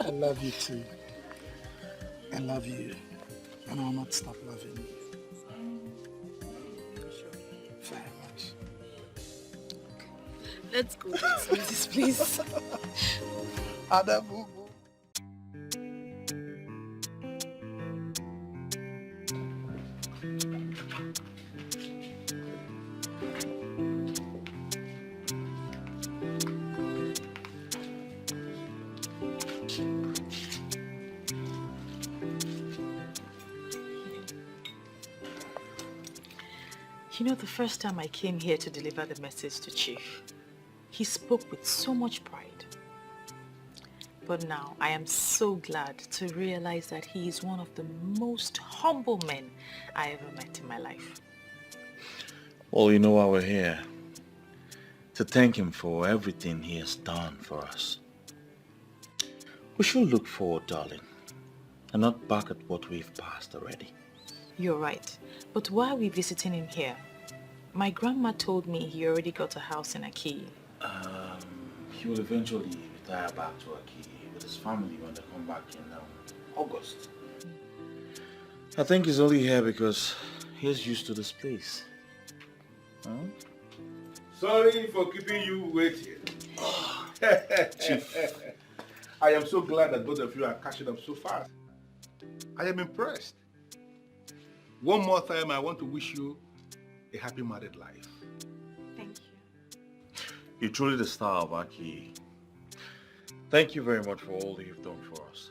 I love you too. I love you. And I'll not stop loving you. Very much. Let's go to this place. Ada boo-boo. You know, the first time I came here to deliver the message to Chief, he spoke with so much pride. But now I am so glad to realize that he is one of the most humble men I ever met in my life. Well, you know why we're here. To thank him for everything he has done for us. We should look forward, darling, and not back at what we've passed already. You're right. But why are we visiting him here? My grandma told me he already got a house in Aki. He will eventually retire back to Aki with his family when they come back in August. I think he's only here because he's used to this place. Huh? Sorry for keeping you waiting. Chief. I am so glad that both of you are catching up so fast. I am impressed. One more time, I want to wish you a happy married life. Thank you. You're truly the star of Aki. Thank you very much for all you've done for us.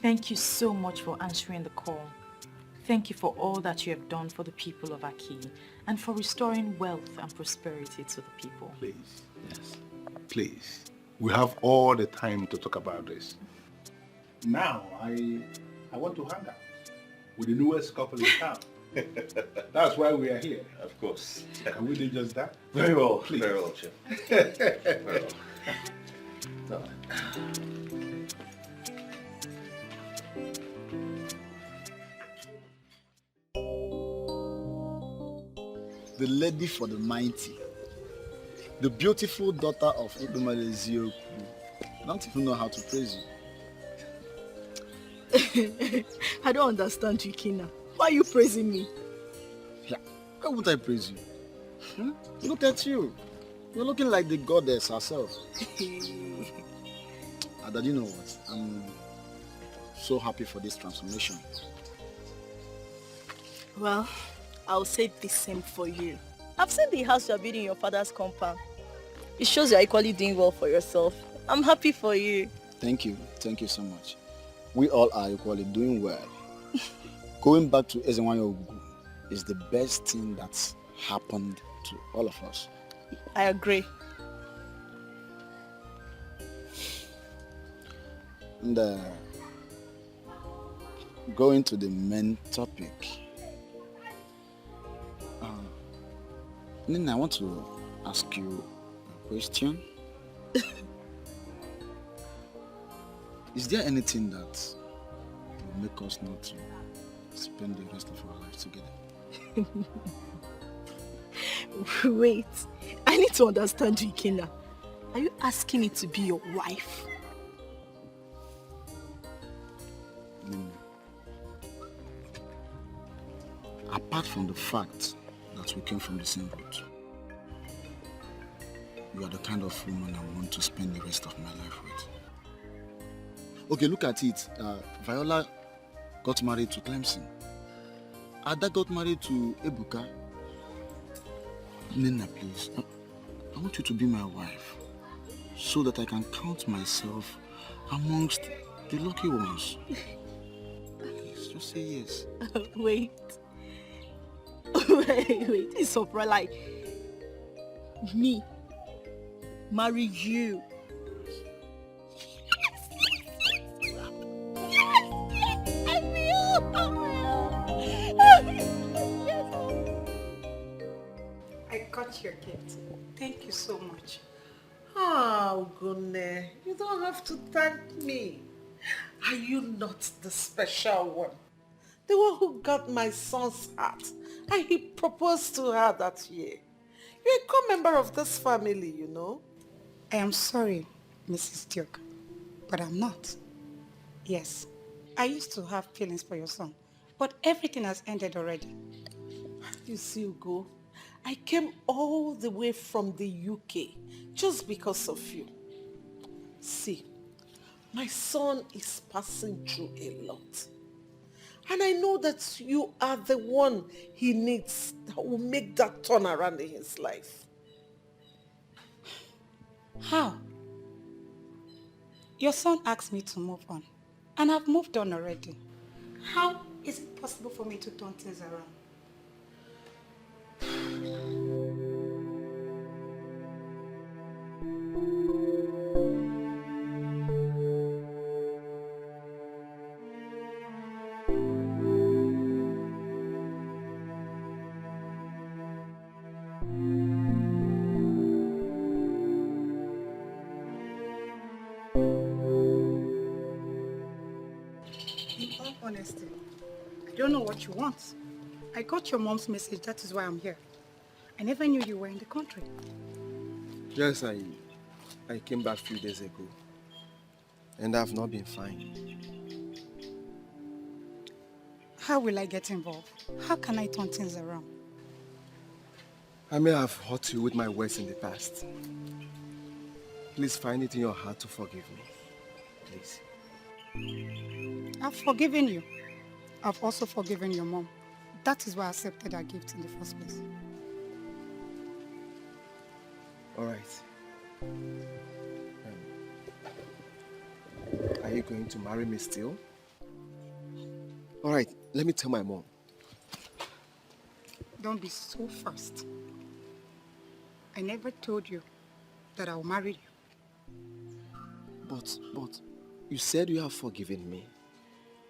Thank you so much for answering the call. Thank you for all that you have done for the people of Aki and for restoring wealth and prosperity to the people. Please, yes, please. We have all the time to talk about this. Now, I want to hang out with the newest couple in town. That's why we are here. Of course. Can we do just that? Very well, please. very well, Chef. Very well. The lady for the mighty, the beautiful daughter of Udumalezio. I don't even know how to praise you. I don't understand you, Kina. Why are you praising me? Yeah, why would I praise you? Look at you. You're looking like the goddess herself. Ada, you know what? I'm so happy for this transformation. Well, I'll say the same for you. I've seen the house you're building in your father's compound. It shows you're equally doing well for yourself. I'm happy for you. Thank you. Thank you so much. We all are equally doing well. Going back to Ezenwayo Ogugu is the best thing that's happened to all of us. I agree. And going to the main topic. Nina, I want to ask you a question. Is there anything that will make us not to spend the rest of our lives together? Wait, I need to understand you, Kina. Are you asking me to be your wife? Nina, apart from the fact that we came from the same root, you are the kind of woman I want to spend the rest of my life with. Okay, look at it. Viola got married to Clemson. Ada got married to Ebuka. Nina, please, I want you to be my wife so that I can count myself amongst the lucky ones. Please, just say yes. Wait, it's so like me marry you. I got your gift. Thank you so much. Oh, Gune, you don't have to thank me. Are you not the special one? The one who got my son's heart and he proposed to her that year. You're a co-member of this family, you know. I am sorry, Mrs. Duke, but I'm not. Yes, I used to have feelings for your son, but everything has ended already. You see, Ugo, I came all the way from the UK just because of you. See, my son is passing through a lot. And I know that you are the one he needs that will make that turnaround in his life. How? Your son asked me to move on, and I've moved on already. How is it possible for me to turn things around? Honesty, I don't know what you want. I got your mom's message, that is why I'm here. I never knew you were in the country. Yes, I came back a few days ago, and I've not been fine. How will I get involved? How can I turn things around? I may have hurt you with my words in the past. Please find it in your heart to forgive me. Please. I've forgiven you. I've also forgiven your mom. That is why I accepted her gift in the first place. All right. Are you going to marry me still? All right, let me tell my mom. Don't be so fast. I never told you that I'll marry you. But you said you have forgiven me.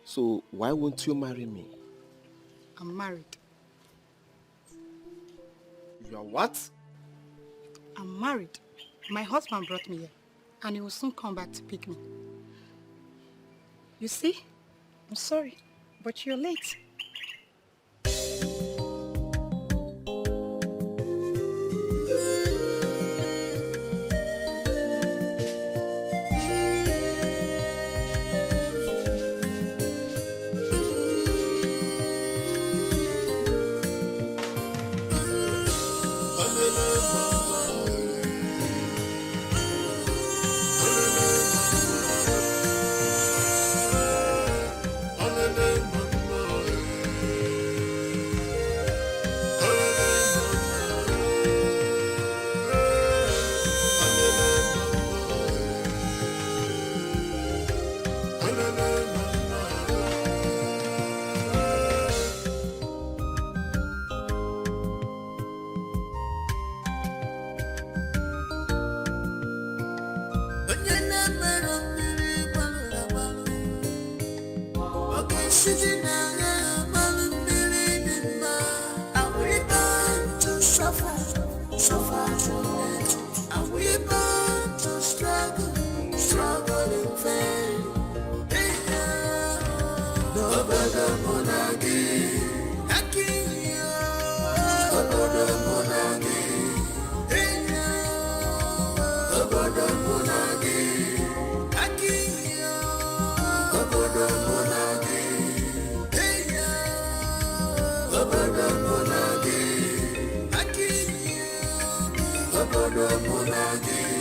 So why won't you marry me? I'm married. You are what? I'm married. My husband brought me here, and he will soon come back to pick me. You see? I'm sorry, but you're late. Obodo Munagi.